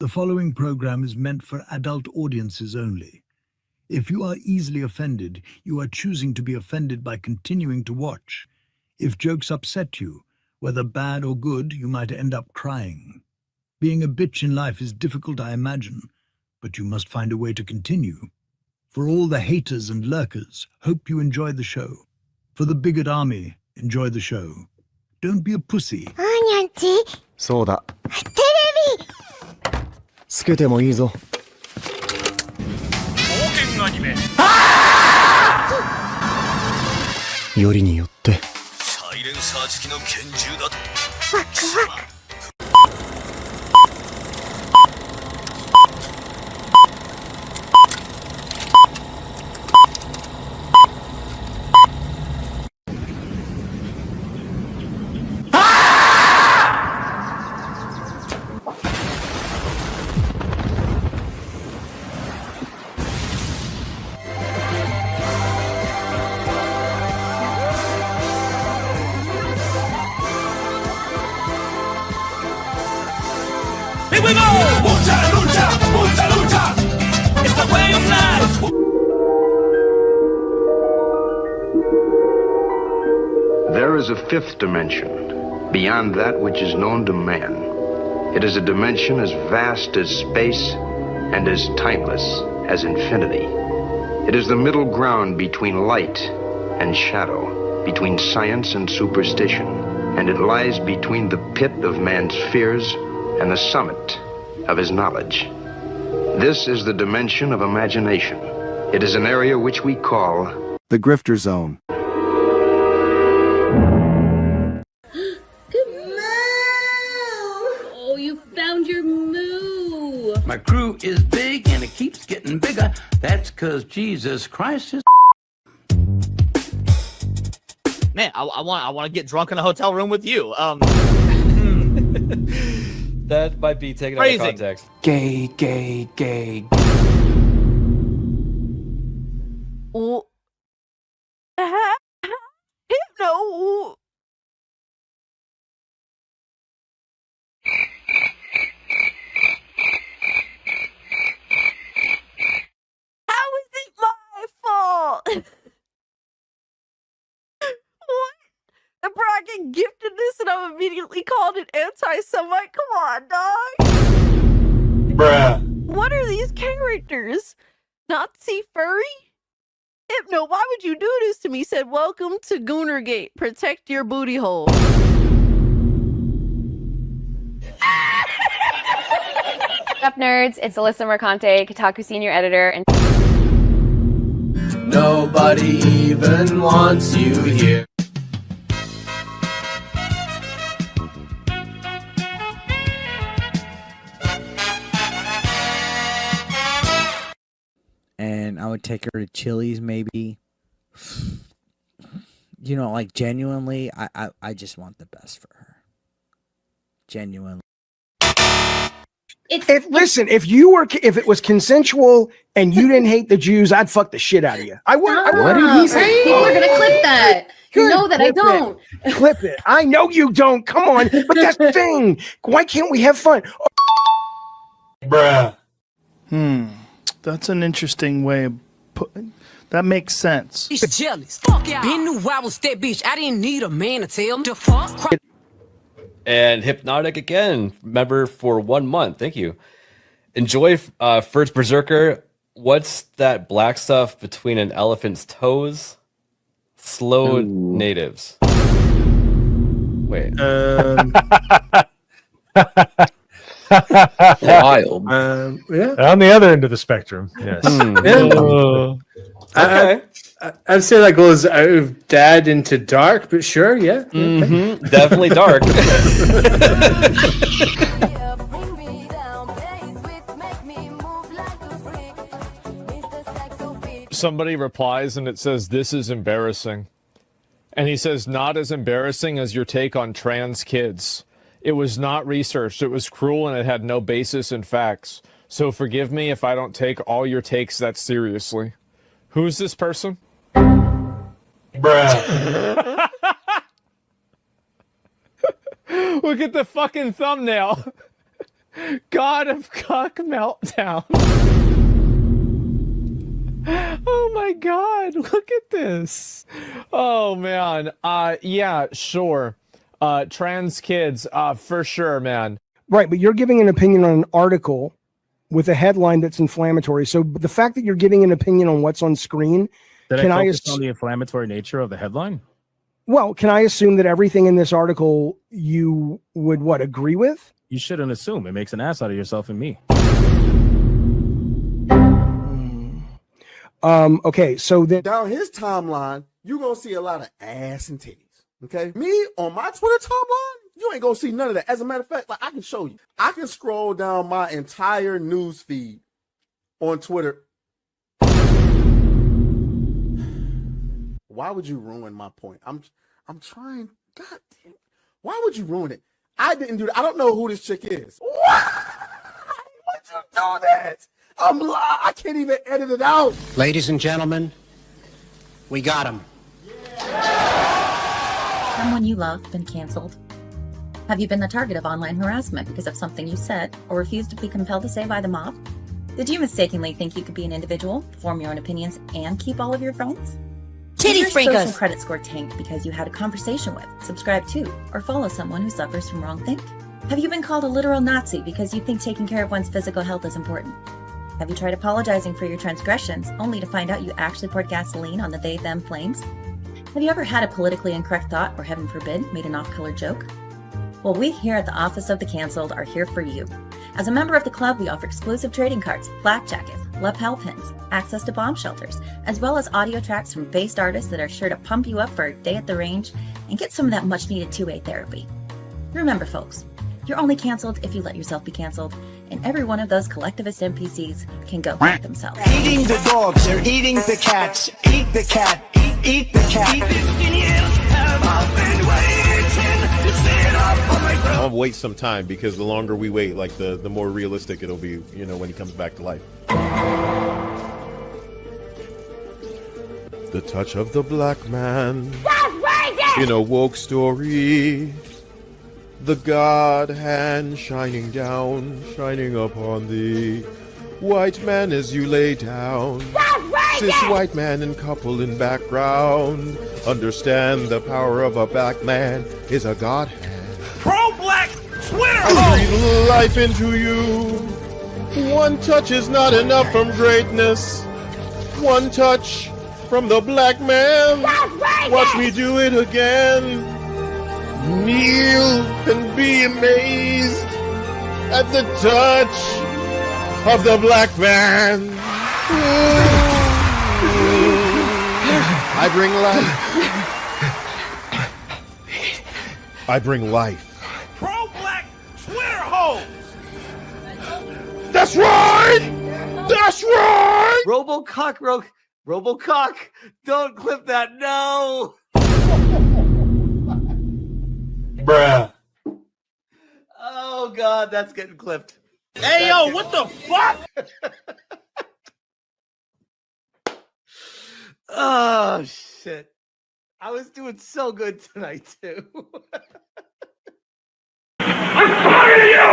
The following program is meant for adult audiences only. If you are easily offended, you are choosing to be offended by continuing to watch. If jokes upset you, whether bad or good, you might end up crying. Being a bitch in life is difficult, I imagine, but you must find a way to continue. For all the haters and lurkers, hope you enjoy the show. For the bigot army, enjoy the show. Don't be a pussy. そうだ。テレビつけてもいいぞ。冒険アニメよりによってサイレンサー付きの拳銃だとワクワクHere we go! Lucha, lucha, lucha, lucha! It's the way of life! There is a fifth dimension, beyond that which is known to man. It is a dimension as vast as space and as timeless as infinity. It is the middle ground between light and shadow, between science and superstition, and it lies between the pit of man's fears and the summit of his knowledge. This is the dimension of imagination. It is an area which we call the Grifter Zone. Oh, you found your moo. My crew is big and it keeps getting bigger. That's because Jesus Christ is. Man, I want to get drunk in a hotel room with you. That might be taken out of context. Gay, gay, gay. Oh. No. How is it my fault? What? The bracket gifted this and I'm immediately called an anti-Semite? Come on, dog. Bruh. What are these characters? Nazi furry? Hypno, why would you do this to me? Said, welcome to Goonergate. Protect your booty hole. What's up, nerds? It's Alyssa Mercante, Kotaku senior editor, and Nobody even wants you here. And I would take her to Chili's, maybe. You know, like, genuinely, I just want the best for her. Genuinely. Listen, if it was consensual and you didn't hate the Jews, I'd fuck the shit out of you. I would. What did he say? People are gonna clip that. You know that I don't. Clip it. I know you don't. Come on. But that's the thing. Why can't we have fun? Bruh. That's an interesting way of putting. That makes sense. Jealous. Fuck yeah. Been knew I was that bitch. I didn't need a man to tell me to fuck. And Hypnotic again, member for 1 month. Thank you. Enjoy First Berserker. What's that black stuff between an elephant's toes? Slow natives. Wait. Wild. Yeah. On the other end of the spectrum. Yes. Okay. I'd say that goes out of dad into dark, but sure, yeah. Mm-hmm. Definitely dark. Somebody replies and it says, "This is embarrassing." And he says, "Not as embarrassing as your take on trans kids. It was not researched. It was cruel and it had no basis in facts. So forgive me if I don't take all your takes that seriously." Who's this person? Bruh. Look at the fucking thumbnail. God of Cock Meltdown. Oh my God, look at this. Oh man. Yeah, sure. Trans kids, for sure, man. Right, but you're giving an opinion on an article with a headline that's inflammatory. So the fact that you're giving an opinion on what's on screen, Did can I I focus on the inflammatory nature of the headline? Well, can I assume that everything in this article you would agree with? You shouldn't assume. It makes an ass out of yourself and me. Okay, so then down his timeline, you're gonna see a lot of ass and titties. Okay, me on my Twitter timeline, you ain't gonna see none of that. As a matter of fact, like I can show you, I can scroll down my entire news feed on Twitter. Why would you ruin my point? I'm trying. God damn. Why would you ruin it? I didn't do that. I don't know who this chick is. Why would you do that? I can't even edit it out. Ladies and gentlemen, we got him. Someone you love been canceled? Have you been the target of online harassment because of something you said or refused to be compelled to say by the mob? Did you mistakenly think you could be an individual, form your own opinions, and keep all of your friends? Did your social credit score tanked because you had a conversation with, subscribe to, or follow someone who suffers from wrongthink? Have you been called a literal Nazi because you think taking care of one's physical health is important? Have you tried apologizing for your transgressions only to find out you actually poured gasoline on the they-them flames? Have you ever had a politically incorrect thought or, heaven forbid, made an off-color joke? Well, we here at the Office of the Cancelled are here for you. As a member of the club, we offer exclusive trading cards, flak jackets, lapel pins, access to bomb shelters, as well as audio tracks from based artists that are sure to pump you up for a day at the range and get some of that much-needed two-way therapy. Remember, folks, you're only canceled if you let yourself be canceled, and every one of those collectivist NPCs can go fuck themselves. Eating the dogs, they're eating the cats. Eat the cat, eat the cat. I'll wait some time because the longer we wait, like the more realistic it'll be, you know, when he comes back to life. The touch of the black man in a woke story. The God hand shining down, shining upon thee. White man as you lay down. Cis white man and couple in background. Understand the power of a black man is a God hand. Pro-black Twitter! I breathe life into you. One touch is not enough from greatness. One touch from the black man. Watch me do it again. Kneel and be amazed at the touch of the black man. I bring life. I bring life. Pro-black Twitter hoes! That's right! That's right! Robocock, don't clip that, no! Bruh. Oh God, that's getting clipped. Hey yo, what the fuck? Oh shit. I was doing so good tonight too. I'm talking to you!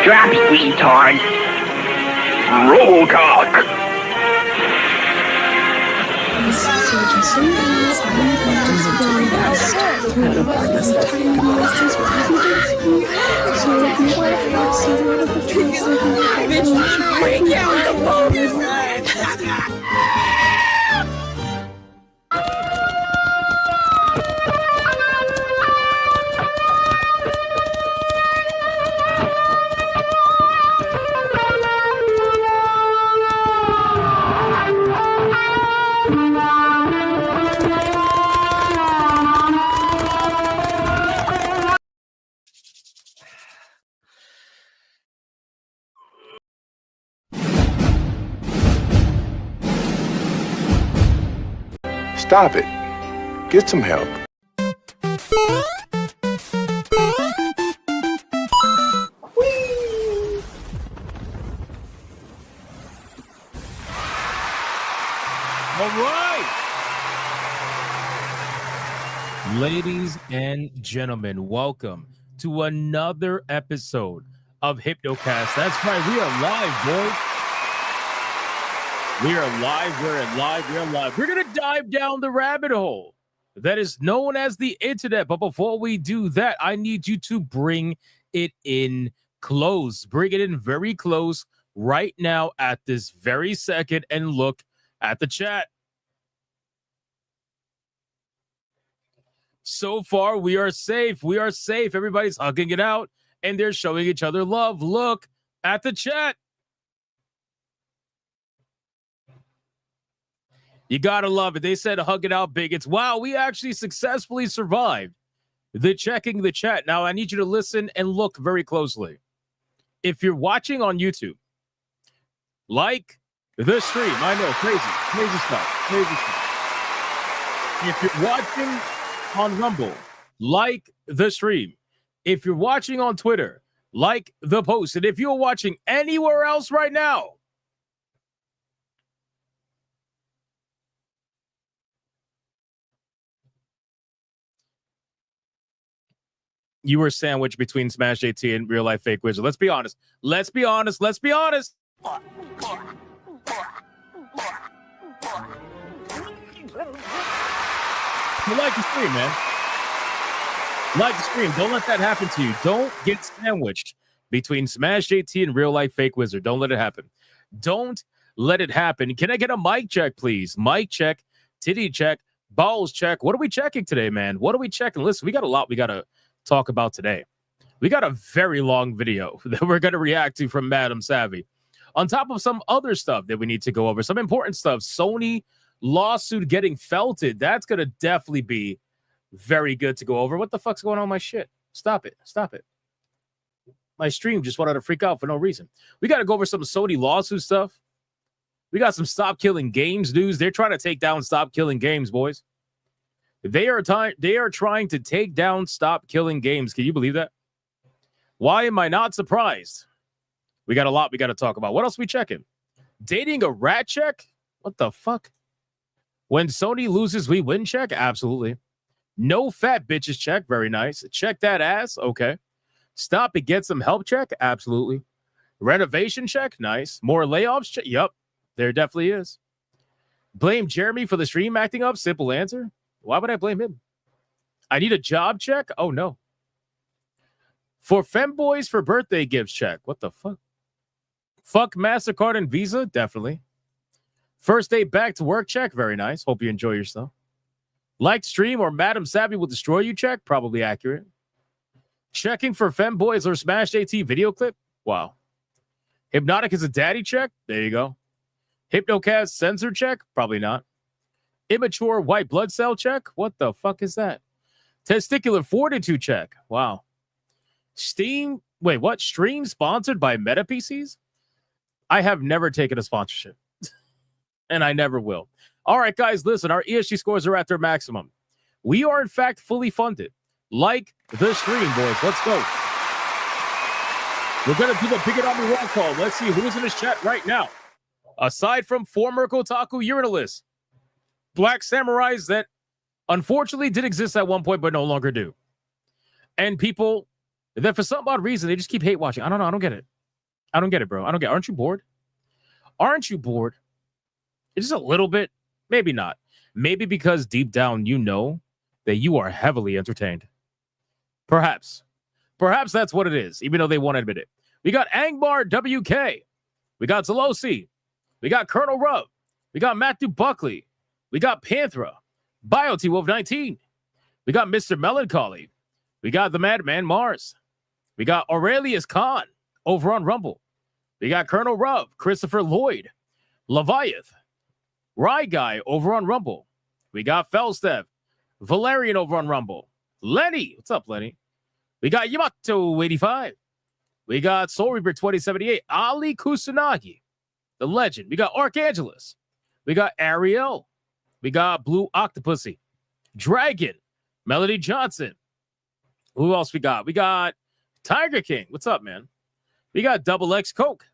Drop it, retard. Robocock. Stop it. Get some help. All right. Ladies and gentlemen, welcome to another episode of Hypnocast. That's right, we are live, boys. We are live, we're live. We're going to dive down the rabbit hole that is known as the internet. But before we do that, I need you to bring it in close. Bring it in very close right now at this very second and look at the chat. So far, we are safe. We are safe. Everybody's hugging it out and they're showing each other love. Look at the chat. You gotta love it. They said hug it out, bigots. Wow, we actually successfully survived the checking the chat. Now, I need you to listen and look very closely. If you're watching on YouTube, like the stream. I know, crazy stuff. If you're watching on Rumble, like the stream. If you're watching on Twitter, like the post. And if you're watching anywhere else right now, you were sandwiched between Smash JT and real life fake wizard. Let's be honest. Let's be honest. Let's be honest. You like the stream, man. Like the stream. Don't let that happen to you. Don't get sandwiched between Smash JT and real life fake wizard. Don't let it happen. Don't let it happen. Can I get a mic check, please? Mic check, titty check, balls check. What are we checking today, man? What are we checking? Listen, we got a lot we got to talk about today. We got a very long video that we're going to react to from MadamSavvy. On top of some other stuff that we need to go over, some important stuff. Sony lawsuit getting felted. That's going to definitely be very good to go over. What the fuck's going on with my shit? Stop it. Stop it. My stream just wanted to freak out for no reason. We got to go over some Sony lawsuit stuff. We got some Stop Killing Games news. They're trying to take down Stop Killing Games, boys. They are trying to take down Stop Killing Games. Can you believe that? Why am I not surprised? We got a lot we got to talk about. What else are we checking? Dating a rat check? What the fuck? When Sony loses, we win check? Absolutely. No fat bitches check? Very nice. Check that ass? Okay. Stop and get some help check? Absolutely. Renovation check? Nice. More layoffs check? Yep. There definitely is. Blame Jeremy for the stream acting up? Simple answer. Why would I blame him? I need a job check? Oh, no. For femboys for birthday gifts check. What the fuck? Fuck MasterCard and Visa? Definitely. First day back to work check? Very nice. Hope you enjoy yourself. Like stream or MadamSavvy will destroy you check? Probably accurate. Checking for femboys or Smash JT video clip? Wow. Hypnotic is a daddy check? There you go. Hypnocast sensor check? Probably not. Immature white blood cell check? What the fuck is that? Testicular fortitude check? Wow. Steam? Wait, what? Stream sponsored by Meta PCs? I have never taken a sponsorship. And I never will. All right, guys, listen. Our ESG scores are at their maximum. We are, in fact, fully funded. Like the stream, boys. Let's go. We're going to do the Bigot Army roll call. Let's see who's in this chat right now. Aside from former Kotaku urinalists, black samurais that unfortunately did exist at one point but no longer do. And people that for some odd reason, they just keep hate watching. I don't know. I don't get it. I don't get it, bro. I don't get it. Aren't you bored? Aren't you bored? Just a little bit. Maybe not. Maybe because deep down you know that you are heavily entertained. Perhaps. Perhaps that's what it is, even though they won't admit it. We got Angbar WK. We got Zalosi. We got Colonel Rub. We got Matthew Buckley. We got Panthera. BioT Wolf 19. We got Mr. Melancholy. We got the Madman Mars. We got Aurelius Khan over on Rumble. We got Colonel Rub, Christopher Lloyd, Leviath, Rye Guy over on Rumble. We got Felstev, Valerian over on Rumble. Lenny, what's up, Lenny? We got Yamato 85. We got Soul Reaper 2078, Ali Kusanagi, the legend. We got Archangelus. We got Ariel. We got Blue Octopussy, Dragon, Melody Johnson. Who else we got? We got Tiger King. What's up, man? We got Double X Coke.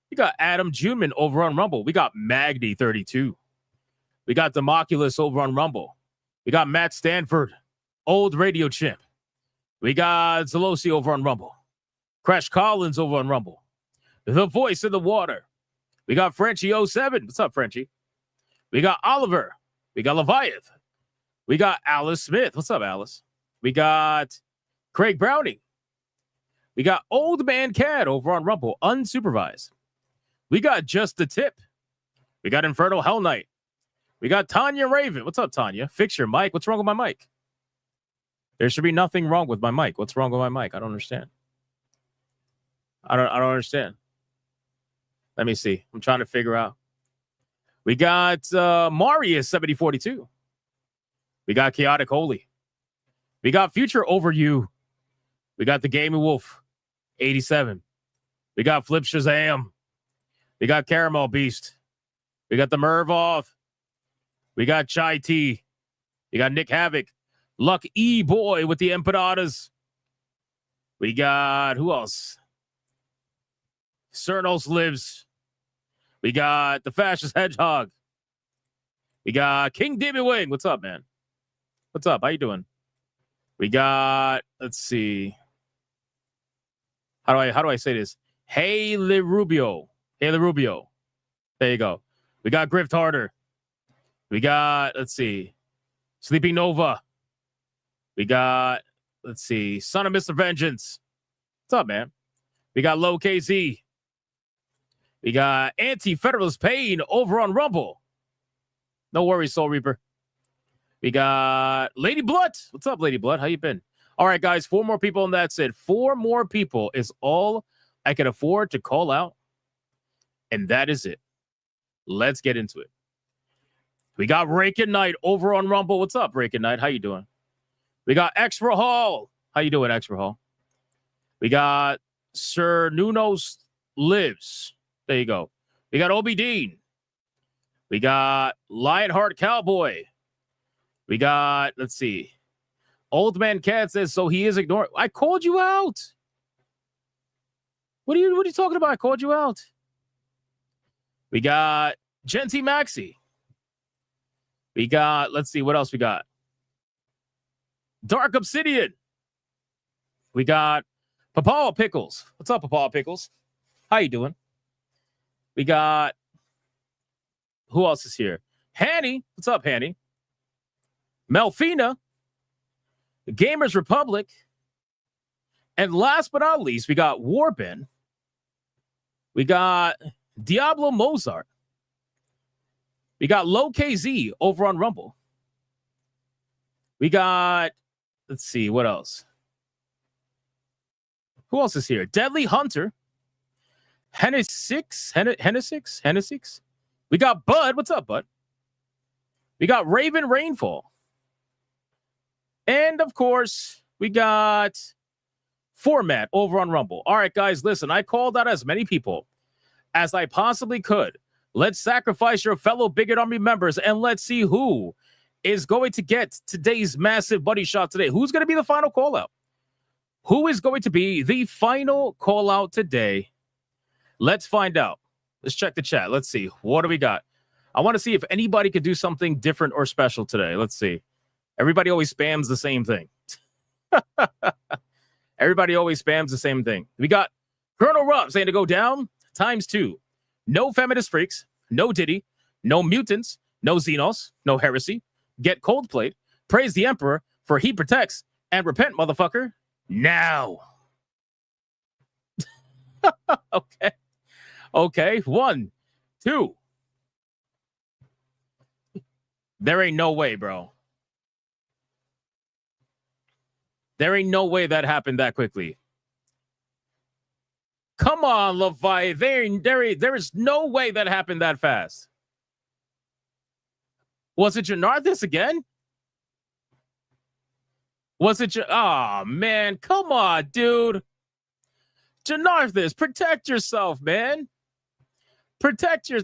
We got Adam Juneman over on Rumble. We got Magni 32. We got Democulus over on Rumble. We got Matt Stanford, old radio chimp. We got Zelosi over on Rumble. Crash Collins over on Rumble. The Voice in the Water. We got Frenchie07. What's up, Frenchie? We got Oliver. We got Leviath. We got Alice Smith. What's up, Alice? We got Craig Browning. We got Old Man Cat over on Rumble, unsupervised. We got Just the Tip. We got Infernal Hell Knight. We got Tanya Raven. What's up, Tanya? Fix your mic. What's wrong with my mic? There should be nothing wrong with my mic. What's wrong with my mic? I don't understand. I don't understand. Let me see. I'm trying to figure out. We got Marius 7042. We got Chaotic Holy. We got Future Over You. We got the Gaming Wolf 87. We got Flip Shazam. We got Caramel Beast. We got the Mervov. We got Chai T. We got Nick Havoc. Luck E Boy with the Empanadas. We got who else? Cernos Lives. We got the Fascist Hedgehog. We got King Demon Wing. What's up, man? What's up? How you doing? We got, let's see. How do I say this? Hey Rubio. Hey Rubio. There you go. We got Grift Harder. We got, let's see, Sleeping Nova. We got, let's see, Son of Mr. Vengeance. What's up, man? We got Low KZ. We got Anti-Federalist Pain over on Rumble. No worries, Soul Reaper. We got Lady Blood. What's up, Lady Blood? How you been? All right, guys, 4 more people, and that's it. 4 more people is all I can afford to call out, and that is it. Let's get into it. We got Rakin Knight over on Rumble. What's up, Rakin Knight? How you doing? We got Extra Hall. How you doing, Extra Hall? We got Sir Nunos Lives. There you go. We got Obi Dean. We got Lionheart Cowboy. We got, let's see. Old Man Cat says, so he is ignoring. I called you out. What are you talking about? I called you out. We got Genty Maxi. We got, let's see, what else we got? Dark Obsidian. We got Papaw Pickles. What's up, Papaw Pickles? How you doing? We got, who else is here? Hanny. What's up, Hanny? Melfina. Gamers Republic. And last but not least, we got Warbin. We got Diablo Mozart. We got Low KZ over on Rumble. We got, let's see, what else? Who else is here? Deadly Hunter. Hennesix. We got Bud. What's up, Bud? We got Raven Rainfall. And, of course, we got Format over on Rumble. All right, guys, listen, I called out as many people as I possibly could. Let's sacrifice your fellow Bigot Army members, and let's see who is going to get today's massive buddy shot today. Who's going to be the final call-out? Who is going to be the final call-out today? Let's find out. Let's check the chat. Let's see. What do we got? I want to see if anybody could do something different or special today. Let's see. Everybody always spams the same thing. Everybody always spams the same thing. We got Colonel Rob saying to go down ×2. No feminist freaks, no Diddy, no mutants, no Xenos, no heresy. Get cold plate. Praise the Emperor for he protects, and repent, motherfucker, now. Okay. 1, 2. There ain't no way, bro. There ain't no way that happened that quickly. Come on, Levi. There is no way that happened that fast. Was it Janarthis again? Was it? Oh, man. Come on, dude. Janarthis, protect yourself, man. Protect your...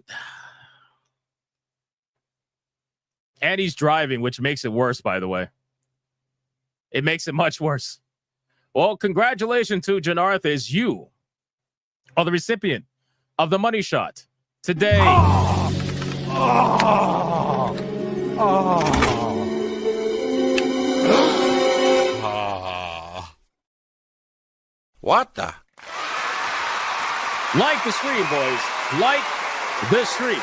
And he's driving, which makes it worse, by the way. It makes it much worse. Well, congratulations to Janarthis. You are the recipient of the money shot today. What the? Like the stream, boys. Like the stream.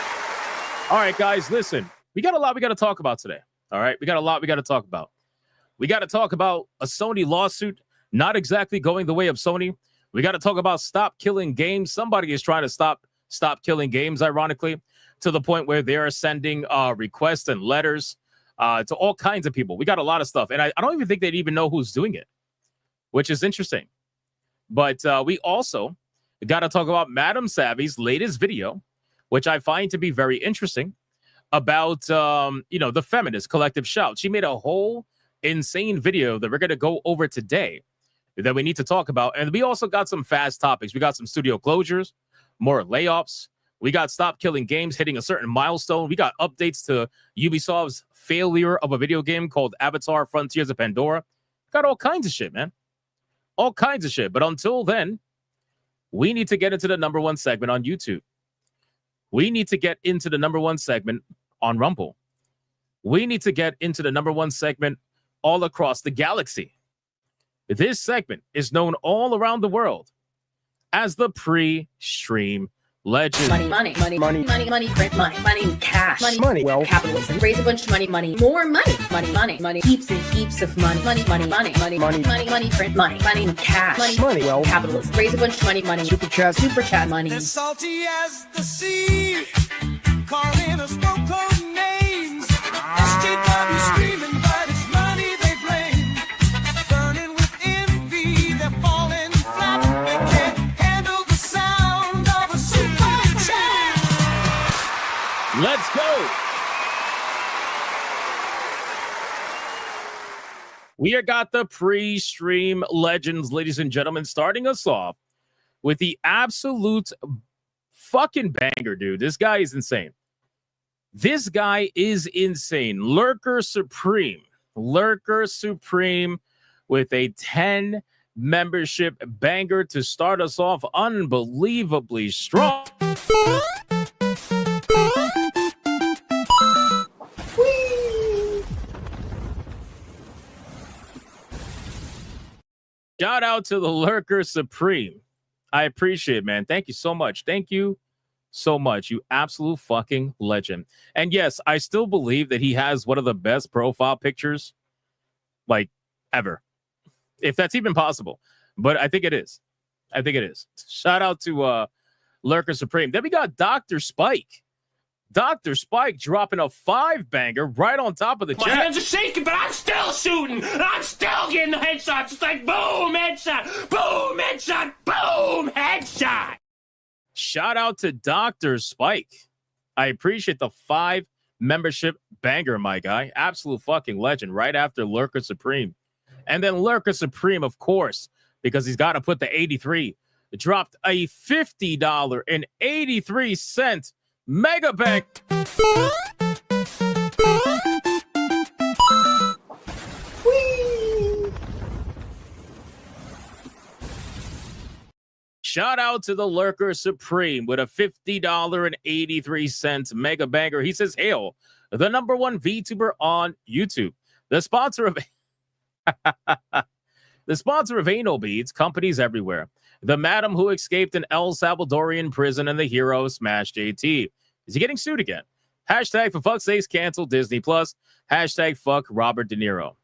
All right, guys, listen. We got a lot we got to talk about today. All right, we got a lot we got to talk about. We got to talk about a Sony lawsuit, not exactly going the way of Sony. We got to talk about stop killing games. Somebody is trying to stop killing games, ironically, to the point where they're sending requests and letters to all kinds of people. We got a lot of stuff, and I don't even think they'd even know who's doing it, which is interesting. But we also got to talk about MadamSavvy's latest video, which I find to be very interesting, about the feminist collective shout. She made a whole insane video that we're going to go over today that we need to talk about. And we also got some fast topics. We got some studio closures, more layoffs. We got stop killing games hitting a certain milestone. We got updates to Ubisoft's failure of a video game called Avatar Frontiers of Pandora. Got all kinds of shit, man. All kinds of shit. But until then, we need to get into the number one segment on YouTube. We need to get into the number one segment on Rumble. We need to get into the number one segment all across the galaxy. This segment is known all around the world as the pre-stream legend. Money, print money, cash, money, well, capitalism, raise a bunch of money, more money, heaps and heaps of money, print money, cash, money, well, capitalism, raise a bunch of money, super chat money. As salty as the sea, calling us no code names. SJW screaming, but it's money they blame. Burning with envy, they're falling flat. Can't handle the sound of a super chat. Let's go. We have got the pre-stream legends, ladies and gentlemen, starting us off with the absolute fucking banger, dude. This guy is insane. This guy is insane. Lurker Supreme with a 10 membership banger to start us off unbelievably strong. Shout out to the Lurker Supreme. I appreciate it, man. Thank you so much. Thank you so much. You absolute fucking legend. And yes, I still believe that he has one of the best profile pictures like ever. If that's even possible. But I think it is. Shout out to Lurker Supreme. Then we got Dr. Spike. Dr. Spike dropping a 5-banger right on top of the chat. My hands are shaking, but I'm still shooting. I'm still getting the headshots. It's like boom, headshot, boom, headshot, boom, headshot. Shout out to Dr. Spike. I appreciate the 5 membership banger, my guy. Absolute fucking legend right after Lurker Supreme. And then Lurker Supreme, of course, because he's got to put the 83, dropped a $50.83 mega bank. Shout out to the Lurker Supreme with a $50.83 mega banger. He says, hail, the number one VTuber on YouTube. The sponsor of Anal Beads, companies everywhere. The madam who escaped an El Salvadorian prison and the hero Smash JT. Is he getting sued again? Hashtag for fuck's sakes, cancel Disney Plus. Hashtag fuck Robert De Niro.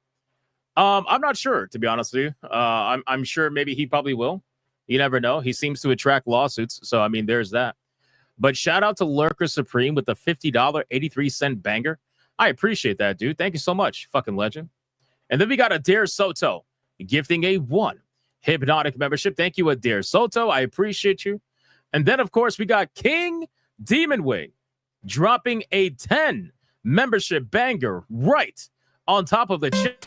I'm not sure, to be honest with you. I'm sure maybe he probably will. You never know. He seems to attract lawsuits. So, I mean, there's that. But shout out to Lurker Supreme with the $50.83 banger. I appreciate that, dude. Thank you so much. Fucking legend. And then we got Adair Soto gifting a 1 Hypnotic membership. Thank you, Adair Soto. I appreciate you. And then, of course, we got King Demon Wing dropping a 10 membership banger right on top of the chip.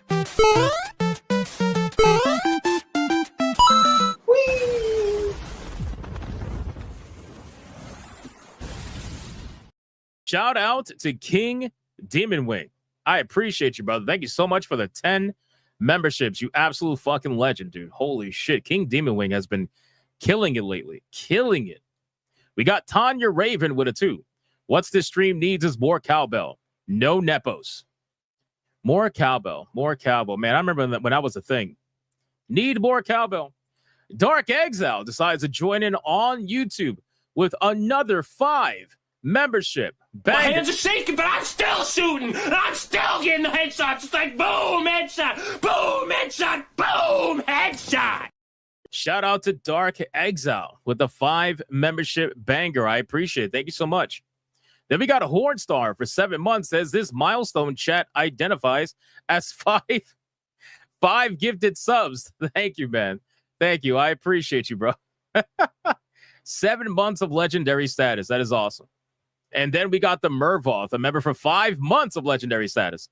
Shout out to King Demon Wing. I appreciate you, brother. Thank you so much for the 10 memberships. You absolute fucking legend, dude. Holy shit. King Demon Wing has been killing it lately. Killing it. We got Tanya Raven with a 2. What's this stream needs is more cowbell. No Nepos. More cowbell. More cowbell. Man, I remember when that was a thing. Need more cowbell. Dark Exile decides to join in on YouTube with another 5 membership. My hands are shaking, but I'm still shooting. I'm still getting the headshots. It's like boom, headshot, boom, headshot, boom, headshot. Shout out to Dark Exile with the 5 membership banger. I appreciate it. Thank you so much. Then we got a Horn Star for 7 months. Says this milestone chat identifies as 5 gifted subs. Thank you, man. Thank you. I appreciate you, bro. 7 months of legendary status. That is awesome. And then we got the Mervoth, a member for 5 months of legendary status.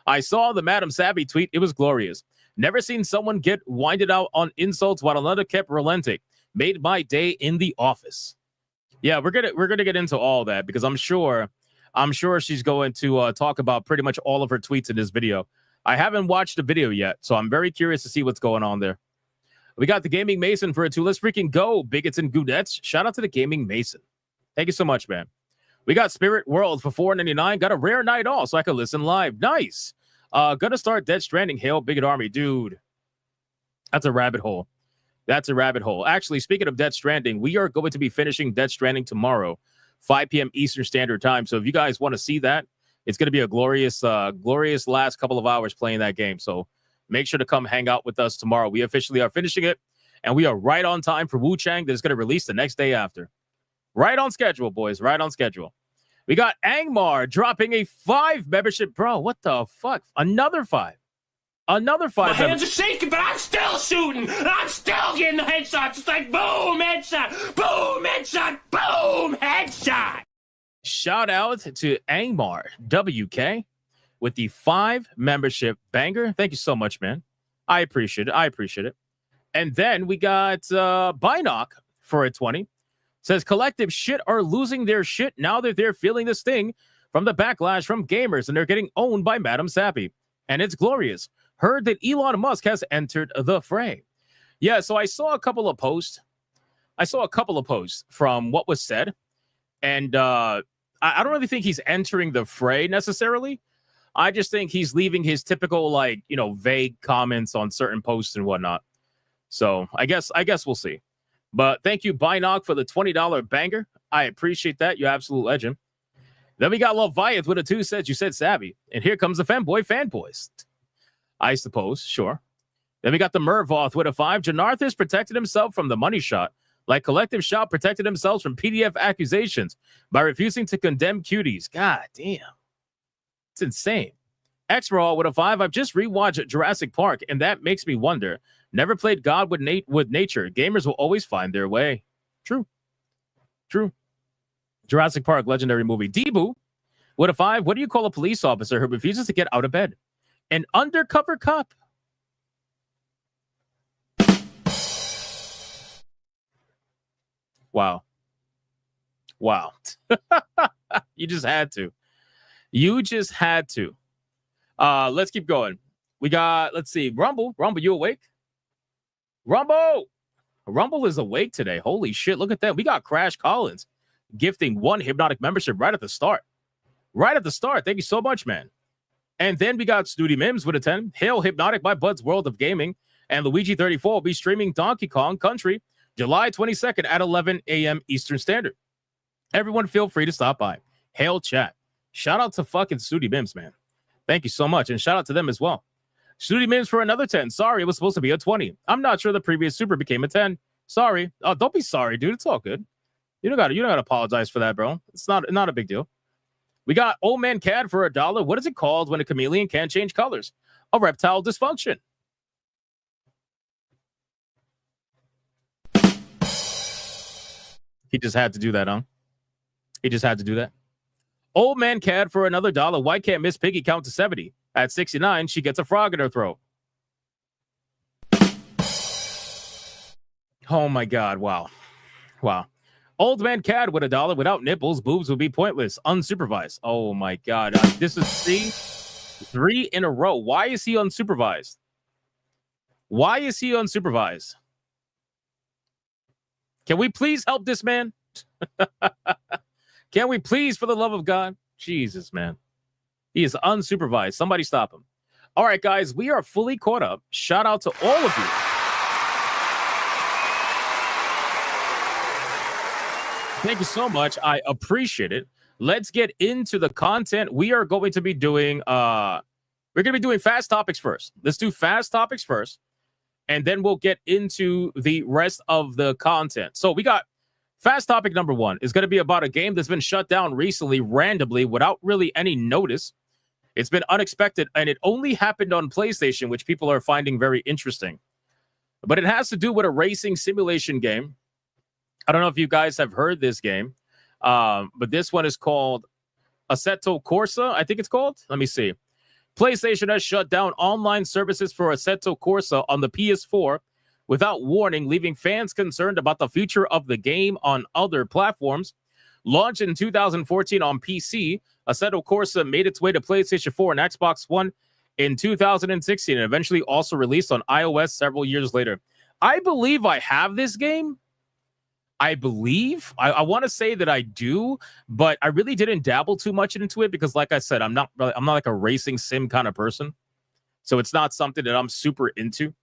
I saw the MadamSavvy tweet. It was glorious. Never seen someone get winded out on insults while another kept relenting. Made my day in the office. Yeah, we're gonna get into all that because I'm sure she's going to talk about pretty much all of her tweets in this video. I haven't watched the video yet, so I'm very curious to see what's going on there. We got the Gaming Mason for a 2. Let's freaking go, bigots and goodettes. Shout out to the Gaming Mason. Thank you so much, man. We got Spirit World for $4.99. Got a rare night off so I can listen live. Nice. Gonna start Dead Stranding. Hail, Bigot Army. Dude, that's a rabbit hole. That's a rabbit hole. Actually, speaking of Dead Stranding, we are going to be finishing Dead Stranding tomorrow, 5 p.m. Eastern Standard Time. So if you guys want to see that, it's going to be a glorious last couple of hours playing that game. So make sure to come hang out with us tomorrow. We officially are finishing it, and we are right on time for Wu Chang that is going to release the next day after. Right on schedule, boys. Right on schedule. We got Angmar dropping a 5 membership. Bro, what the fuck? Another 5. Another 5. My hands are shaking, but I'm still shooting. I'm still getting the headshots. It's like boom, headshot, boom, headshot, boom, headshot. Shout out to Angmar WK with the 5 membership banger. Thank you so much, man. I appreciate it. I appreciate it. And then we got Binoc for a 20. Says collective shit are losing their shit now that they're feeling the sting from the backlash from gamers and they're getting owned by MadamSavvy. And it's glorious. Heard that Elon Musk has entered the fray. Yeah, so I saw a couple of posts. From what was said. And I don't really think he's entering the fray necessarily. I just think he's leaving his typical, vague comments on certain posts and whatnot. So I guess we'll see. But thank you, Binoc, for the $20 banger. I appreciate that. You're absolute legend. Then we got Leviath with a 2 says, you said savvy. And here comes the fanboys. I suppose, sure. Then we got the Mervoth with a 5. Janarthis protected himself from the money shot, like Collective Shop protected themselves from PDF accusations by refusing to condemn cuties. God damn. It's insane. X-Raw with a 5. I've just rewatched Jurassic Park, and that makes me wonder. Never played God with nature. Gamers will always find their way. True. Jurassic Park, legendary movie. Debu with a 5. What do you call a police officer who refuses to get out of bed? An undercover cop. Wow. You just had to. Let's keep going. We got, let's see, Rumble, you awake? Rumble is awake today. Holy shit, look at that. We got Crash Collins gifting 1 Hypnotic membership right at the start. Thank you so much, man. And then we got Snooty Mims with a 10. Hail Hypnotic by Bud's World of Gaming. And Luigi34 will be streaming Donkey Kong Country July 22nd at 11 a.m. Eastern Standard. Everyone feel free to stop by. Hail chat. Shout out to fucking Snooty Mims, man. Thank you so much. And shout out to them as well. Snooty Mims for another 10. Sorry, it was supposed to be a 20. I'm not sure the previous super became a 10. Sorry. Oh, don't be sorry, dude. It's all good. You don't gotta apologize for that, bro. It's not a big deal. We got Old Man Cad for $1. What is it called when a chameleon can't change colors? A reptile dysfunction. He just had to do that, huh? Old Man Cad for another $1. Why can't Miss Piggy count to 70? At 69, she gets a frog in her throat. Oh my God. Wow. Old Man Cad with $1. Without nipples, boobs would be pointless. Unsupervised. Oh my God. This is three in a row. Why is he unsupervised? Can we please help this man? Can we please, for the love of God? Jesus, man. He is unsupervised. Somebody stop him. All right, guys, we are fully caught up. Shout out to all of you. Thank you so much. I appreciate it. Let's get into the content. We are going to be doing fast topics first. Let's do fast topics first, and then we'll get into the rest of the content. So we got fast topic number 1 is going to be about a game that's been shut down recently, randomly, without really any notice. It's been unexpected, and it only happened on PlayStation, which people are finding very interesting. But it has to do with a racing simulation game. I don't know if you guys have heard this game, but this one is called Assetto Corsa, I think it's called. Let me see. PlayStation has shut down online services for Assetto Corsa on the PS4 without warning, leaving fans concerned about the future of the game on other platforms. Launched in 2014 on PC, Assetto Corsa made its way to PlayStation 4 and Xbox One in 2016 and eventually also released on iOS several years later. I believe I have this game. I want to say that I do, but I really didn't dabble too much into it because, like I said, I'm not like a racing sim kind of person. So it's not something that I'm super into.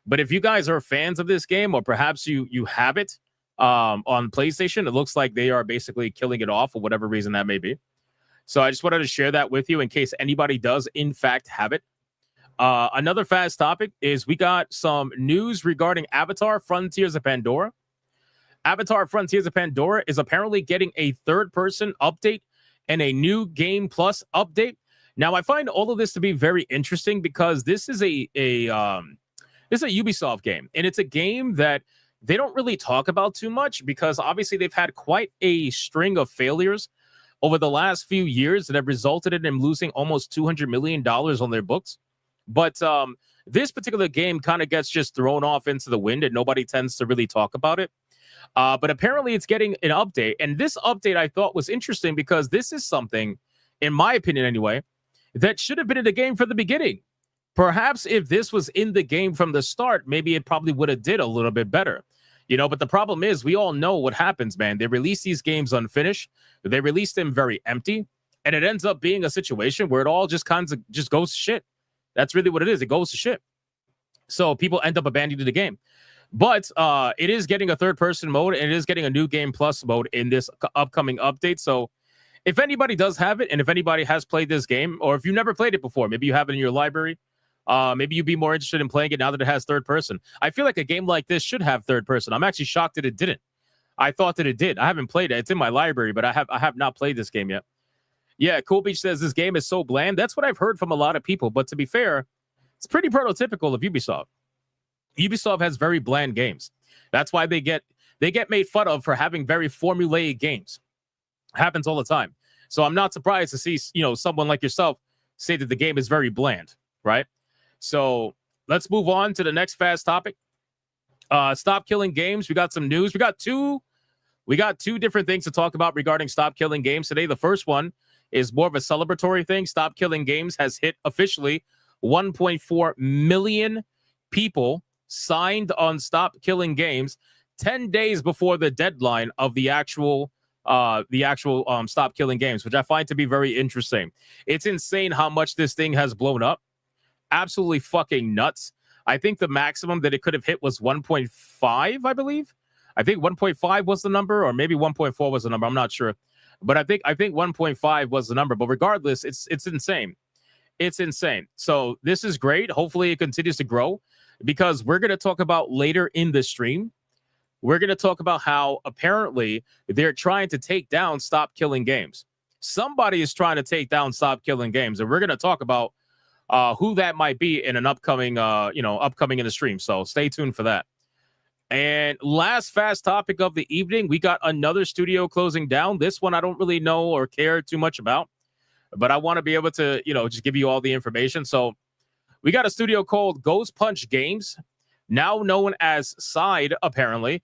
But if you guys are fans of this game, or perhaps you have it on PlayStation, it looks like they are basically killing it off for whatever reason that may be. So I just wanted to share that with you in case anybody does, in fact, have it. Another fast topic is we got some news regarding Avatar Frontiers of Pandora. Avatar Frontiers of Pandora is apparently getting a third-person update and a new Game Plus update. Now, I find all of this to be very interesting because this is a Ubisoft game, and it's a game that they don't really talk about too much because obviously they've had quite a string of failures over the last few years that have resulted in them losing almost $200 million on their books. But this particular game kind of gets just thrown off into the wind, and nobody tends to really talk about it. But apparently it's getting an update. And this update I thought was interesting because this is something, in my opinion anyway, that should have been in the game from the beginning. Perhaps if this was in the game from the start, maybe it probably would have did a little bit better. But the problem is we all know what happens, man. They release these games unfinished. They release them very empty. And it ends up being a situation where it all just kind of just goes to shit. That's really what it is. It goes to shit. So people end up abandoning the game. But it is getting a third-person mode, and it is getting a new Game Plus mode in this upcoming update. So if anybody does have it, and if anybody has played this game, or if you never played it before, maybe you have it in your library, maybe you'd be more interested in playing it now that it has third-person. I feel like a game like this should have third-person. I'm actually shocked that it didn't. I thought that it did. I haven't played it. It's in my library, but I have not played this game yet. Yeah, Cool Beach says this game is so bland. That's what I've heard from a lot of people. But to be fair, it's pretty prototypical of Ubisoft. Ubisoft has very bland games. That's why they get made fun of for having very formulaic games. Happens all the time. So I'm not surprised to see, someone like yourself say that the game is very bland, right? So let's move on to the next fast topic. Stop killing games. We got some news. We got two different things to talk about regarding Stop Killing Games today. The first one is more of a celebratory thing. Stop Killing Games has hit officially 1.4 million people signed on Stop Killing Games 10 days before the deadline of the actual Stop Killing Games, which I find to be very interesting. It's insane how much this thing has blown up. Absolutely fucking nuts. I think the maximum that it could have hit was 1.5, I believe. I think 1.5 was the number, or maybe 1.4 was the number. I'm not sure. But I think 1.5 was the number. But regardless, it's insane. It's insane. So this is great. Hopefully it continues to grow, because we're going to talk about later in the stream. We're going to talk about how apparently they're trying to take down Stop Killing Games. Somebody is trying to take down Stop Killing Games, and we're going to talk about who that might be in an upcoming in the stream. So stay tuned for that. And last fast topic of the evening, we got another studio closing down. This one I don't really know or care too much about, but I want to be able to, just give you all the information. So we got a studio called Ghost Punch Games, now known as Side, apparently,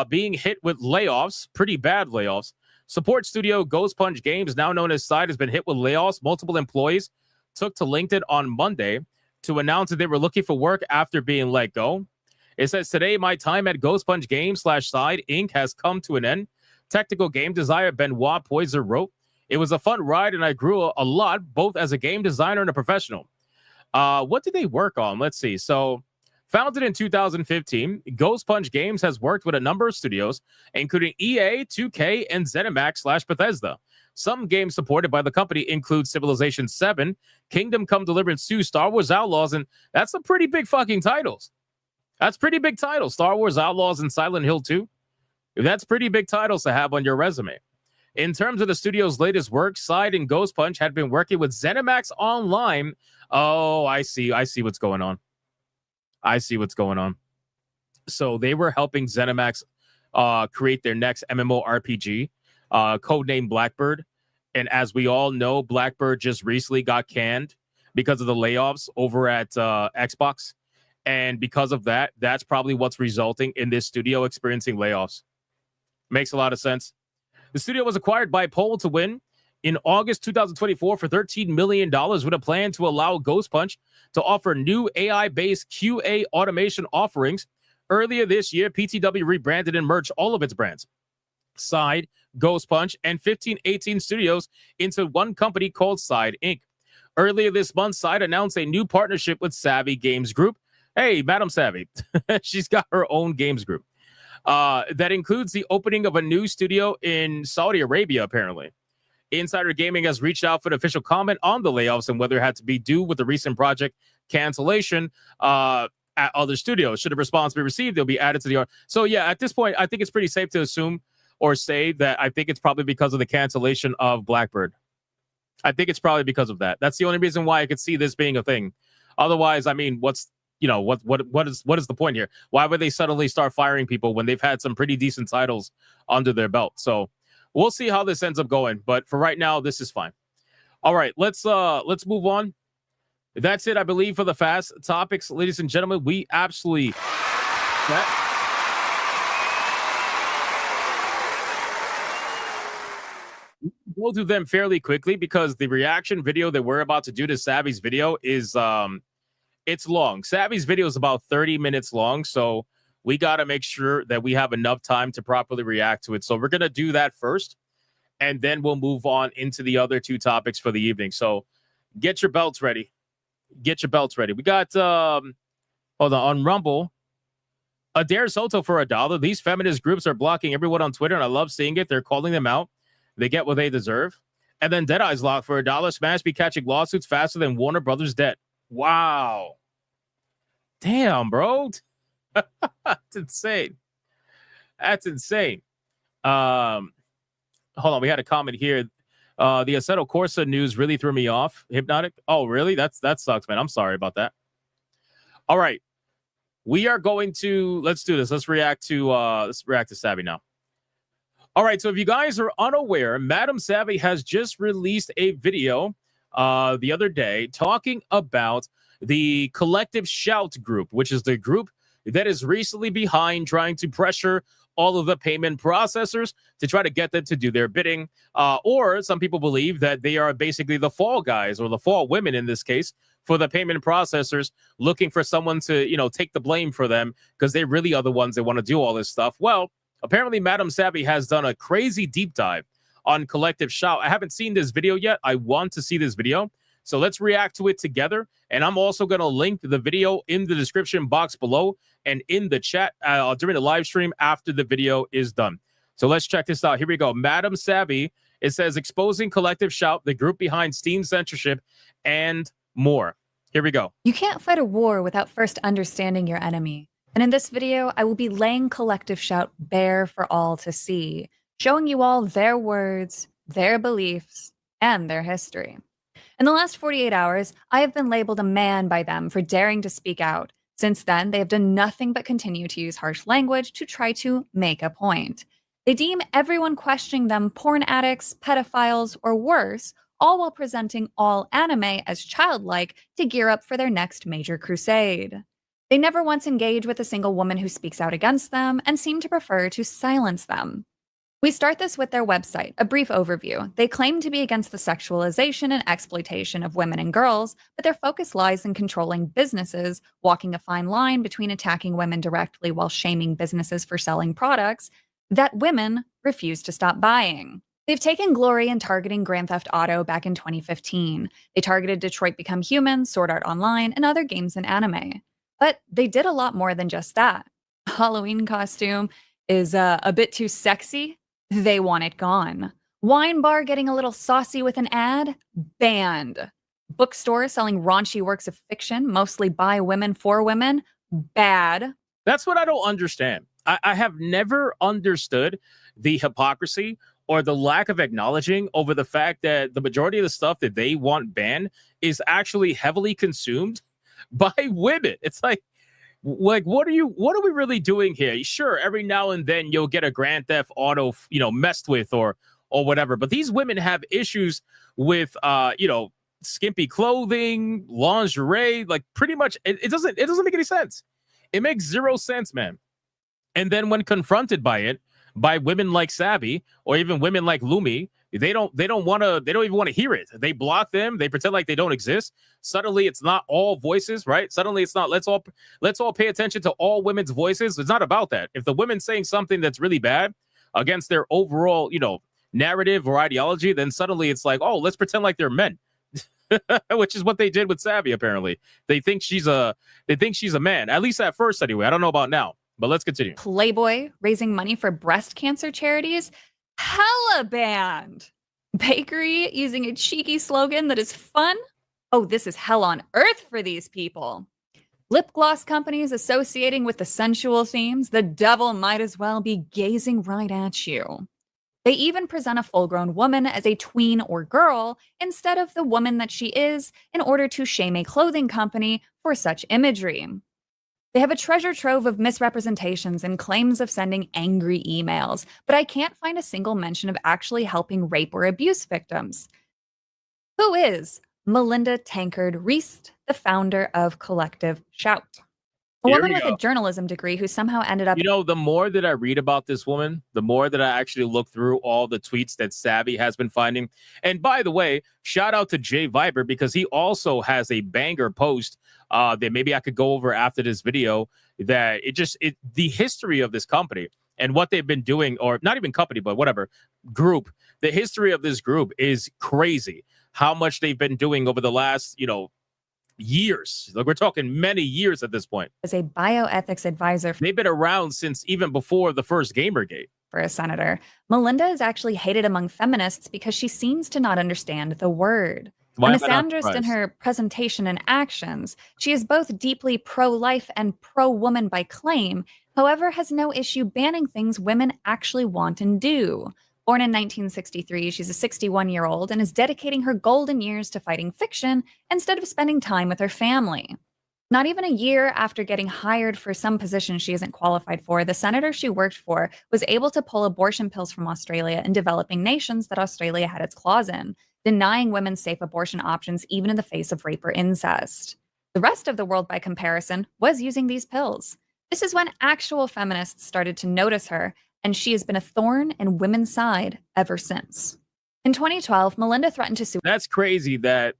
being hit with layoffs, pretty bad layoffs. Support studio Ghost Punch Games, now known as Side, has been hit with layoffs. Multiple employees took to LinkedIn on Monday to announce that they were looking for work after being let go. It says, today, my time at Ghost Punch Games /Side Inc. has come to an end. Technical game designer Benoit Poiser wrote, it was a fun ride and I grew a lot, both as a game designer and a professional. What did they work on? Let's see. So Founded in 2015, Ghost Punch Games has worked with a number of studios, including EA, 2K, and ZeniMax/Bethesda. Some games supported by the company include Civilization 7, Kingdom Come Deliverance 2, Star Wars Outlaws, and that's some pretty big fucking titles. That's pretty big titles. Star Wars Outlaws and Silent Hill 2. That's pretty big titles to have on your resume. In terms of the studio's latest work, Side and Ghost Punch had been working with ZeniMax Online. Oh, I see what's going on. I see what's going on. So they were helping ZeniMax create their next MMORPG, codenamed Blackbird. And as we all know, Blackbird just recently got canned because of the layoffs over at Xbox. And because of that, that's probably what's resulting in this studio experiencing layoffs. Makes a lot of sense. The studio was acquired by Pole to Win in August 2024 for $13 million with a plan to allow Ghost Punch to offer new AI-based QA automation offerings. Earlier this year, PTW rebranded and merged all of its brands, Side, Ghost Punch, and 1518 Studios into one company called Side Inc. Earlier this month, Side announced a new partnership with Savvy Games Group. Hey, MadamSavvy. She's got her own games group. That includes the opening of a new studio in Saudi Arabia, apparently. Insider Gaming has reached out for an official comment on the layoffs and whether it had to be due with the recent project cancellation at other studios. Should a response be received, they'll be added to the... So, yeah, at this point, I think it's pretty safe to assume or say that I think it's probably because of the cancellation of Blackbird. I think it's probably because of that. That's the only reason why I could see this being a thing. Otherwise, I mean, what is the point here? Why would they suddenly start firing people when they've had some pretty decent titles under their belt? So we'll see how this ends up going. But for right now, this is fine. All right, let's move on. That's it, I believe, for the fast topics, ladies and gentlemen. We absolutely go through them fairly quickly because the reaction video that we're about to do to Savvy's video is it's long. Savvy's video is about 30 minutes long, so we got to make sure that we have enough time to properly react to it. So we're going to do that first, and then we'll move on into the other two topics for the evening. So get your belts ready. Get your belts ready. We got, hold on Rumble, Adair Soto for $1. These feminist groups are blocking everyone on Twitter, and I love seeing it. They're calling them out. They get what they deserve. And then Deadeye's Lock for $1. Smash be catching lawsuits faster than Warner Brothers debt. Wow. Damn, bro. That's insane. That's insane. Hold on. We had a comment here. The Assetto Corsa news really threw me off. Hypnotic. Oh, really? That sucks, man. I'm sorry about that. All right. We are going to, let's do this. Let's react to Savvy now. All right. So if you guys are unaware, MadamSavvy has just released a video the other day talking about the Collective Shout group, which is the group that is recently behind trying to pressure all of the payment processors to try to get them to do their bidding. Or some people believe that they are basically the fall guys, or the fall women in this case, for the payment processors, looking for someone to, take the blame for them because they really are the ones that want to do all this stuff. Well, apparently MadamSavvy has done a crazy deep dive on Collective Shout. I haven't seen this video yet. I want to see this video. So let's react to it together. And I'm also going to link the video in the description box below and in the chat during the live stream after the video is done. So let's check this out. Here we go. MadamSavvy, it says, exposing Collective Shout, the group behind Steam censorship, and more. Here we go. You can't fight a war without first understanding your enemy. And in this video, I will be laying Collective Shout bare for all to see, showing you all their words, their beliefs, and their history. In the last 48 hours, I have been labeled a man by them for daring to speak out. Since then, they have done nothing but continue to use harsh language to try to make a point. They deem everyone questioning them porn addicts, pedophiles, or worse, all while presenting all anime as childlike to gear up for their next major crusade. They never once engage with a single woman who speaks out against them and seem to prefer to silence them. We start this with their website, a brief overview. They claim to be against the sexualization and exploitation of women and girls, but their focus lies in controlling businesses, walking a fine line between attacking women directly while shaming businesses for selling products that women refuse to stop buying. They've taken glory in targeting Grand Theft Auto back in 2015. They targeted Detroit Become Human, Sword Art Online, and other games and anime. But they did a lot more than just that. Halloween costume is a bit too sexy. They want it gone. Wine bar getting a little saucy with an ad? Banned. Bookstore selling raunchy works of fiction, mostly by women for women? Bad. That's what I don't understand. I have never understood the hypocrisy or the lack of acknowledging over the fact that the majority of the stuff that they want banned is actually heavily consumed by women. It's like what are we really doing here? Sure, every now and then you'll get a Grand Theft Auto, messed with or whatever, but these women have issues with skimpy clothing, lingerie, like pretty much it doesn't make any sense. It makes zero sense, man. And then when confronted by it, by women like Savvy or even women like Lumi, they don't even want to hear it. They block them. They pretend like they don't exist. Suddenly it's not all voices, right? Suddenly it's not let's all pay attention to all women's voices. It's not about that. If the women's saying something that's really bad against their overall, narrative or ideology, then suddenly it's like, oh, let's pretend like they're men. Which is what they did with Savvy, apparently. They think she's a man, at least at first anyway. I don't know about now, but let's continue. Playboy raising money for breast cancer charities? Hella banned. Bakery using a cheeky slogan that is fun? Oh, this is hell on earth for these people. Lip gloss companies associating with the sensual themes? The devil might as well be gazing right at you. They even present a full-grown woman as a tween or girl instead of the woman that she is in order to shame a clothing company for such imagery. They have a treasure trove of misrepresentations and claims of sending angry emails, but I can't find a single mention of actually helping rape or abuse victims. Who is Melinda Tankard-Reese, the founder of Collective Shout? A woman with a journalism degree who somehow ended up... the more that I read about this woman, the more that I actually look through all the tweets that Savvy has been finding. And by the way, shout out to Jay Viber because he also has a banger post that maybe I could go over after this video, that the history of this company and what they've been doing, or not even company, but whatever, group. The history of this group is crazy. How much they've been doing over the last, years. Like, we're talking many years at this point. As a bioethics advisor, they've been around since even before the first Gamergate. For a senator, Melinda is actually hated among feminists because she seems to not understand the word. Why a am I not misandrist in surprised? her presentation and actions, she is both deeply pro-life and pro-woman by claim, however has no issue banning things women actually want and do. Born in 1963, she's a 61-year-old and is dedicating her golden years to fighting fiction instead of spending time with her family. Not even a year after getting hired for some position she isn't qualified for, the senator she worked for was able to pull abortion pills from Australia in developing nations that Australia had its claws in, denying women safe abortion options even in the face of rape or incest. The rest of the world, by comparison, was using these pills. This is when actual feminists started to notice her, and she has been a thorn in women's side ever since. In 2012, Melinda threatened to sue. That's crazy that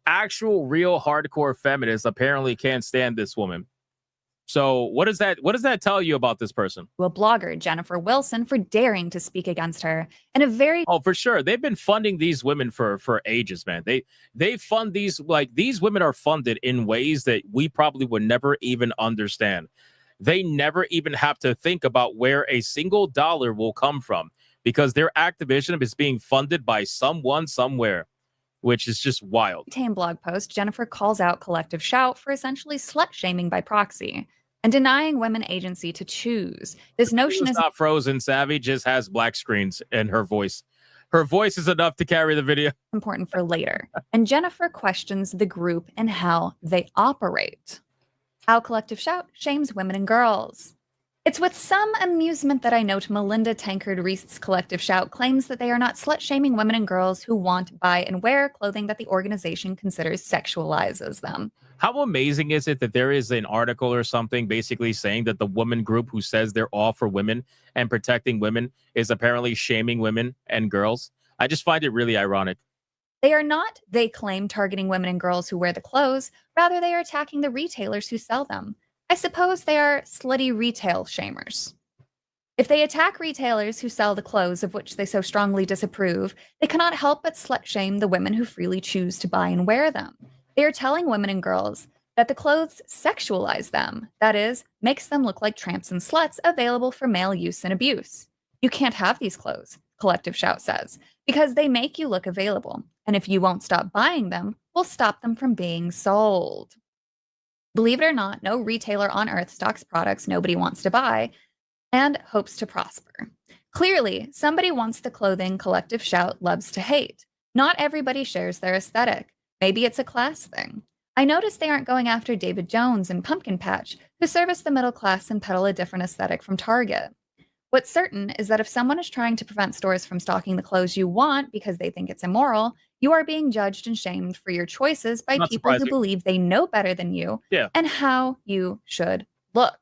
actual real hardcore feminists apparently can't stand this woman. So what does that tell you about this person? A blogger, Jennifer Wilson, for daring to speak against her. And a very... Oh, for sure. They've been funding these women for ages, man. They fund these women are funded in ways that we probably would never even understand. They never even have to think about where a single dollar will come from because their activism is being funded by someone somewhere, which is just wild. Blog post, Jennifer calls out Collective Shout for essentially slut-shaming by proxy and denying women agency to choose. This notion is not frozen. Savvy just has black screens and her voice. Her voice is enough to carry the video. Important for later. And Jennifer questions the group and how they operate. How Collective Shout shames women and girls. It's with some amusement that I note Melinda Tankard-Reese's Collective Shout claims that they are not slut-shaming women and girls who want, buy, and wear clothing that the organization considers sexualizes them. How amazing is it that there is an article or something basically saying that the woman group who says they're all for women and protecting women is apparently shaming women and girls? I just find it really ironic. They are not, they claim, targeting women and girls who wear the clothes. Rather, they are attacking the retailers who sell them. I suppose they are slutty retail shamers. If they attack retailers who sell the clothes of which they so strongly disapprove, they cannot help but slut shame the women who freely choose to buy and wear them. They are telling women and girls that the clothes sexualize them, that is, makes them look like tramps and sluts available for male use and abuse. You can't have these clothes, Collective Shout says, because they make you look available, and if you won't stop buying them, we'll stop them from being sold. Believe it or not, no retailer on earth stocks products nobody wants to buy and hopes to prosper. Clearly, somebody wants the clothing Collective Shout loves to hate. Not everybody shares their aesthetic. Maybe it's a class thing. I noticed they aren't going after David Jones and Pumpkin Patch, who service the middle class and peddle a different aesthetic from Target. What's certain is that if someone is trying to prevent stores from stocking the clothes you want because they think it's immoral, you are being judged and shamed for your choices by Not people surprising. who believe they know better than you Yeah. and how you should look.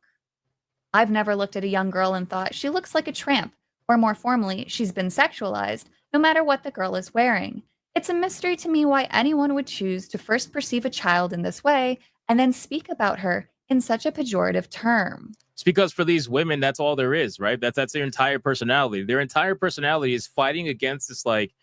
I've never looked at a young girl and thought she looks like a tramp, or more formally, she's been sexualized, no matter what the girl is wearing. It's a mystery to me why anyone would choose to first perceive a child in this way and then speak about her in such a pejorative term. It's because for these women, that's all there is, right? That's their entire personality. Their entire personality is fighting against this, like,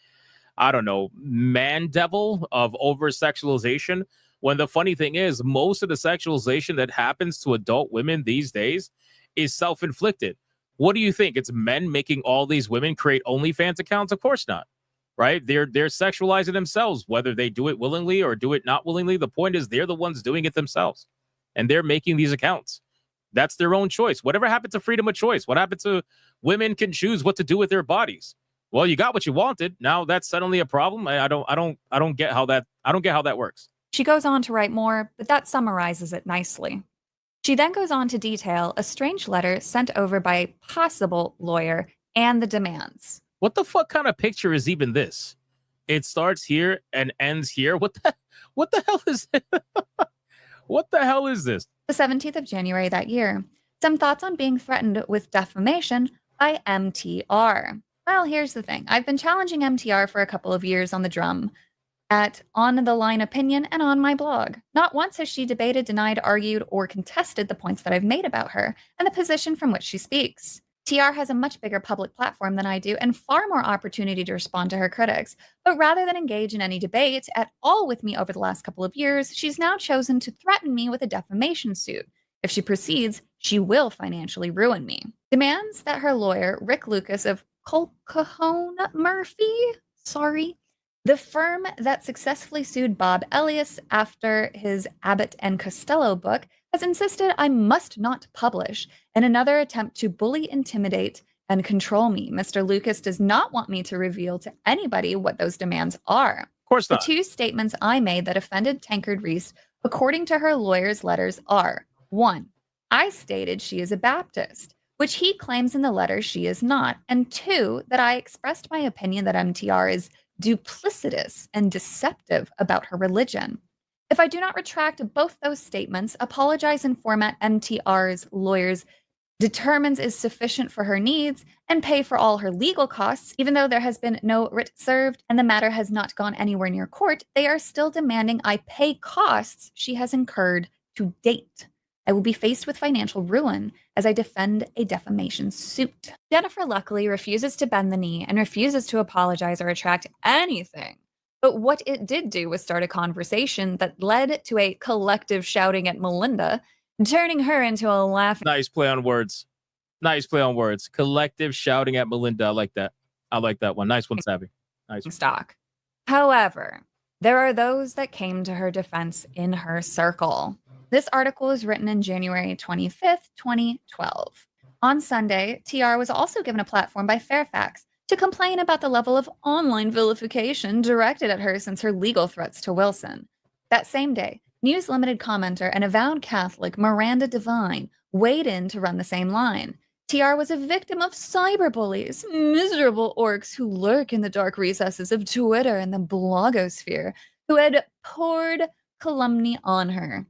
I don't know, man devil of over-sexualization. When the funny thing is, most of the sexualization that happens to adult women these days is self-inflicted. What do you think? It's men making all these women create OnlyFans accounts? Of course not, right? They're sexualizing themselves, whether they do it willingly or do it not willingly. The point is they're the ones doing it themselves, and they're making these accounts. That's their own choice. Whatever happened to freedom of choice? What happened to women can choose what to do with their bodies? Well, you got what you wanted. Now that's suddenly a problem. I don't get how that works. She goes on to write more, but that summarizes it nicely. She then goes on to detail a strange letter sent over by a possible lawyer and the demands. What the fuck kind of picture is even this? It starts here and ends here. What the hell is it? What the hell is this? The 17th of January that year. Some thoughts on being threatened with defamation by MTR. Well, here's the thing. I've been challenging MTR for a couple of years on the drum at On the Line Opinion and on my blog. Not once has she debated, denied, argued, or contested the points that I've made about her and the position from which she speaks. TR has a much bigger public platform than I do and far more opportunity to respond to her critics. But rather than engage in any debate at all with me over the last couple of years, she's now chosen to threaten me with a defamation suit. If she proceeds, she will financially ruin me. Demands that her lawyer, Rick Lucas of Colquhoun Murphy, the firm that successfully sued Bob Elias after his Abbott and Costello book, has insisted I must not publish in another attempt to bully, intimidate, and control me. Mr. Lucas does not want me to reveal to anybody what those demands are. Of course not. The two statements I made that offended Tancred Reese, according to her lawyer's letters, are: 1, I stated she is a Baptist, which he claims in the letter she is not, and 2, that I expressed my opinion that MTR is duplicitous and deceptive about her religion. If I do not retract both those statements, apologize in format MTR's lawyers determines is sufficient for her needs, and pay for all her legal costs, even though there has been no writ served and the matter has not gone anywhere near court, they are still demanding I pay costs she has incurred to date. I will be faced with financial ruin as I defend a defamation suit. Jennifer luckily refuses to bend the knee and refuses to apologize or retract anything. But what it did do was start a conversation that led to a collective shouting at Melinda, turning her into a laughing. Nice play on words. Nice play on words. Collective shouting at Melinda. I like that. I like that one. Nice one, Savvy. Nice. Stock. However, there are those that came to her defense in her circle. This article was written in January 25th, 2012. On Sunday, TR was also given a platform by Fairfax to complain about the level of online vilification directed at her since her legal threats to Wilson. That same day, News Limited commenter and avowed Catholic Miranda Devine weighed in to run the same line. TR was a victim of cyberbullies, miserable orcs who lurk in the dark recesses of Twitter and the blogosphere, who had poured calumny on her.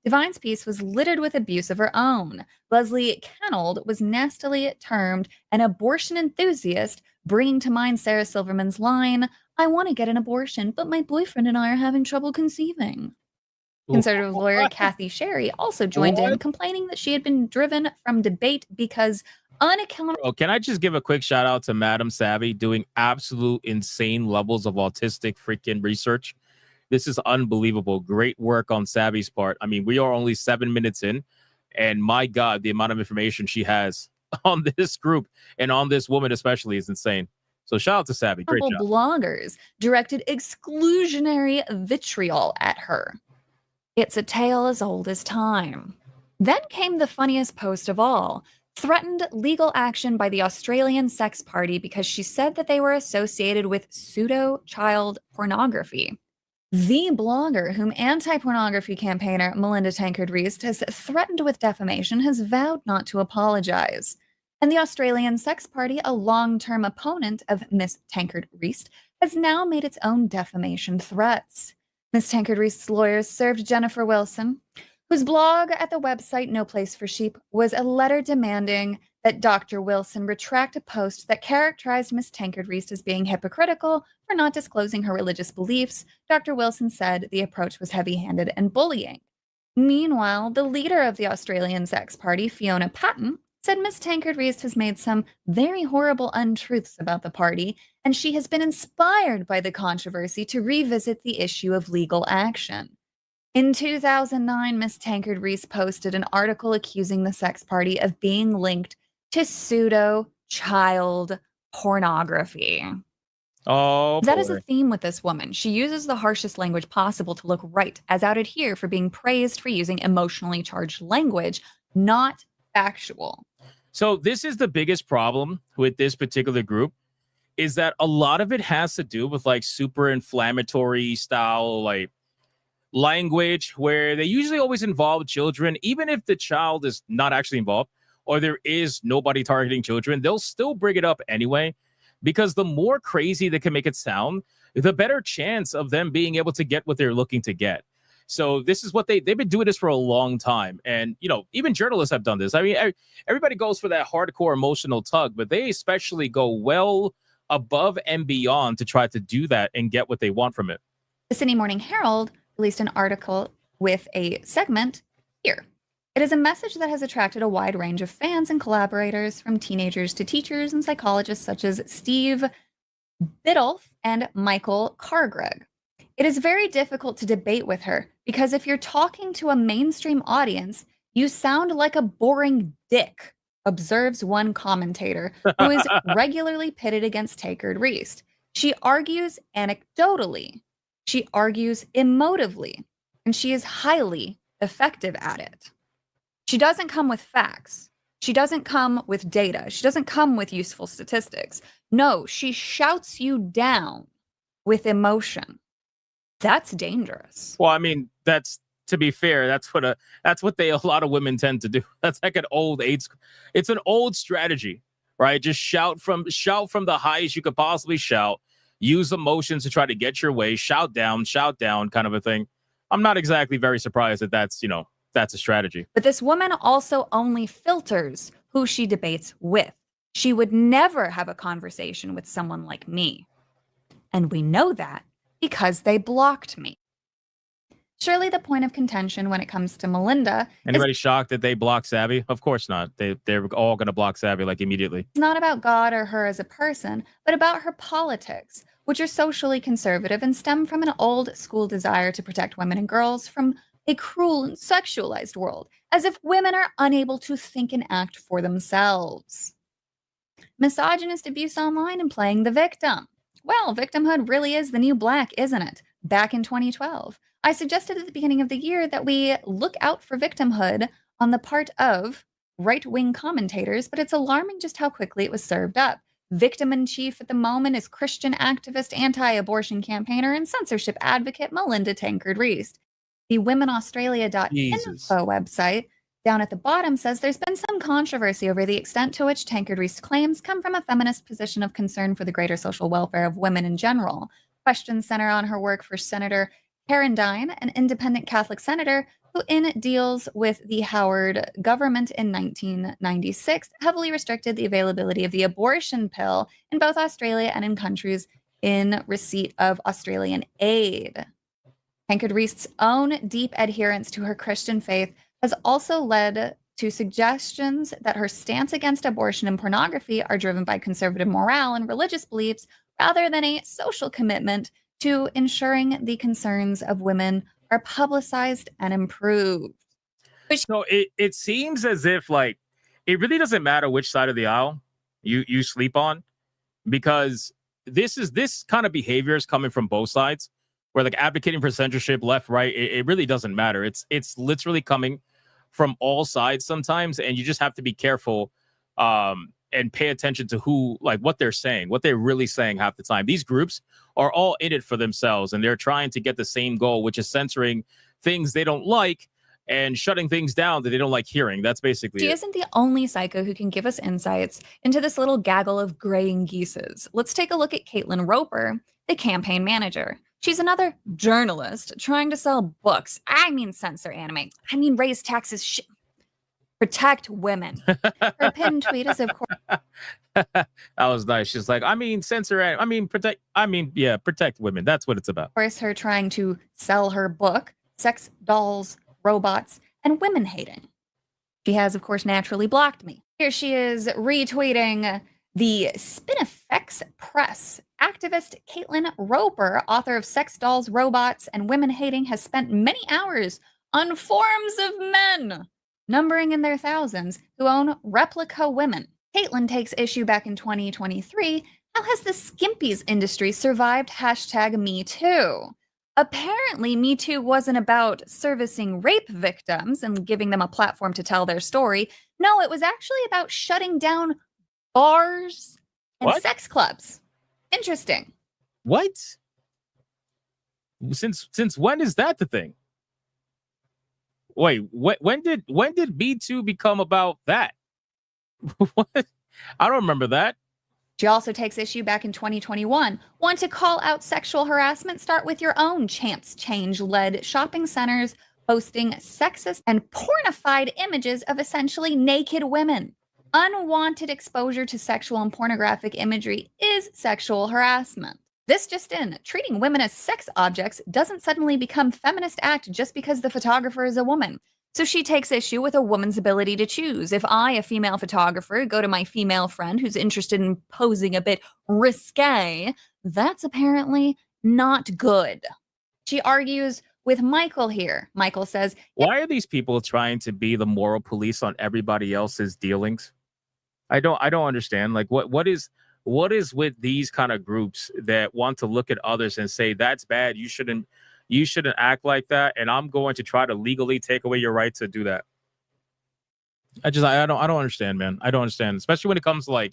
Devine's piece was littered with abuse of her own. Leslie Kennold was nastily termed an abortion enthusiast, bringing to mind Sarah Silverman's line, I want to get an abortion, but my boyfriend and I are having trouble conceiving. Conservative lawyer Kathy Sherry also joined in, complaining that she had been driven from debate because unaccountable. Oh, can I just give a quick shout out to MadamSavvy doing absolute insane levels of autistic freaking research? This is unbelievable. Great work on Savvy's part. I mean, we are only 7 minutes in, and my God, the amount of information she has on this group and on this woman especially is insane. So shout out to Savvy. Great job. Bloggers directed exclusionary vitriol at her. It's a tale as old as time. Then came the funniest post of all. Threatened legal action by the Australian sex party because she said that they were associated with pseudo-child pornography. The blogger, whom anti-pornography campaigner Melinda Tankard-Reist has threatened with defamation, has vowed not to apologize. And the Australian sex party, a long-term opponent of Miss Tankard-Reist, has now made its own defamation threats. Miss Tankard-Reist's lawyers served Jennifer Wilson, whose blog at the website No Place for Sheep was a letter demanding that Dr. Wilson retract a post that characterized Miss Tankard-Reist as being hypocritical for not disclosing her religious beliefs. Dr. Wilson said the approach was heavy-handed and bullying. Meanwhile, the leader of the Australian sex party, Fiona Patten, said Miss Tankard-Reist has made some very horrible untruths about the party, and she has been inspired by the controversy to revisit the issue of legal action. In 2009, Miss Tankard-Reist posted an article accusing the sex party of being linked to pseudo-child pornography. Oh, that is a theme with this woman. She uses the harshest language possible to look right, as outed here for being praised for using emotionally charged language, not factual. So this is the biggest problem with this particular group, is that a lot of it has to do with like super inflammatory style, like language, where they usually always involve children, even if the child is not actually involved or there is nobody targeting children, they'll still bring it up anyway, because the more crazy they can make it sound, the better chance of them being able to get what they're looking to get. So this is what they've been doing this for a long time. And, you know, even journalists have done this. I mean, everybody goes for that hardcore emotional tug, but they especially go well above and beyond to try to do that and get what they want from it. The Sydney Morning Herald released an article with a segment here. It is a message that has attracted a wide range of fans and collaborators, from teenagers to teachers and psychologists such as Steve Biddulph and Michael Cargreg. It is very difficult to debate with her because if you're talking to a mainstream audience, you sound like a boring dick, observes one commentator who is regularly pitted against Tankard-Reist. She argues anecdotally, she argues emotively, and she is highly effective at it. She doesn't come with facts. She doesn't come with data. She doesn't come with useful statistics. No, she shouts you down with emotion. That's dangerous. Well, I mean, that's, to be fair, that's what a lot of women tend to do. That's like an old age. It's an old strategy, right? Just shout from the highest you could possibly shout. Use emotions to try to get your way. Shout down, kind of a thing. I'm not exactly very surprised that that's a strategy. But this woman also only filters who she debates with. She would never have a conversation with someone like me. And we know that because they blocked me. Surely the point of contention when it comes to Melinda Anybody shocked that they blocked Savvy? Of course not. They're all going to block Savvy like immediately. It's not about God or her as a person, but about her politics, which are socially conservative and stem from an old school desire to protect women and girls from a cruel and sexualized world, as if women are unable to think and act for themselves. Misogynist abuse online and playing the victim. Well, victimhood really is the new black, isn't it? Back in 2012, I suggested at the beginning of the year that we look out for victimhood on the part of right-wing commentators, but it's alarming just how quickly it was served up. Victim-in-chief at the moment is Christian activist, anti-abortion campaigner, and censorship advocate Melinda Tankard-Reist. The womenaustralia.info website down at the bottom says there's been some controversy over the extent to which Tankard-Reist's claims come from a feminist position of concern for the greater social welfare of women in general. Questions center on her work for Senator Karen Dine, an independent Catholic senator who, in deals with the Howard government in 1996, heavily restricted the availability of the abortion pill in both Australia and in countries in receipt of Australian aid. Tankard-Reist's own deep adherence to her Christian faith has also led to suggestions that her stance against abortion and pornography are driven by conservative morale and religious beliefs rather than a social commitment to ensuring the concerns of women are publicized and improved. So it seems as if like it really doesn't matter which side of the aisle you sleep on, because this kind of behavior is coming from both sides, where like advocating for censorship, left, right, it really doesn't matter. It's literally coming from all sides sometimes, and you just have to be careful and pay attention to who, like what they're saying, what they're really saying half the time. These groups are all in it for themselves, and they're trying to get the same goal, which is censoring things they don't like and shutting things down that they don't like hearing. That's basically She it. isn't the only psycho who can give us insights into this little gaggle of graying geeses. Let's take a look at Caitlin Roper, the campaign manager. She's another journalist trying to sell books. I mean, censor anime. I mean, raise taxes. Protect women. Her pinned tweet is, of course, That was nice. She's like, I mean, censor. I mean, protect. I mean, yeah, protect women. That's what it's about. her trying to sell her book, Sex, Dolls, Robots, and Women Hating. She has, of course, naturally blocked me. Here she is retweeting the Spinifex Press. Activist Caitlin Roper, author of Sex, Dolls, Robots, and Women Hating, has spent many hours on forums of men, numbering in their thousands, who own replica women. Caitlin takes issue back in 2023. How has the skimpies industry survived #MeToo? Apparently, Me Too wasn't about servicing rape victims and giving them a platform to tell their story. No, it was actually about shutting down bars and sex clubs. Interesting. What? Since when is that the thing? Wait, when did Me Too become about that? What? I don't remember that. She also takes issue back in 2021. Want to call out sexual harassment? Start with your own. Chance Change-led shopping centers posting sexist and pornified images of essentially naked women. Unwanted exposure to sexual and pornographic imagery is sexual harassment. This just in, treating women as sex objects doesn't suddenly become feminist act just because the photographer is a woman. So she takes issue with a woman's ability to choose. If I, a female photographer, go to my female friend who's interested in posing a bit risque, that's apparently not good. She argues with Michael here. Michael says, Why are these people trying to be the moral police on everybody else's dealings? I don't understand. Like what is with these kind of groups that want to look at others and say that's bad, you shouldn't act like that, and I'm going to try to legally take away your right to do that. I don't understand, man. I don't understand, especially when it comes to like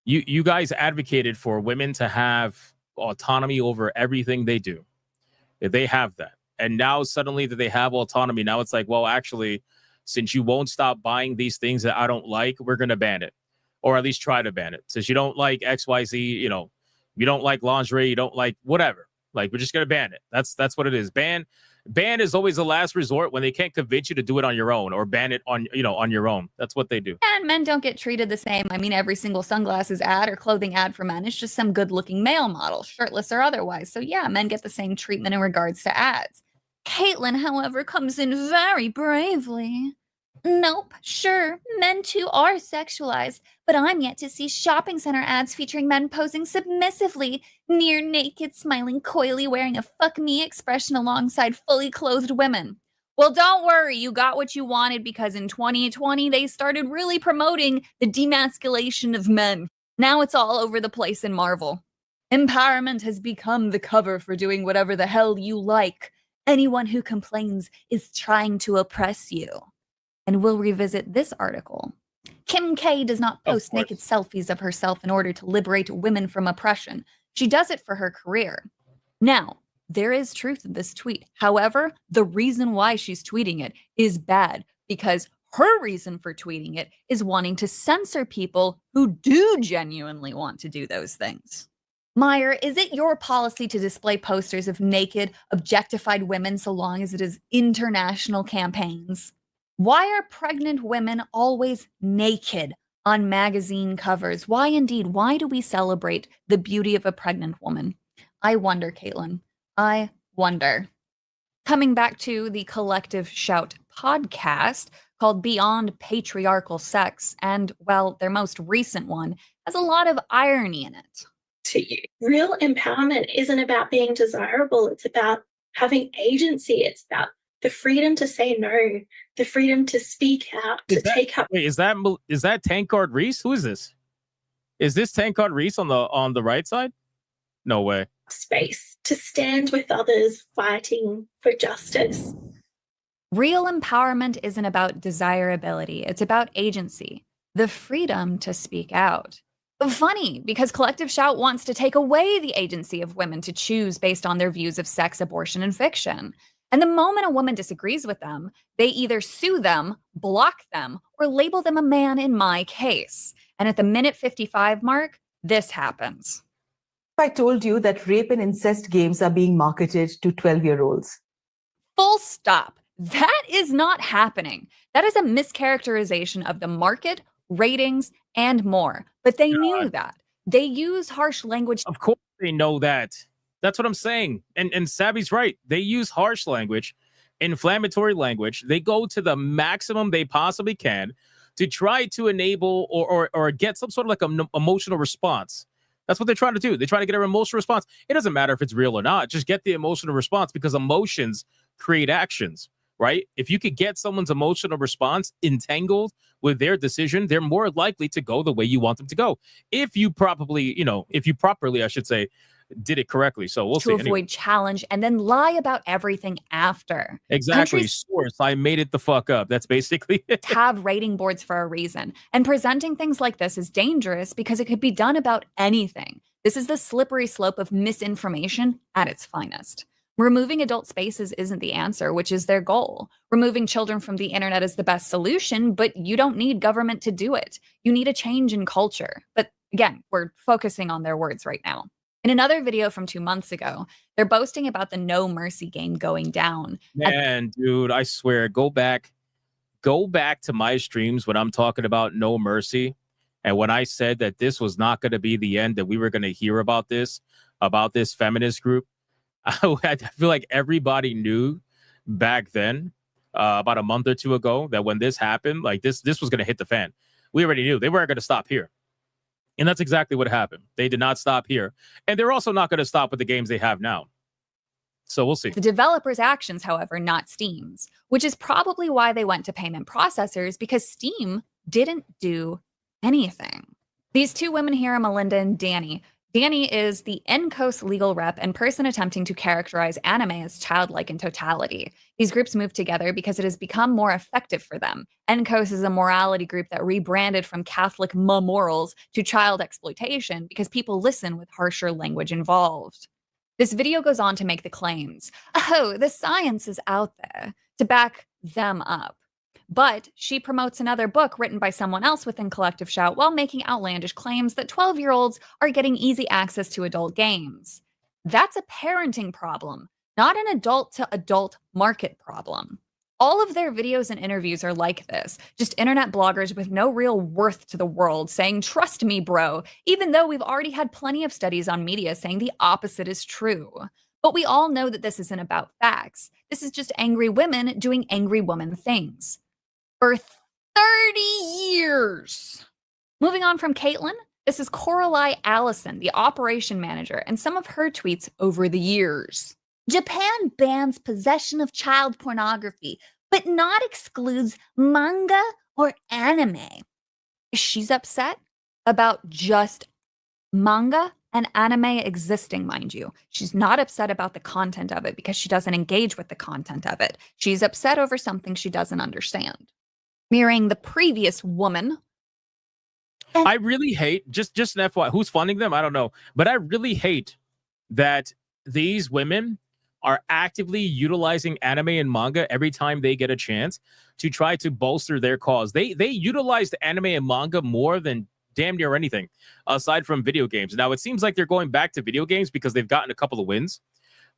you guys advocated for women to have autonomy over everything they do. If they have that, and now suddenly that they have autonomy, now it's like, well, actually, since you won't stop buying these things that I don't like, we're gonna ban it, or at least try to ban it. Since you don't like XYZ, you don't like lingerie, you don't like whatever. Like, we're just gonna ban it. That's what it is. Ban is always the last resort when they can't convince you to do it on your own, or ban it on your own. That's what they do. and men don't get treated the same. I mean, every single sunglasses ad or clothing ad for men is just some good-looking male model, shirtless or otherwise. So yeah, men get the same treatment in regards to ads. Caitlin, however, comes in very bravely. Nope, sure, men too are sexualized, but I'm yet to see shopping center ads featuring men posing submissively, near naked, smiling coyly, wearing a fuck me expression alongside fully clothed women. Well, don't worry, you got what you wanted, because in 2020, they started really promoting the demasculation of men. Now it's all over the place in Marvel. Empowerment has become the cover for doing whatever the hell you like. Anyone who complains is trying to oppress you. And we'll revisit this article. Kim K does not post naked selfies of herself in order to liberate women from oppression. She does it for her career. Now, there is truth in this tweet. However, the reason why she's tweeting it is bad, because her reason for tweeting it is wanting to censor people who do genuinely want to do those things. Meyer, is it your policy to display posters of naked, objectified women so long as it is international campaigns? Why are pregnant women always naked on magazine covers? Why indeed? Why do we celebrate the beauty of a pregnant woman? I wonder, Caitlin. I wonder. Coming back to the Collective Shout podcast called Beyond Patriarchal Sex, and, well, their most recent one has a lot of irony in it. to you. Real empowerment isn't about being desirable. It's about having agency. It's about the freedom to say no, the freedom to speak out, to take up. Wait, is that Tank Guard Reese? Who is this? Is this Tank Guard Reese on the right side? No way. Space to stand with others fighting for justice. Real empowerment isn't about desirability. It's about agency, the freedom to speak out. Funny, because Collective Shout wants to take away the agency of women to choose based on their views of sex, abortion, and fiction. And the moment a woman disagrees with them, they either sue them, block them, or label them a man in my case. And at the minute 55 mark, this happens. I told you that rape and incest games are being marketed to 12-year-olds. Full stop. That is not happening. That is a mischaracterization of the market, ratings, and more. But they knew that. They use harsh language. Of course they know that. That's what I'm saying. And Savvy's right. They use harsh language, inflammatory language. They go to the maximum they possibly can to try to enable or get some sort of like an emotional response. That's what they're trying to do. They try to get an emotional response. It doesn't matter if it's real or not. Just get the emotional response, because emotions create actions, right? If you could get someone's emotional response entangled with their decision, they're more likely to go the way you want them to go. If you properly, I should say, did it correctly. So we'll see. To avoid challenge and then lie about everything after. Exactly. Countries Source, I made it the fuck up. That's basically it. have rating boards for a reason. And presenting things like this is dangerous because it could be done about anything. This is the slippery slope of misinformation at its finest. Removing adult spaces isn't the answer, which is their goal. Removing children from the internet is the best solution, but you don't need government to do it. You need a change in culture. But again, we're focusing on their words right now. In another video from 2 months ago, they're boasting about the No Mercy game going down. Man, dude, I swear, go back to my streams when I'm talking about No Mercy. And when I said that this was not going to be the end, that we were going to hear about this feminist group, I feel like everybody knew back then, about a month or two ago, that when this happened, like this was going to hit the fan. We already knew they weren't going to stop here. And that's exactly what happened. They did not stop here. And they're also not going to stop with the games they have now. So we'll see. The developers' actions, however, not Steam's, which is probably why they went to payment processors, because Steam didn't do anything. These two women here are Melinda and Danny. Danny is the NCOS legal rep and person attempting to characterize anime as childlike in totality. These groups moved together because it has become more effective for them. NCOS is a morality group that rebranded from Catholic morals to child exploitation because people listen with harsher language involved. This video goes on to make the claims, oh, the science is out there, to back them up. But she promotes another book written by someone else within Collective Shout while making outlandish claims that 12-year-olds are getting easy access to adult games. That's a parenting problem, not an adult-to-adult market problem. All of their videos and interviews are like this, just internet bloggers with no real worth to the world saying, trust me, bro, even though we've already had plenty of studies on media saying the opposite is true. But we all know that this isn't about facts. This is just angry women doing angry woman things. For 30 years. Moving on from Caitlin, this is Coralie Allison, the operation manager, and some of her tweets over the years. Japan bans possession of child pornography, but not excludes manga or anime. She's upset about just manga and anime existing, mind you. She's not upset about the content of it because she doesn't engage with the content of it. She's upset over something she doesn't understand. Mirroring the previous woman. I really hate, just an FYI, who's funding them? I don't know. But I really hate that these women are actively utilizing anime and manga every time they get a chance to try to bolster their cause. They utilize the anime and manga more than damn near anything aside from video games. Now, it seems like they're going back to video games because they've gotten a couple of wins.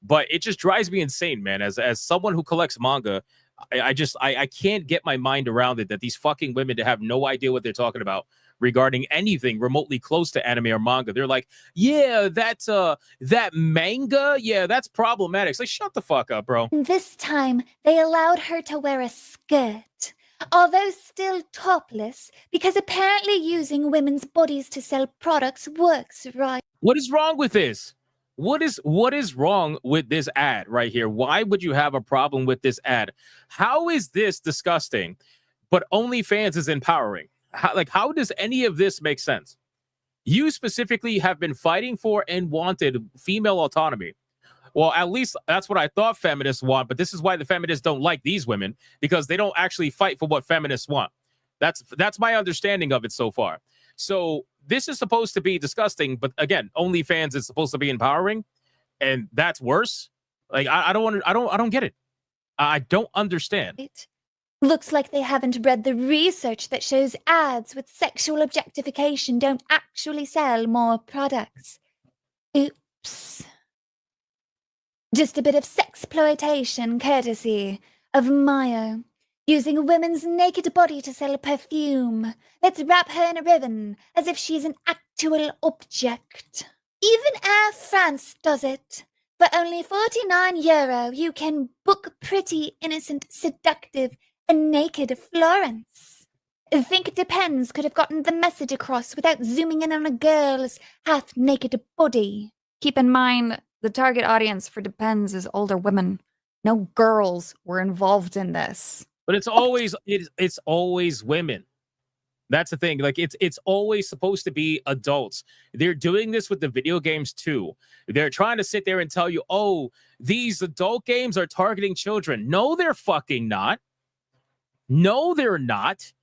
But it just drives me insane, man. As someone who collects manga, I can't get my mind around it that these fucking women have no idea what they're talking about regarding anything remotely close to anime or manga. They're like, yeah, that manga, yeah, that's problematic. It's like, shut the fuck up, bro. This time, they allowed her to wear a skirt, although still topless, because apparently using women's bodies to sell products works, right? What is wrong with this? What is wrong with this ad right here? Why would you have a problem with this ad? How is this disgusting? But OnlyFans is empowering. How does any of this make sense? You specifically have been fighting for and wanted female autonomy. Well, at least that's what I thought feminists want, but this is why the feminists don't like these women, because they don't actually fight for what feminists want. That's my understanding of it so far. So this is supposed to be disgusting, but again, OnlyFans is supposed to be empowering, and that's worse. Like I don't get it. I don't understand. Looks like they haven't read the research that shows ads with sexual objectification don't actually sell more products. Oops. Just a bit of sexploitation courtesy of Maya. Using a woman's naked body to sell perfume. Let's wrap her in a ribbon as if she's an actual object. Even Air France does it. For only €49, you can book pretty, innocent, seductive, and naked Florence. I think It Depends could have gotten the message across without zooming in on a girl's half-naked body. Keep in mind, the target audience for Depends is older women. No girls were involved in this. But it's always women. That's the thing. Like it's always supposed to be adults. They're doing this with the video games too. They're trying to sit there and tell you, oh, these adult games are targeting children. No, they're fucking not. No, they're not.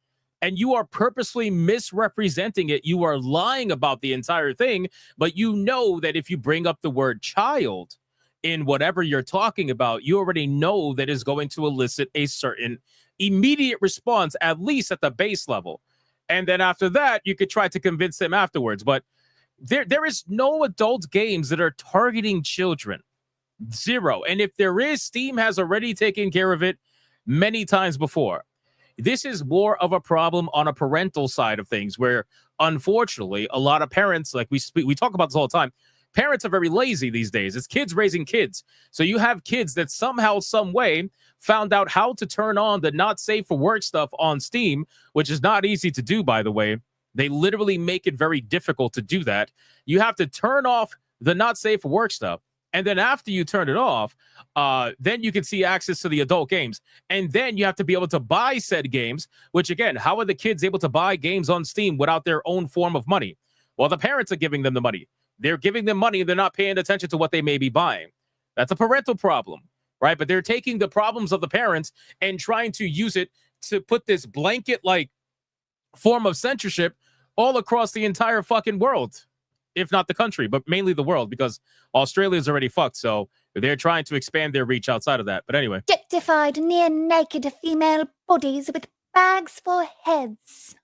And you are purposely misrepresenting it. You are lying about the entire thing. But you know that if you bring up the word child in whatever you're talking about, you already know that is going to elicit a certain immediate response, at least at the base level. And then after that, you could try to convince them afterwards. But there is no adult games that are targeting children. Zero. And if there is, Steam has already taken care of it many times before. This is more of a problem on a parental side of things, where unfortunately a lot of parents, like we talk about this all the time, parents are very lazy these days. It's kids raising kids. So you have kids that somehow, some way found out how to turn on the not safe for work stuff on Steam, which is not easy to do, by the way. They literally make it very difficult to do that. You have to turn off the not safe for work stuff. And then after you turn it off, then you can see access to the adult games. And then you have to be able to buy said games, which again, how are the kids able to buy games on Steam without their own form of money? Well, the parents are giving them the money. They're giving them money and they're not paying attention to what they may be buying. That's a parental problem, right? But they're taking the problems of the parents and trying to use it to put this blanket-like form of censorship all across the entire fucking world, if not the country, but mainly the world, because Australia is already fucked. So they're trying to expand their reach outside of that. But anyway. Objectified near-naked female bodies with bags for heads.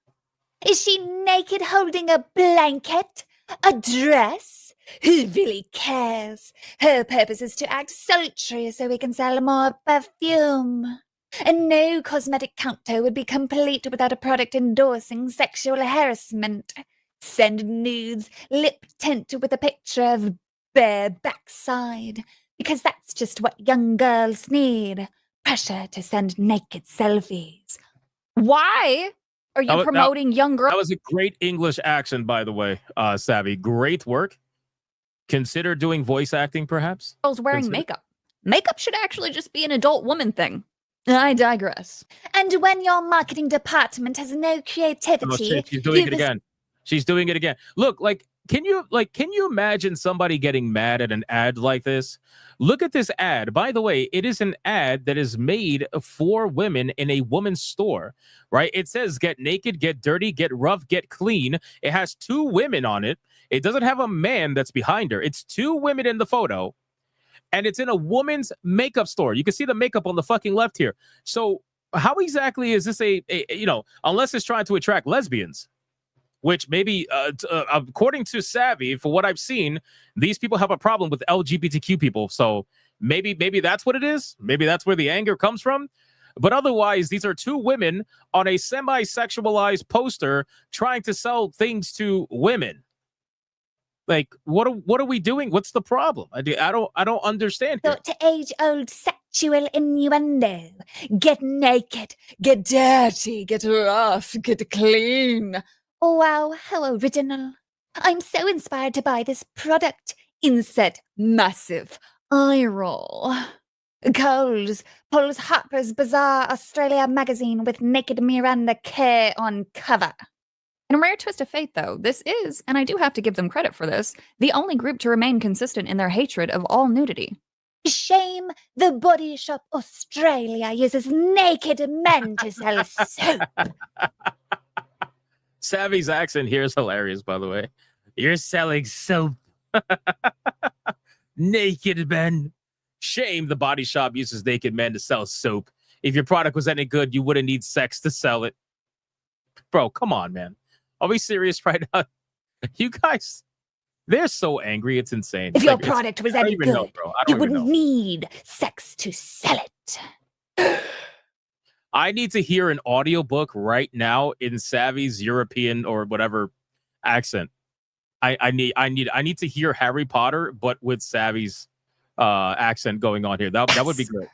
Is she naked holding a blanket? A dress? Who really cares? Her purpose is to act sultry so we can sell more perfume. And no cosmetic counter would be complete without a product endorsing sexual harassment. Send nudes, lip tint with a picture of bare backside, because that's just what young girls need. Pressure to send naked selfies. Why are you promoting young girls? That was a great English accent, by the way, Savvy. Great work. Consider doing voice acting, perhaps? Girls wearing makeup. Makeup should actually just be an adult woman thing. I digress. And when your marketing department has no creativity... Oh, shit, she's doing it again. She's doing it again. Look, can you imagine somebody getting mad at an ad like this? Look at this ad. By the way, it is an ad that is made for women in a woman's store, right? It says, get naked, get dirty, get rough, get clean. It has 2 women on it. It doesn't have a man that's behind her. It's 2 women in the photo, and it's in a woman's makeup store. You can see the makeup on the fucking left here. So how exactly is this unless it's trying to attract lesbians? Which maybe, according to Savvy, for what I've seen, these people have a problem with LGBTQ people. So maybe that's what it is. Maybe that's where the anger comes from. But otherwise, these are 2 women on a semi-sexualized poster trying to sell things to women. Like, what are we doing? What's the problem? I don't understand. Thought to age-old sexual innuendo. Get naked, get dirty, get rough, get clean. Oh, wow, how original. I'm so inspired to buy this product. Insert massive eye roll. Coles pulls Harper's Bazaar Australia magazine with naked Miranda Kerr on cover. In a rare twist of fate, though, this is, and I do have to give them credit for this, the only group to remain consistent in their hatred of all nudity. Shame the Body Shop Australia uses naked men to sell soap. Savvy's accent here is hilarious, by the way. You're selling soap. Naked men. Shame the Body Shop uses naked men to sell soap. If your product was any good, you wouldn't need sex to sell it. Bro, come on, man. Are we serious right now? You guys, they're so angry. It's insane. If your product was any good, you wouldn't know. need sex to sell it. I need to hear an audiobook right now in Savvy's European or whatever accent. I need to hear Harry Potter, but with Savvy's accent going on here. That would be great.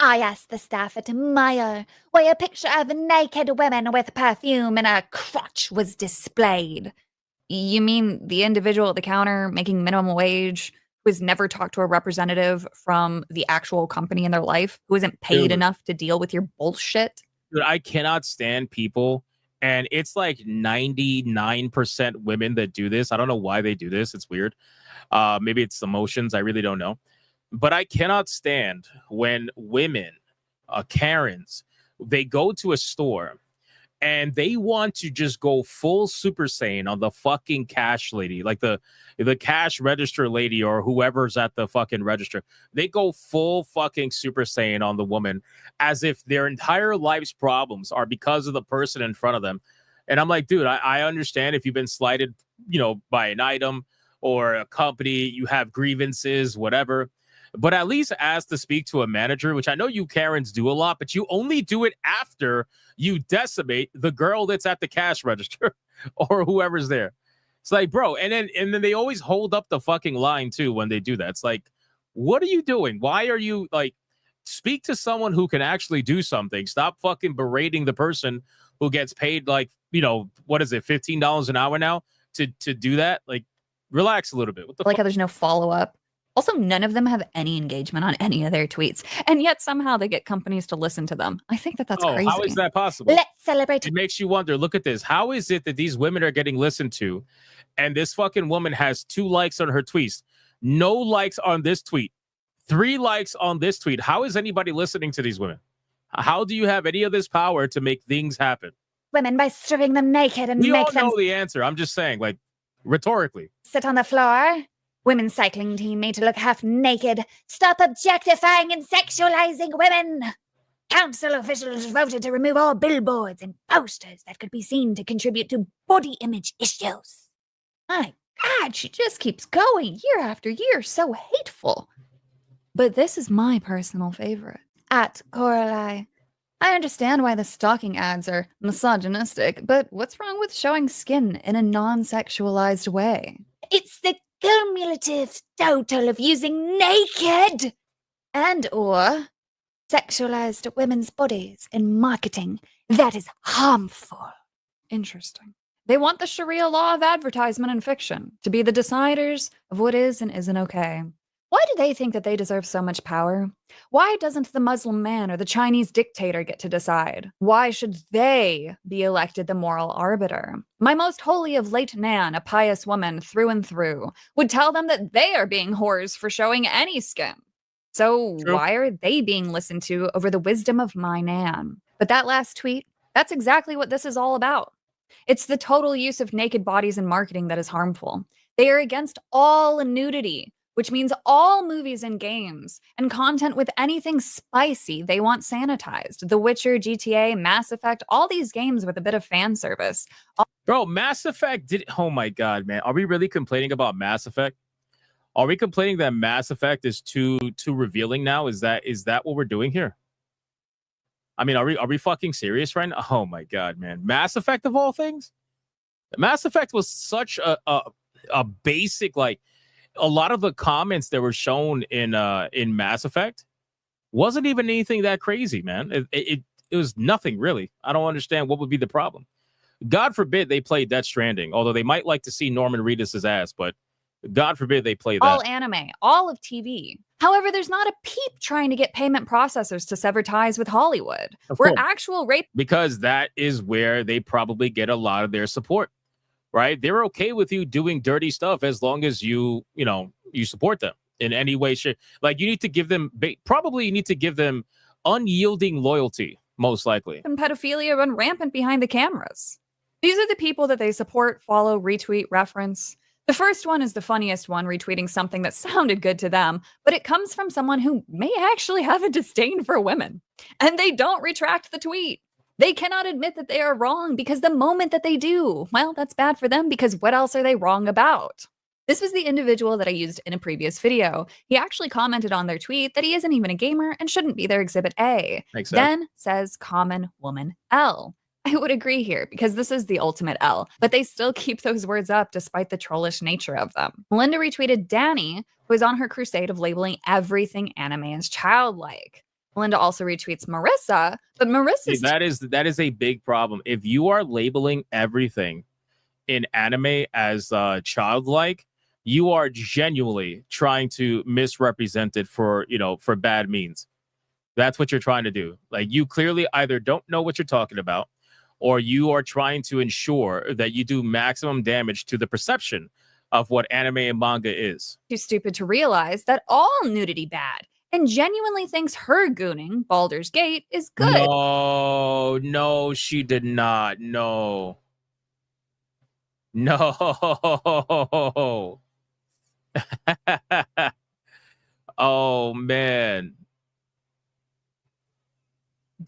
I asked the staff at Meijer where a picture of naked women with perfume in a crotch was displayed. You mean the individual at the counter making minimum wage who has never talked to a representative from the actual company in their life, who isn't paid enough to deal with your bullshit? Dude, I cannot stand people, and it's like 99% women that do this. I don't know why they do this. It's weird. Maybe it's emotions. I really don't know. But I cannot stand when women, Karens, they go to a store and they want to just go full Super Saiyan on the fucking cash lady, like the cash register lady or whoever's at the fucking register. They go full fucking Super Saiyan on the woman as if their entire life's problems are because of the person in front of them. And I'm like, dude, I understand if you've been slighted, by an item or a company, you have grievances, whatever. But at least ask to speak to a manager, which I know you Karens do a lot, but you only do it after you decimate the girl that's at the cash register or whoever's there. It's like, bro, and then they always hold up the fucking line too when they do that. It's like, what are you doing? Why are you speak to someone who can actually do something? Stop fucking berating the person who gets paid what is it, $15 an hour now to do that? Like, relax a little bit. What the like how there's no follow-up. Also, none of them have any engagement on any of their tweets, and yet somehow they get companies to listen to them. I think that's crazy. How is that possible? Let's celebrate. It makes you wonder. Look at this. How is it that these women are getting listened to, and this fucking woman has 2 likes on her tweets, no likes on this tweet, 3 likes on this tweet? How is anybody listening to these women? How do you have any of this power to make things happen? Women by stripping them naked and We make all them know the answer. I'm just saying, rhetorically. sit on the floor. Women's cycling team made to look half naked. Stop objectifying and sexualizing women. Council officials voted to remove all billboards and posters that could be seen to contribute to body image issues. My God, she just keeps going year after year. So hateful. But this is my personal favorite. At Coralie. I understand why the stalking ads are misogynistic, but what's wrong with showing skin in a non-sexualized way? It's the cumulative total of using naked and or sexualized women's bodies in marketing that is harmful. Interesting. They want the Sharia law of advertisement and fiction to be the deciders of what is and isn't okay. Why do they think that they deserve so much power? Why doesn't the Muslim man or the Chinese dictator get to decide? Why should they be elected the moral arbiter? My most holy of late Nan, a pious woman through and through, would tell them that they are being whores for showing any skin. So why are they being listened to over the wisdom of my Nan? But that last tweet, that's exactly what this is all about. It's the total use of naked bodies in marketing that is harmful. They are against all nudity, which means all movies and games and content with anything spicy they want sanitized. The Witcher, GTA, Mass Effect, all these games with a bit of fan service. Bro, Mass Effect did... Oh my God, man. Are we really complaining about Mass Effect? Are we complaining that Mass Effect is too revealing now? Is that what we're doing here? I mean, are we fucking serious right now? Oh my God, man. Mass Effect of all things? Mass Effect was such a basic, a lot of the comments that were shown in Mass Effect wasn't even anything that crazy, man. It was nothing really. I don't understand what would be the problem. God forbid they play Death Stranding, although they might like to see Norman Reedus' ass, but God forbid they play that. All anime, all of TV. However, there's not a peep trying to get payment processors to sever ties with Hollywood, where actual rape. Because that is where they probably get a lot of their support, right? They're okay with you doing dirty stuff as long as you support them in any way. Like you need to give them, probably you need to give them unyielding loyalty, most likely. And pedophilia run rampant behind the cameras. These are the people that they support, follow, retweet, reference. The first one is the funniest one, retweeting something that sounded good to them, but it comes from someone who may actually have a disdain for women. And they don't retract the tweet. They cannot admit that they are wrong because the moment that they do, well, that's bad for them because what else are they wrong about? This was the individual that I used in a previous video. He actually commented on their tweet that he isn't even a gamer and shouldn't be their Exhibit A. Makes sense. Then says common woman L. I would agree here because this is the ultimate L, but they still keep those words up despite the trollish nature of them. Melinda retweeted Danny, who is on her crusade of labeling everything anime as childlike. Melinda also retweets Marissa, but Marissa's that is a big problem. If you are labeling everything in anime as childlike, you are genuinely trying to misrepresent it for bad means. That's what you're trying to do. Like you clearly either don't know what you're talking about, or you are trying to ensure that you do maximum damage to the perception of what anime and manga is. Too stupid to realize that all nudity bad and genuinely thinks her gooning Baldur's Gate is good. No, she did not. No. Oh, man.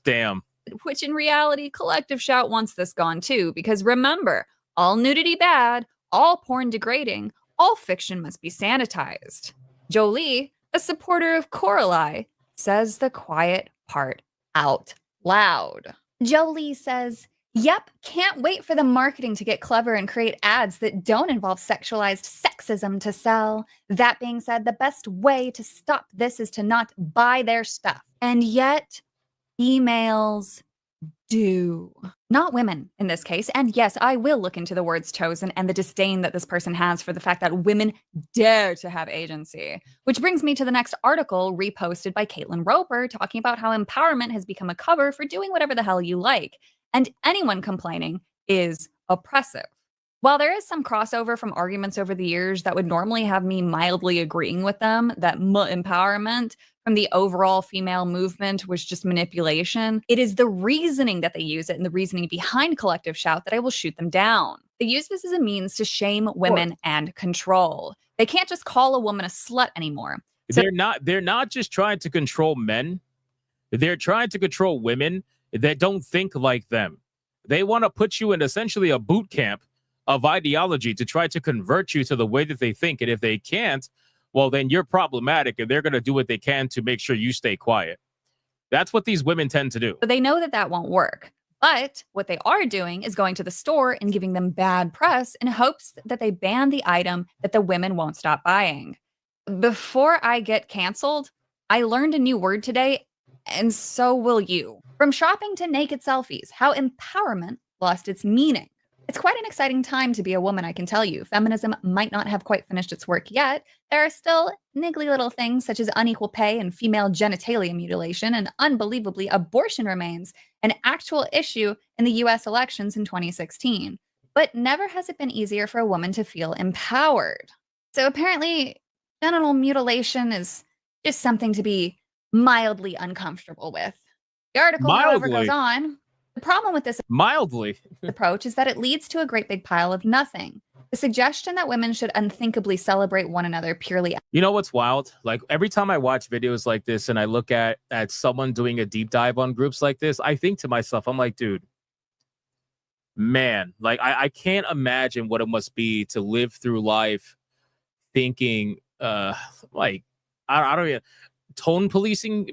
Damn. Which in reality, Collective Shout wants this gone too, because remember, all nudity bad, all porn degrading, all fiction must be sanitized. Jolie, a supporter of Coralie, says the quiet part out loud. Jolie says, yep, can't wait for the marketing to get clever and create ads that don't involve sexualized sexism to sell. That being said, the best way to stop this is to not buy their stuff. And yet, females do. Not women in this case. And yes, I will look into the words chosen and the disdain that this person has for the fact that women dare to have agency. Which brings me to the next article reposted by Caitlin Roper talking about how empowerment has become a cover for doing whatever the hell you like. And anyone complaining is oppressive. While there is some crossover from arguments over the years that would normally have me mildly agreeing with them that empowerment from the overall female movement was just manipulation, it is the reasoning that they use it and the reasoning behind Collective Shout that I will shoot them down. They use this as a means to shame women and control. They can't just call a woman a slut anymore. So They're not just trying to control men. They're trying to control women that don't think like them. They want to put you in essentially a boot camp of ideology to try to convert you to the way that they think. And if they can't, well, then you're problematic and they're going to do what they can to make sure you stay quiet. That's what these women tend to do. But they know that that won't work. But what they are doing is going to the store and giving them bad press in hopes that they ban the item that the women won't stop buying. Before I get canceled, I learned a new word today, and so will you. From shopping to naked selfies, how empowerment lost its meaning. It's quite an exciting time to be a woman, I can tell you. Feminism might not have quite finished its work yet. There are still niggly little things such as unequal pay and female genitalia mutilation, and unbelievably, abortion remains an actual issue in the US elections in 2016. But never has it been easier for a woman to feel empowered. So apparently, genital mutilation is just something to be mildly uncomfortable with. The article, however, goes on. The problem with this approach is that it leads to a great big pile of nothing. The suggestion that women should unthinkably celebrate one another purely. You know what's wild? Like every time I watch videos like this and I look at someone doing a deep dive on groups like this, I think to myself, I'm like, dude, man, like I can't imagine what it must be to live through life thinking like, I don't even tone policing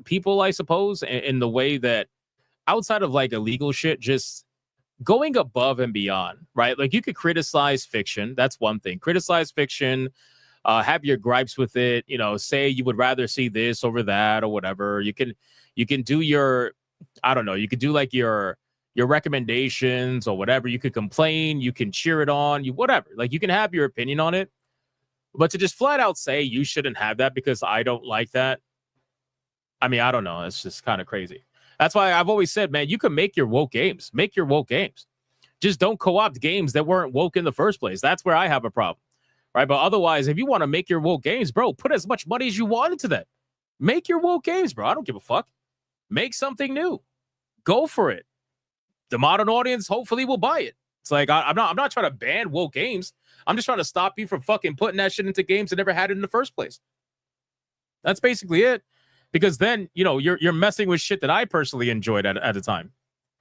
people, I suppose, in the way that outside of like illegal shit, just going above and beyond, right? Like you could criticize fiction. That's one thing. Criticize fiction, have your gripes with it, say you would rather see this over that or whatever. You can do your, I don't know, you could do like your your recommendations or whatever. You could complain, you can cheer it on, you whatever. Like, you can have your opinion on it. But to just flat out say you shouldn't have that because I don't like that, I mean, I don't know. It's just kind of crazy. That's why I've always said, man, you can make your woke games. Make your woke games. Just don't co-opt games that weren't woke in the first place. That's where I have a problem, right? But otherwise, if you want to make your woke games, bro, put as much money as you want into that. Make your woke games, bro. I don't give a fuck. Make something new. Go for it. The modern audience hopefully will buy it. It's like, I'm not trying to ban woke games. I'm just trying to stop you from fucking putting that shit into games that never had it in the first place. That's basically it. Because then, you know, you're messing with shit that I personally enjoyed at a time.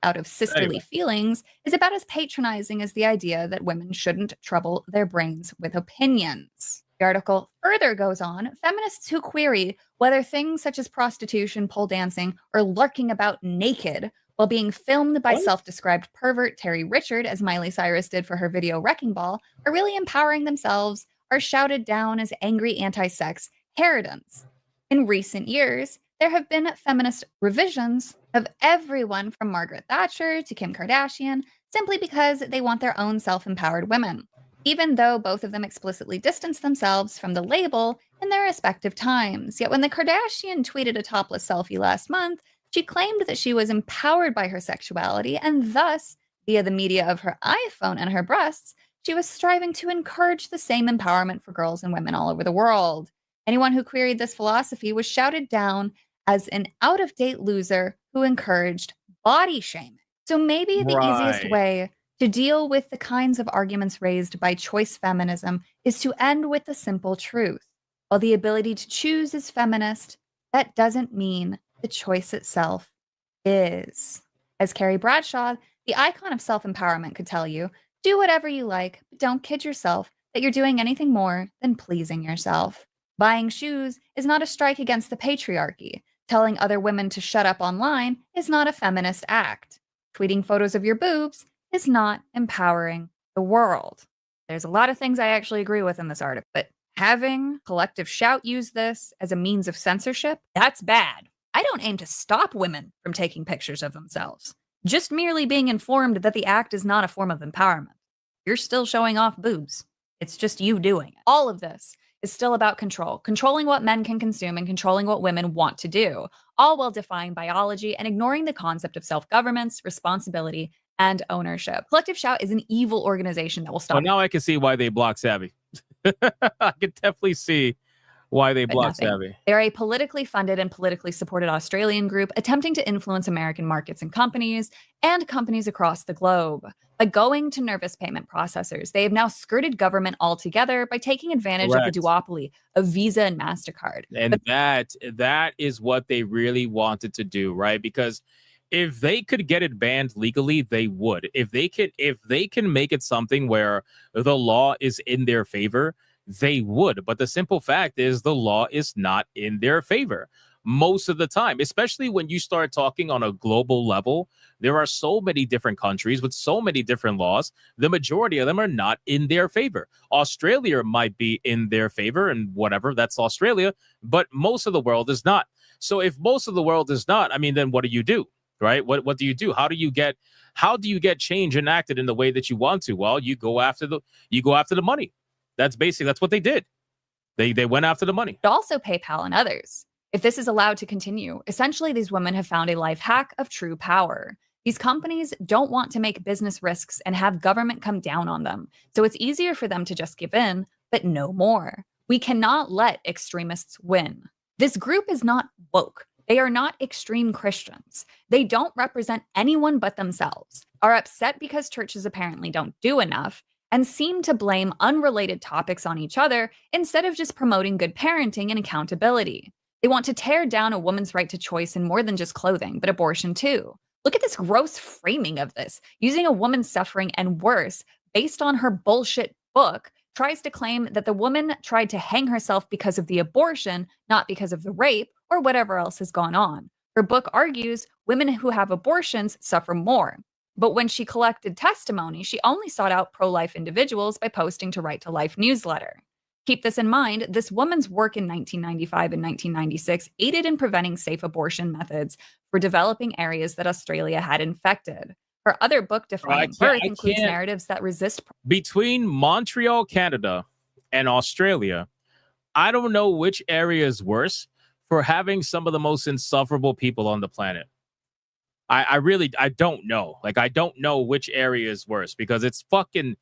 Out of sisterly feelings is about as patronizing as the idea that women shouldn't trouble their brains with opinions. The article further goes on, feminists who query whether things such as prostitution, pole dancing, or lurking about naked while being filmed by self-described pervert Terry Richard, as Miley Cyrus did for her video Wrecking Ball, are really empowering themselves, are shouted down as angry anti-sex harridans. In recent years, there have been feminist revisions of everyone from Margaret Thatcher to Kim Kardashian simply because they want their own self-empowered women, even though both of them explicitly distance themselves from the label in their respective times. Yet when the Kardashian tweeted a topless selfie last month, she claimed that she was empowered by her sexuality and thus, via the media of her iPhone and her breasts, she was striving to encourage the same empowerment for girls and women all over the world. Anyone who queried this philosophy was shouted down as an out-of-date loser who encouraged body shaming. So maybe the easiest way to deal with the kinds of arguments raised by choice feminism is to end with the simple truth. While the ability to choose is feminist, that doesn't mean the choice itself is. As Carrie Bradshaw, the icon of self-empowerment, could tell you, do whatever you like, but don't kid yourself that you're doing anything more than pleasing yourself. Buying shoes is not a strike against the patriarchy. Telling other women to shut up online is not a feminist act. Tweeting photos of your boobs is not empowering the world. There's a lot of things I actually agree with in this article, but having Collective Shout use this as a means of censorship, that's bad. I don't aim to stop women from taking pictures of themselves. Just merely being informed that the act is not a form of empowerment. You're still showing off boobs. It's just you doing it. All of this is still about control, controlling what men can consume and controlling what women want to do, all while defying biology and ignoring the concept of self-governance, responsibility, and ownership. Collective Shout is an evil organization that will stop. Well, now I can see why they block Savvy. I can definitely see why they block Savvy. They're a politically funded and politically supported Australian group attempting to influence American markets and companies across the globe. By going to nervous payment processors, they have now skirted government altogether by taking advantage of the duopoly of Visa and MasterCard. And that is what they really wanted to do, right? Because if they could get it banned legally, they would. If they can make it something where the law is in their favor, they would. But the simple fact is the law is not in their favor most of the time, especially when you start talking on a global level. There are so many different countries with so many different laws. The majority of them are not in their favor. Australia might be in their favor and whatever, that's Australia, but most of the world is not. So if most of the world is not, I mean, then what do you do? Right? What do you do? How do you get change enacted in the way that you want to? Well, you go after the money. That's what they did. They went after the money. Also PayPal and others. If this is allowed to continue, essentially these women have found a life hack of true power. These companies don't want to make business risks and have government come down on them. So it's easier for them to just give in, but no more. We cannot let extremists win. This group is not woke. They are not extreme Christians. They don't represent anyone but themselves, are upset because churches apparently don't do enough, and seem to blame unrelated topics on each other instead of just promoting good parenting and accountability. They want to tear down a woman's right to choice in more than just clothing, but abortion too. Look at this gross framing of this. Using a woman's suffering and worse, based on her bullshit book, tries to claim that the woman tried to hang herself because of the abortion, not because of the rape or whatever else has gone on. Her book argues women who have abortions suffer more. But when she collected testimony, she only sought out pro-life individuals by posting to Right to Life newsletter. Keep this in mind, this woman's work in 1995 and 1996 aided in preventing safe abortion methods for developing areas that Australia had infected. Her other book, Defying Birth, includes can't- narratives that resist. Between Montreal, Canada, and Australia, I don't know which area is worse for having some of the most insufferable people on the planet. I really don't know. Like, I don't know which area is worse because it's fucking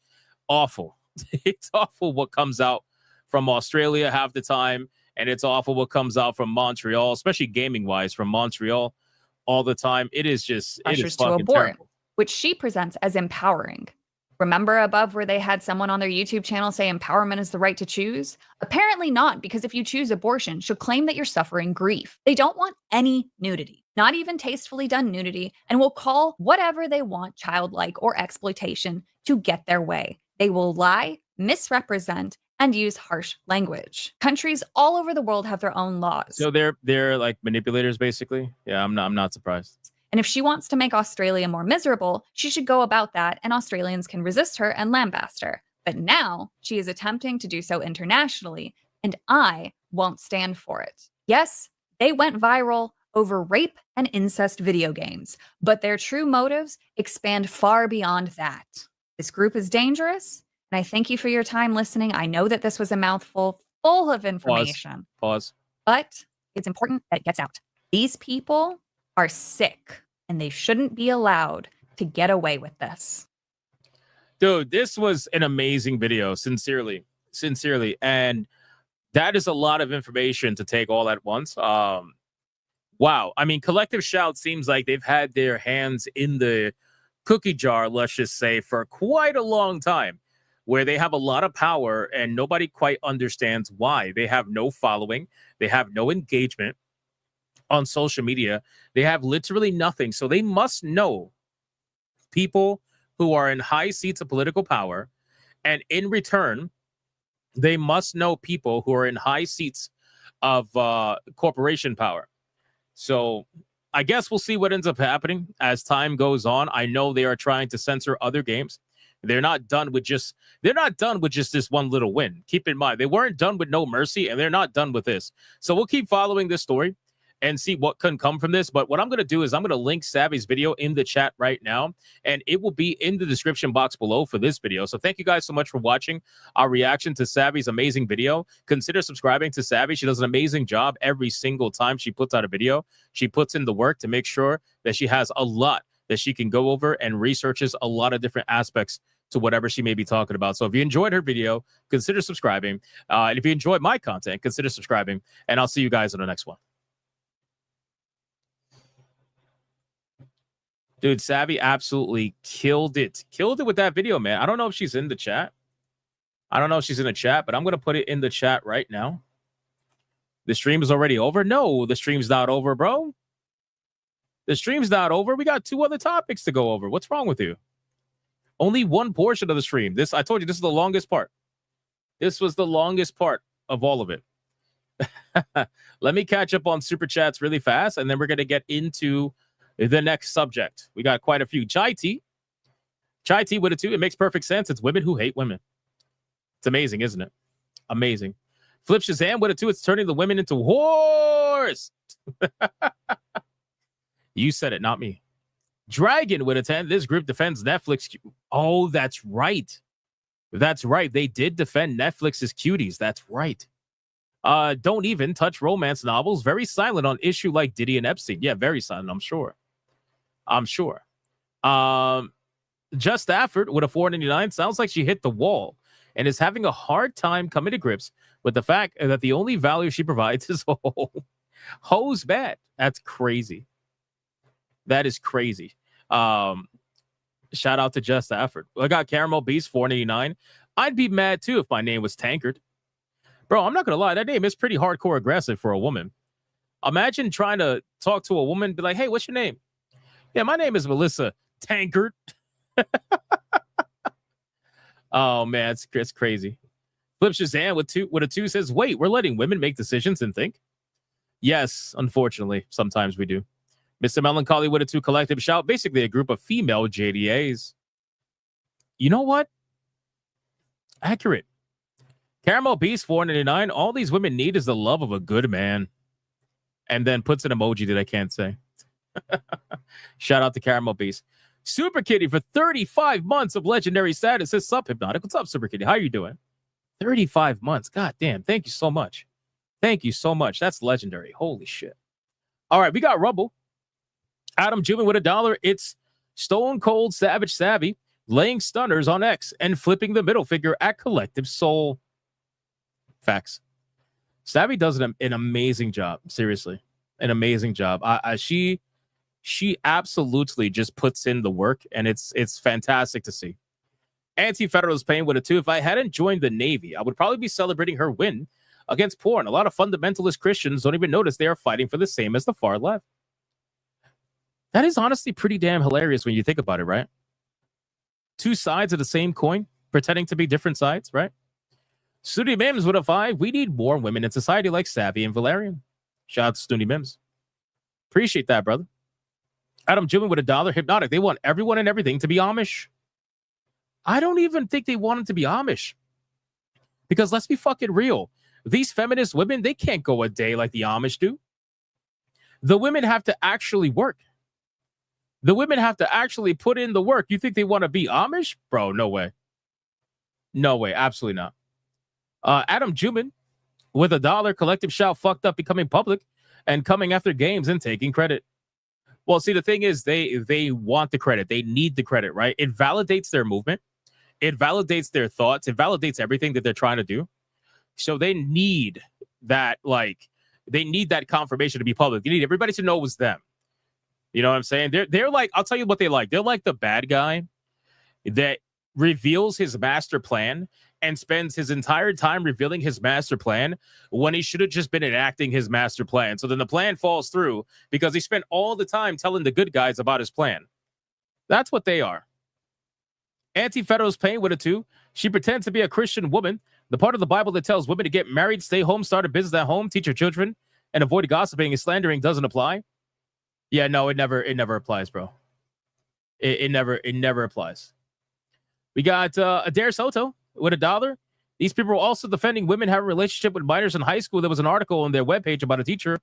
awful. It's awful what comes out from Australia half the time, and it's awful what comes out from Montreal, especially gaming wise, from Montreal all the time. It is just Pressures to fucking abort, terrible. which she presents as empowering. Remember above where they had someone on their YouTube channel say empowerment is the right to choose? Apparently not, because if you choose abortion, she'll claim that you're suffering grief. They don't want any nudity, not even tastefully done nudity, and will call whatever they want childlike or exploitation to get their way. They will lie, misrepresent, and use harsh language. Countries all over the world have their own laws. So they're like manipulators, basically. Yeah, I'm not surprised. And if she wants to make Australia more miserable, she should go about that, and Australians can resist her and lambaste her. But now she is attempting to do so internationally, and I won't stand for it. Yes, they went viral over rape and incest video games, but their true motives expand far beyond that. This group is dangerous, and I thank you for your time listening. I know that this was a mouthful full of information. Pause. But it's important that it gets out. These people are sick, and they shouldn't be allowed to get away with this. Dude, this was an amazing video, sincerely. And that is a lot of information to take all at once. Wow. I mean, Collective Shout seems like they've had their hands in the cookie jar, let's just say, for quite a long time, where they have a lot of power and nobody quite understands why. They have no following. They have no engagement on social media. They have literally nothing. So they must know people who are in high seats of political power. And in return, they must know people who are in high seats of corporation power. So I guess we'll see what ends up happening as time goes on. I know they are trying to censor other games. They're not done with just this one little win. Keep in mind, they weren't done with No Mercy, and they're not done with this. So we'll keep following this story and see what can come from this. But what I'm going to do is I'm going to link Savvy's video in the chat right now, and it will be in the description box below for this video. So thank you guys so much for watching our reaction to Savvy's amazing video. Consider subscribing to Savvy. She does an amazing job every single time she puts out a video. She puts in the work to make sure that she has a lot that she can go over and researches a lot of different aspects to whatever she may be talking about. So if you enjoyed her video, consider subscribing. And if you enjoyed my content, consider subscribing. And I'll see you guys in the next one. Dude, Savvy absolutely killed it. Killed it with that video, man. I don't know if she's in the chat. But I'm going to put it in the chat right now. The stream is already over. No, the stream's not over, bro. The stream's not over. We got 2 other topics to go over. What's wrong with you? Only one portion of the stream. I told you, this is the longest part. This was the longest part of all of it. Let me catch up on super chats really fast, and then we're going to get into the next subject. We got quite a few. Chai Tea with a 2. It makes perfect sense. It's women who hate women. It's amazing, isn't it? Amazing. Flip Shazam with a 2. It's turning the women into whores. You said it, not me. Dragon with a 10. This group defends Netflix. Oh, that's right. That's right. They did defend Netflix's cuties. That's right. Don't even touch romance novels. Very silent on issue like Diddy and Epstein. Yeah, very silent, I'm sure. Just Stafford with a 499. Sounds like she hit the wall and is having a hard time coming to grips with the fact that the only value she provides is hoes bad. That's crazy. That is crazy. Shout out to Just Stafford. I got Caramel Beast 489. I'd be mad too if my name was Tankard. Bro, I'm not gonna lie, that name is pretty hardcore aggressive for a woman. Imagine trying to talk to a woman, be like, hey, what's your name? Yeah, my name is Melissa Tankard. Oh man, it's crazy. Flip Shazam with a 2 says, wait, we're letting women make decisions and think? Yes, unfortunately, sometimes we do. Mr. Melancholy with a 2 collective shout. Basically a group of female JDAs. You know what? Accurate. Caramel Beast 499. All these women need is the love of a good man. And then puts an emoji that I can't say. Shout out to Caramel Beast. Super Kitty for 35 months of legendary status. Says, sup, Hypnotic. What's up, Super Kitty? How you doing? 35 months. God damn. Thank you so much. Thank you so much. That's legendary. Holy shit. All right, we got Rumble. Adam Jubin with $1. It's Stone Cold Savage Savvy laying stunners on X and flipping the middle finger at Collective Soul. Facts. Savvy does an amazing job. Seriously, an amazing job. She absolutely just puts in the work, and it's fantastic to see. Anti-Federalist Pain with a 2. If I hadn't joined the Navy, I would probably be celebrating her win against porn. A lot of fundamentalist Christians don't even notice they are fighting for the same as the far left. That is honestly pretty damn hilarious when you think about it, right? Two sides of the same coin, pretending to be different sides, right? Snooty Mims with a 5. We need more women in society like Savvy and Valerian. Shout out to Snooty Mims. Appreciate that, brother. Adam Jubin with $1. Hypnotic. They want everyone and everything to be Amish. I don't even think they want them to be Amish. Because let's be fucking real. These feminist women, they can't go a day like the Amish do. The women have to actually work. The women have to actually put in the work. You think they want to be Amish? Bro, no way. No way. Absolutely not. Adam Jubin with $1. Collective shout fucked up becoming public and coming after games and taking credit. Well, see, the thing is, they want the credit. They need the credit, right? It validates their movement. It validates their thoughts. It validates everything that they're trying to do. So they need that, they need that confirmation to be public. You need everybody to know it was them. You know what I'm saying? They're like, I'll tell you what they like. They're like the bad guy that reveals his master plan and spends his entire time revealing his master plan when he should have just been enacting his master plan. So then the plan falls through because he spent all the time telling the good guys about his plan. That's what they are. Anti-Federalist Pain with a 2. She pretends to be a Christian woman. The part of the Bible that tells women to get married, stay home, start a business at home, teach your children, and avoid gossiping and slandering doesn't apply. Yeah, no, it never applies, bro. It never applies. We got Adair Soto with $1. These people are also defending women having a relationship with minors in high school. There was an article on their webpage about a teacher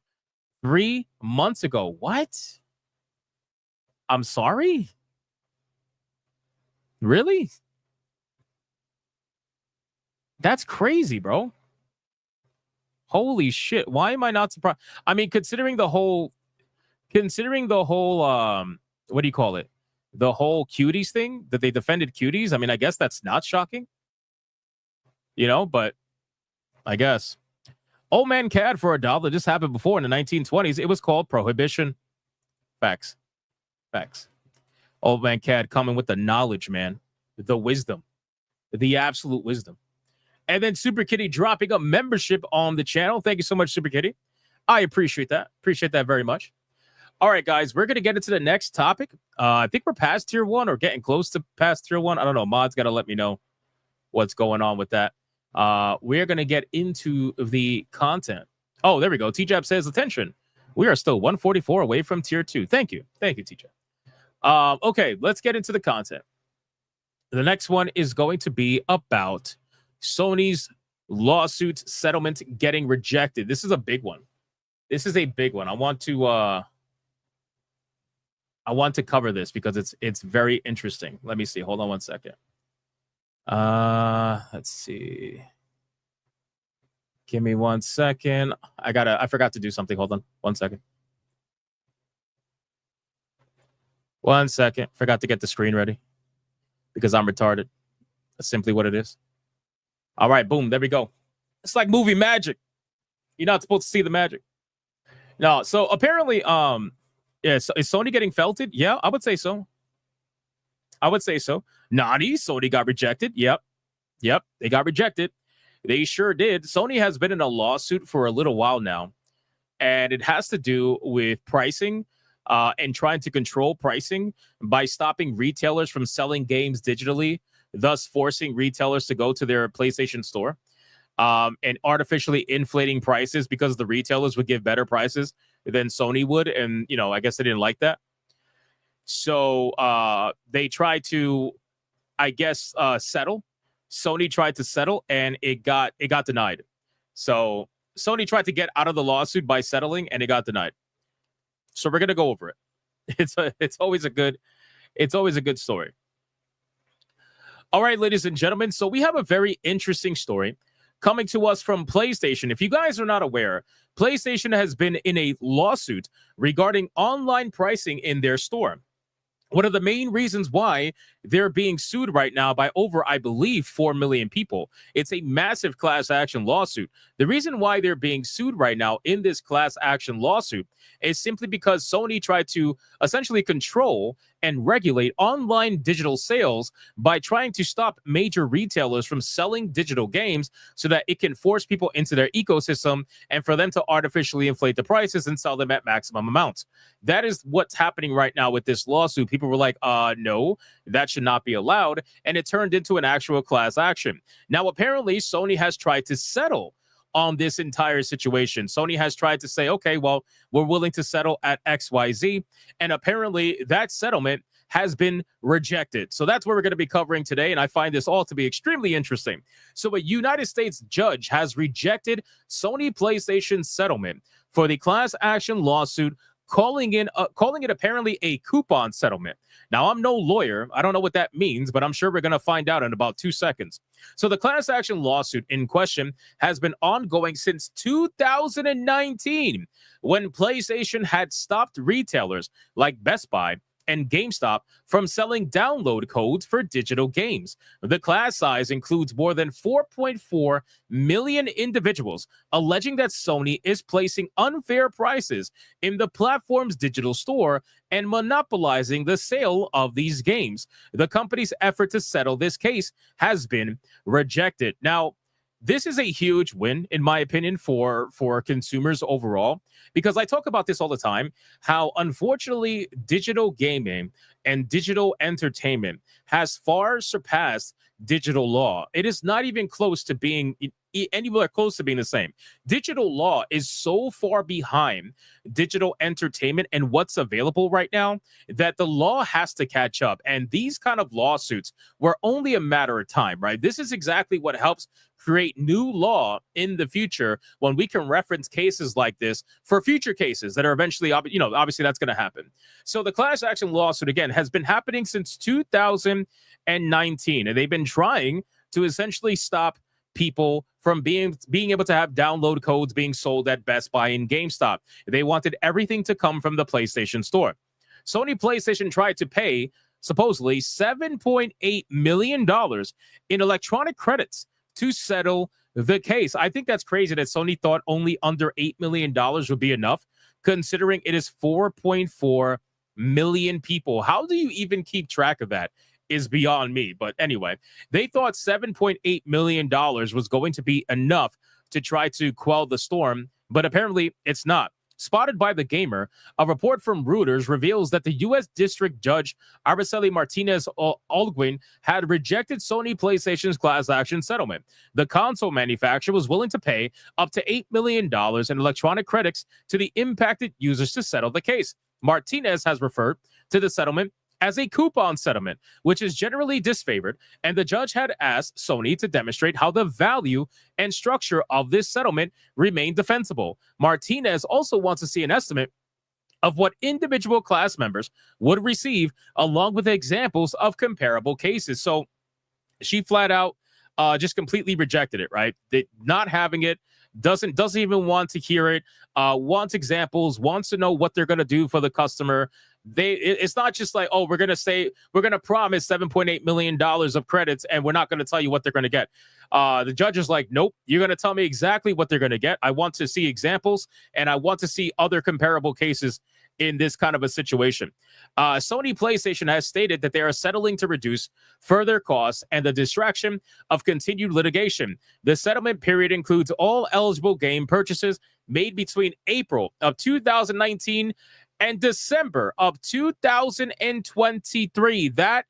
3 months ago. What? I'm sorry? Really? That's crazy, bro. Holy shit. Why am I not surprised? I mean, considering the whole what do you call it? The whole cuties thing, that they defended cuties. I mean, I guess that's not shocking. You know, but I guess. Old Man Cad for $1. This happened before in the 1920s. It was called prohibition. Facts. Facts. Old Man Cad coming with the knowledge, man. The wisdom. The absolute wisdom. And then Super Kitty dropping a membership on the channel. Thank you so much, Super Kitty. I appreciate that. Appreciate that very much. All right, guys, we're going to get into the next topic. I think we're past tier 1 or getting close to past tier 1. I don't know. Mod's got to let me know what's going on with that. We're going to get into the content. Oh, there we go. T-Jab says, attention. We are still 144 away from tier 2. Thank you. Thank you, T-Jab. Okay, let's get into the content. The next one is going to be about Sony's lawsuit settlement getting rejected. This is a big one. This is a big one. I want to cover this because it's very interesting. Let me see. Hold on one second. Let's see. Give me 1 second. I forgot to do something. Hold on 1 second. 1 second. Forgot to get the screen ready because I'm retarded. That's simply what it is. All right, boom. There we go. It's like movie magic. You're not supposed to see the magic. No, so apparently, yeah, so is Sony getting felted? Yeah, I would say so. I would say so. Nani, Sony got rejected. Yep, they got rejected. They sure did. Sony has been in a lawsuit for a little while now, and it has to do with pricing and trying to control pricing by stopping retailers from selling games digitally, thus forcing retailers to go to their PlayStation store and artificially inflating prices because the retailers would give better prices than Sony would. And, you know, I guess they didn't like that. So they tried to, I guess, settle. Sony tried to settle and it got denied. So Sony tried to get out of the lawsuit by settling and it got denied. So we're going to go over it. It's always a good It's always a good story. All right, ladies and gentlemen, so we have a very interesting story coming to us from PlayStation. If you guys are not aware, PlayStation has been in a lawsuit regarding online pricing in their store. One of the main reasons why they're being sued right now by over, I believe, 4 million people. It's a massive class action lawsuit. The reason why they're being sued right now in this class action lawsuit is simply because Sony tried to essentially control and regulate online digital sales by trying to stop major retailers from selling digital games so that it can force people into their ecosystem and for them to artificially inflate the prices and sell them at maximum amounts. That is what's happening right now with this lawsuit. People were like, no, that should not be allowed. And it turned into an actual class action. Now, apparently, Sony has tried to settle on this entire situation. Sony has tried to say, okay, well, we're willing to settle at XYZ. And apparently that settlement has been rejected. So that's what we're going to be covering today. And I find this all to be extremely interesting. So a United States judge has rejected Sony PlayStation settlement for the class action lawsuit, calling it apparently a coupon settlement. Now, I'm no lawyer. I don't know what that means, but I'm sure we're going to find out in about 2 seconds. So the class action lawsuit in question has been ongoing since 2019, when PlayStation had stopped retailers like Best Buy and GameStop from selling download codes for digital games. The class size includes more than 4.4 million individuals alleging that Sony is placing unfair prices in the platform's digital store and monopolizing the sale of these games. The company's effort to settle this case has been rejected. Now, this is a huge win, in my opinion, for consumers overall, because I talk about this all the time, how unfortunately digital gaming and digital entertainment has far surpassed digital law. It is not even close to being anywhere close to being the same. Digital law is so far behind digital entertainment and what's available right now that the law has to catch up. And these kind of lawsuits were only a matter of time, right? This is exactly what helps create new law in the future when we can reference cases like this for future cases that are eventually, obviously that's going to happen. So the class action lawsuit, again, has been happening since 2019, and they've been trying to essentially stop people from being able to have download codes being sold at Best Buy and GameStop. They wanted everything to come from the PlayStation Store. Sony PlayStation tried to pay supposedly $7.8 million in electronic credits to settle the case. I think that's crazy that Sony thought only under $8 million would be enough, considering it is 4.4 million people. How do you even keep track of that? Is beyond me. But anyway, they thought $7.8 million was going to be enough to try to quell the storm, but apparently it's not. Spotted by The Gamer, a report from Reuters reveals that the U.S. District Judge Araceli Martinez Alguin had rejected Sony PlayStation's class action settlement. The console manufacturer was willing to pay up to $8 million in electronic credits to the impacted users to settle the case. Martinez has referred to the settlement as a coupon settlement, which is generally disfavored, and the judge had asked Sony to demonstrate how the value and structure of this settlement remain defensible. Martinez also wants to see an estimate of what individual class members would receive, along with examples of comparable cases. So she flat out just completely rejected it, right? Not having it, doesn't even want to hear it, wants examples, wants to know what they're going to do for the customer. It's not just like, oh, we're going to promise $7.8 million of credits and we're not going to tell you what they're going to get. The judge is like, nope, you're going to tell me exactly what they're going to get. I want to see examples and I want to see other comparable cases in this kind of a situation. Sony PlayStation has stated that they are settling to reduce further costs and the distraction of continued litigation. The settlement period includes all eligible game purchases made between April of 2019 and December of 2023. That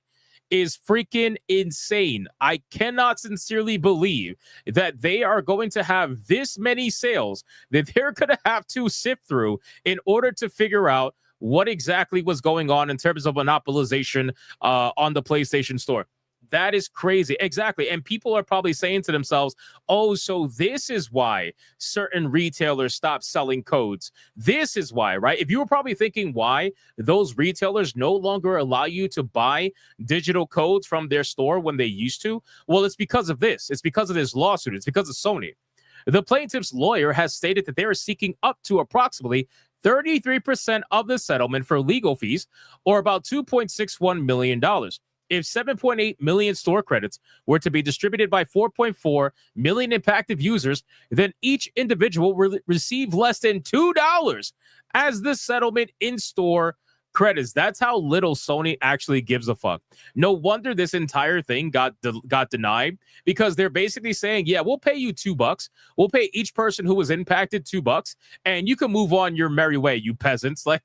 is freaking insane. I cannot sincerely believe that they are going to have this many sales that they're going to have to sift through in order to figure out what exactly was going on in terms of monopolization on the PlayStation Store. That is crazy. Exactly. And people are probably saying to themselves, oh, so this is why certain retailers stopped selling codes. This is why, right? If you were probably thinking why those retailers no longer allow you to buy digital codes from their store when they used to, well, it's because of this. It's because of this lawsuit. It's because of Sony. The plaintiff's lawyer has stated that they are seeking up to approximately 33% of the settlement for legal fees, or about $2.61 million. If 7.8 million store credits were to be distributed by 4.4 million impacted users, then each individual will receive less than $2 as the settlement in-store credits. That's how little Sony actually gives a fuck. No wonder this entire thing got denied, because they're basically saying, yeah, we'll pay you $2. We'll pay each person who was impacted $2, and you can move on your merry way, you peasants. Like,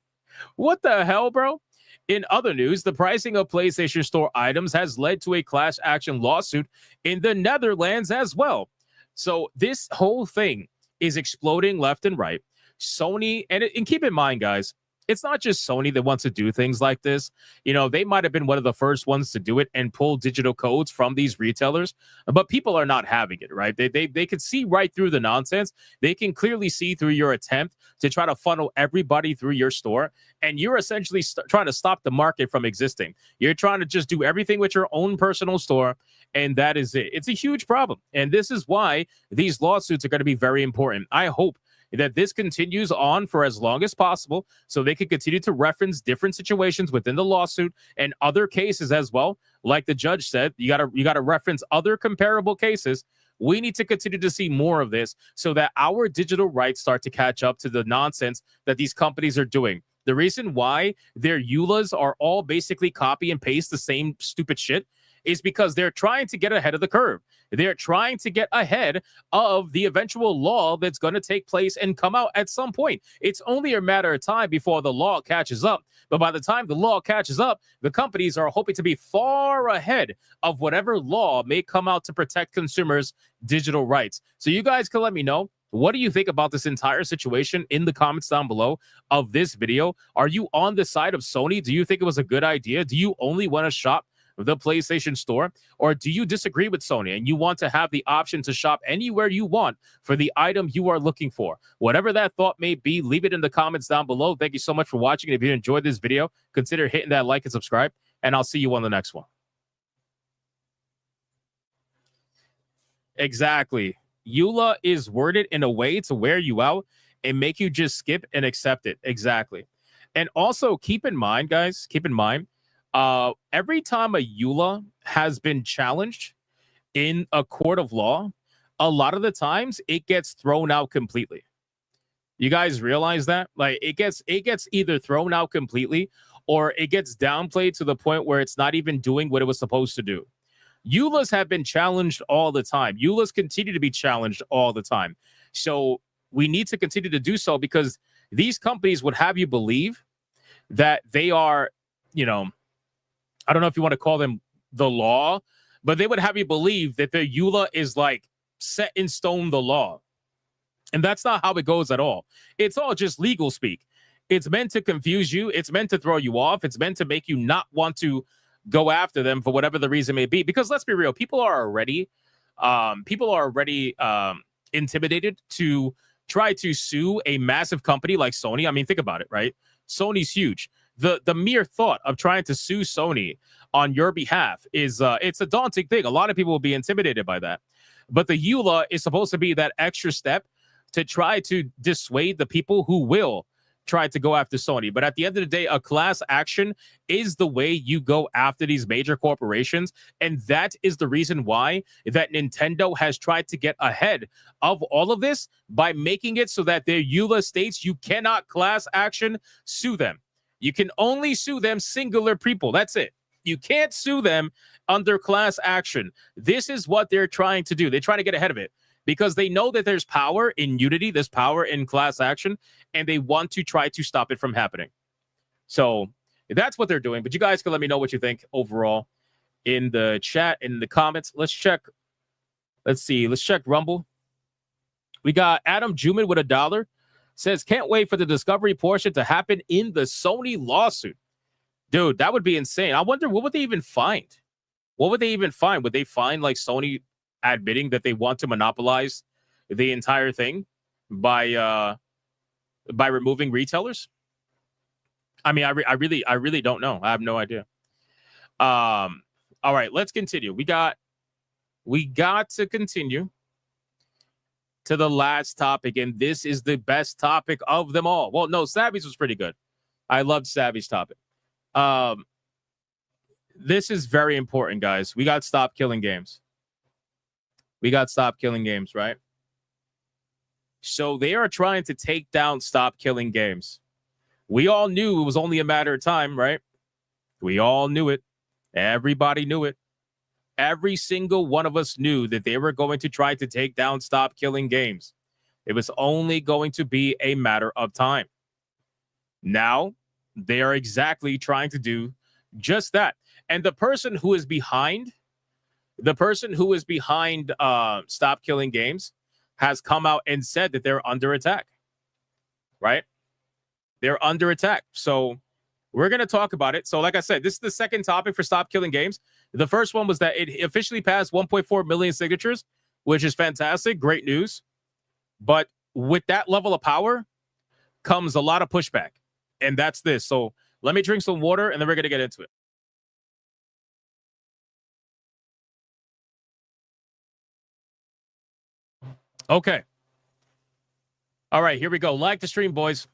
what the hell, bro? In other news, the pricing of PlayStation Store items has led to a class action lawsuit in the Netherlands as well. So this whole thing is exploding left and right. Sony, and keep in mind, guys, it's not just Sony that wants to do things like this. You know, they might have been one of the first ones to do it and pull digital codes from these retailers, but people are not having it, right? They can see right through the nonsense. They can clearly see through your attempt to try to funnel everybody through your store, and you're essentially trying to stop the market from existing. You're trying to just do everything with your own personal store, and that is it. It's a huge problem, and this is why these lawsuits are going to be very important. I hope that this continues on for as long as possible, so they can continue to reference different situations within the lawsuit and other cases as well. Like the judge said, you gotta reference other comparable cases. We need to continue to see more of this so that our digital rights start to catch up to the nonsense that these companies are doing. The reason why their EULAs are all basically copy and paste the same stupid shit is because they're trying to get ahead of the curve. They're trying to get ahead of the eventual law that's going to take place and come out at some point. It's only a matter of time before the law catches up. But by the time the law catches up, the companies are hoping to be far ahead of whatever law may come out to protect consumers' digital rights. So you guys can let me know, what do you think about this entire situation in the comments down below of this video? Are you on the side of Sony? Do you think it was a good idea? Do you only want to shop the PlayStation Store, or do you disagree with Sony and you want to have the option to shop anywhere you want for the item you are looking for? Whatever that thought may be, leave it in the comments down below. Thank you so much for watching. If you enjoyed this video, consider hitting that like and subscribe, and I'll see you on the next one. Exactly. EULA is worded in a way to wear you out and make you just skip and accept it. Exactly. And also keep in mind, guys, every time a EULA has been challenged in a court of law, a lot of the times it gets thrown out completely. You guys realize that? Like, it gets either thrown out completely, or it gets downplayed to the point where it's not even doing what it was supposed to do. EULAs have been challenged all the time. EULAs continue to be challenged all the time. So we need to continue to do so, because these companies would have you believe that they are, you know, I don't know if you want to call them the law, but they would have you believe that their EULA is like set in stone the law. And that's not how it goes at all. It's all just legal speak. It's meant to confuse you. It's meant to throw you off. It's meant to make you not want to go after them for whatever the reason may be. Because let's be real, people are already intimidated to try to sue a massive company like Sony. I mean, think about it, right? Sony's huge. The mere thought of trying to sue Sony on your behalf is it's a daunting thing. A lot of people will be intimidated by that. But the EULA is supposed to be that extra step to try to dissuade the people who will try to go after Sony. But at the end of the day, a class action is the way you go after these major corporations. And that is the reason why that Nintendo has tried to get ahead of all of this by making it so that their EULA states you cannot class action sue them. You can only sue them singular people. That's it. You can't sue them under class action. This is what they're trying to do. They're trying to get ahead of it because they know that there's power in unity, there's power in class action, and they want to try to stop it from happening. So that's what they're doing. But you guys can let me know what you think overall in the chat, in the comments. Let's check. Let's see. Let's check Rumble. We got Adam Juman with $1. Says, can't wait for the discovery portion to happen in the Sony lawsuit. Dude, that would be insane. I wonder, what would they even find? What would they even find? Would they find like Sony admitting that they want to monopolize the entire thing by removing retailers? I mean, I really don't know. I have no idea. All right, let's continue. We got to continue to the last topic, and this is the best topic of them all. Well, no, Savvy's was pretty good. I loved Savvy's topic. This is very important, guys. We got to stop killing games. We got to stop killing games, right? So they are trying to take down Stop Killing Games. We all knew it was only a matter of time, right? We all knew it. Everybody knew it. Every single one of us knew that they were going to try to take down Stop Killing Games. It was only going to be a matter of time. Now, they are exactly trying to do just that. And the person who is behind Stop Killing Games has come out and said that they're under attack, right? They're under attack. So we're going to talk about it. So like I said, this is the second topic for Stop Killing Games. The first one was that it officially passed 1.4 million signatures, which is fantastic. Great news. But with that level of power comes a lot of pushback. And that's this. So let me drink some water and then we're going to get into it. Okay. All right, here we go. Like the stream, boys.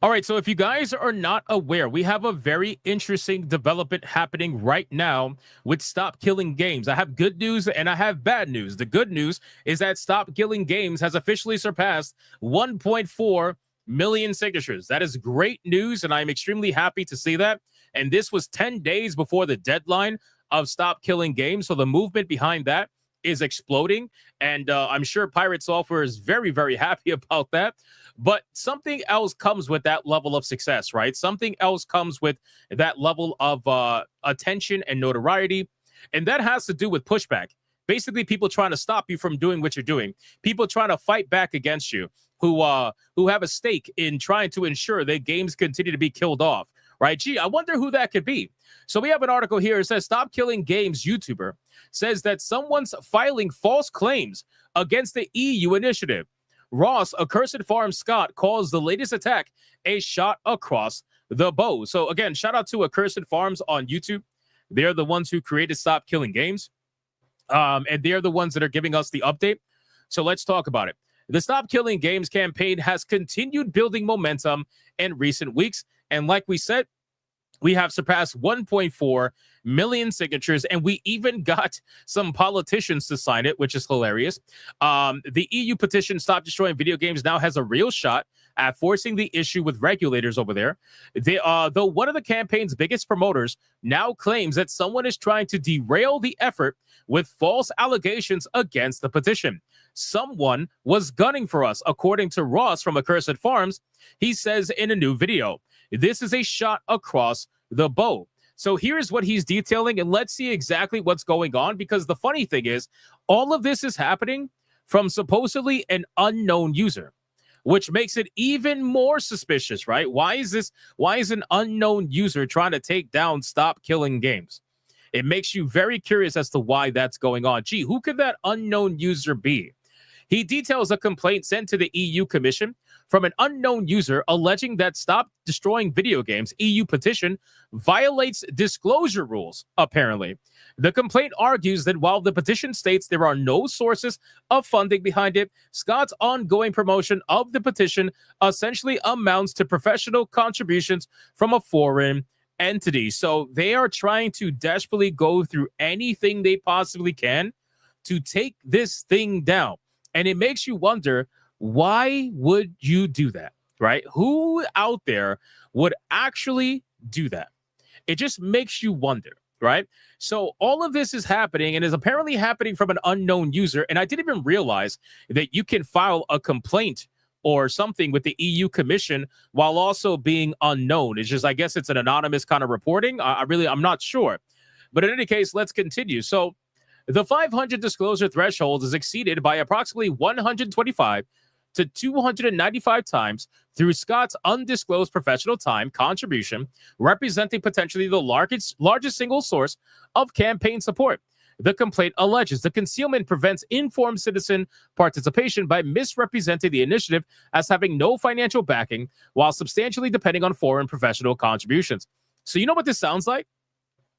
All right, so if you guys are not aware, we have a very interesting development happening right now with Stop Killing Games. I have good news and I have bad news. The good news is that Stop Killing Games has officially surpassed 1.4 million signatures. That is great news, and I'm extremely happy to see that. And this was 10 days before the deadline of Stop Killing Games, so the movement behind that is exploding, and I'm sure Pirate Software is very, very happy about that. But something else comes with that level of success, right? Something else comes with that level of attention and notoriety, and that has to do with pushback. Basically, people trying to stop you from doing what you're doing. People trying to fight back against you who have a stake in trying to ensure that games continue to be killed off, right? Gee, I wonder who that could be. So we have an article here. It says Stop Killing Games YouTuber says that someone's filing false claims against the EU initiative. Ross, Accursed Farm Scott, calls the latest attack a shot across the bow. So again, shout out to Accursed Farms on YouTube. They're the ones who created Stop Killing Games. And they're the ones that are giving us the update. So let's talk about it. The Stop Killing Games campaign has continued building momentum in recent weeks. And like we said, we have surpassed 1.4 million signatures, and we even got some politicians to sign it, which is hilarious. The EU petition Stop Destroying Video Games now has a real shot at forcing the issue with regulators over there. Though one of the campaign's biggest promoters now claims that someone is trying to derail the effort with false allegations against the petition. Someone was gunning for us, according to Ross from Accursed Farms. He says in a new video, this is a shot across the bow. So here's what he's detailing, and let's see exactly what's going on, because the funny thing is, all of this is happening from supposedly an unknown user, which makes it even more suspicious, right? Why is an unknown user trying to take down Stop Killing Games? It makes you very curious as to why that's going on. Gee, who could that unknown user be? He details a complaint sent to the EU Commission from an unknown user alleging that Stop Destroying Video Games EU petition violates disclosure rules, apparently. The complaint argues that while the petition states there are no sources of funding behind it, Scott's ongoing promotion of the petition essentially amounts to professional contributions from a foreign entity. So they are trying to desperately go through anything they possibly can to take this thing down. And it makes you wonder, why would you do that, right? Who out there would actually do that? It just makes you wonder, right? So all of this is happening and is apparently happening from an unknown user. And I didn't even realize that you can file a complaint or something with the EU Commission while also being unknown. It's just, I guess it's an anonymous kind of reporting. I'm not sure. But in any case, let's continue. So the 500 disclosure threshold is exceeded by approximately 125 to 295 times through Scott's undisclosed professional time contribution, representing potentially the largest single source of campaign support. The complaint alleges the concealment prevents informed citizen participation by misrepresenting the initiative as having no financial backing while substantially depending on foreign professional contributions. So you know what this sounds like?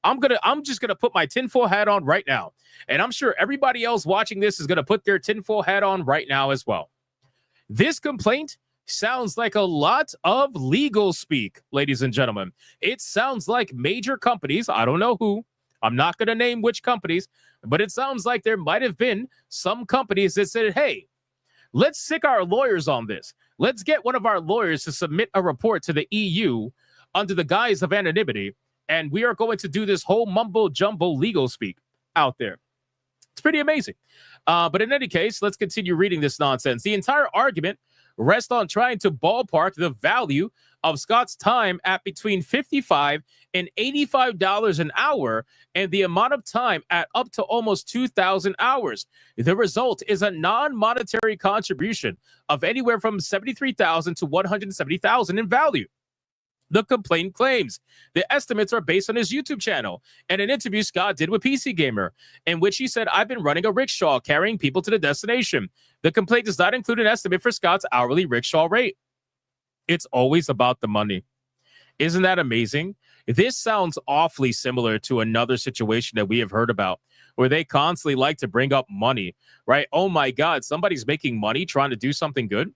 I'm just gonna put my tinfoil hat on right now, and I'm sure everybody else watching this is gonna put their tinfoil hat on right now as well. This complaint sounds like a lot of legal speak, ladies and gentlemen. It sounds like major companies, I don't know who, I'm not going to name which companies, but it sounds like there might have been some companies that said, hey, let's sick our lawyers on this. Let's get one of our lawyers to submit a report to the EU under the guise of anonymity, and we are going to do this whole mumbo-jumbo legal speak out there. It's pretty amazing. But in any case, let's continue reading this nonsense. The entire argument rests on trying to ballpark the value of Scott's time at between $55 and $85 an hour, and the amount of time at up to almost 2,000 hours. The result is a non-monetary contribution of anywhere from $73,000 to $170,000 in value. The complaint claims the estimates are based on his YouTube channel and an interview Scott did with PC Gamer, in which he said, I've been running a rickshaw carrying people to the destination. The complaint does not include an estimate for Scott's hourly rickshaw rate. It's always about the money. Isn't that amazing? This sounds awfully similar to another situation that we have heard about, where they constantly like to bring up money, right? Oh my God, somebody's making money trying to do something good.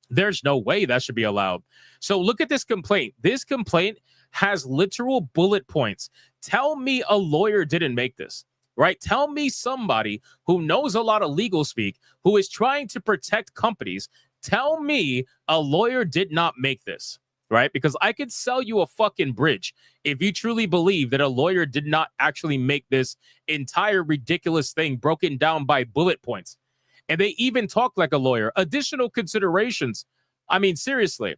There's no way that should be allowed. So look at this complaint. This complaint has literal bullet points. Tell me a lawyer didn't make this, right? Tell me somebody who knows a lot of legal speak, who is trying to protect companies. Tell me a lawyer did not make this, right? Because I could sell you a fucking bridge if you truly believe that a lawyer did not actually make this entire ridiculous thing broken down by bullet points. And they even talk like a lawyer. Additional considerations. I mean, seriously.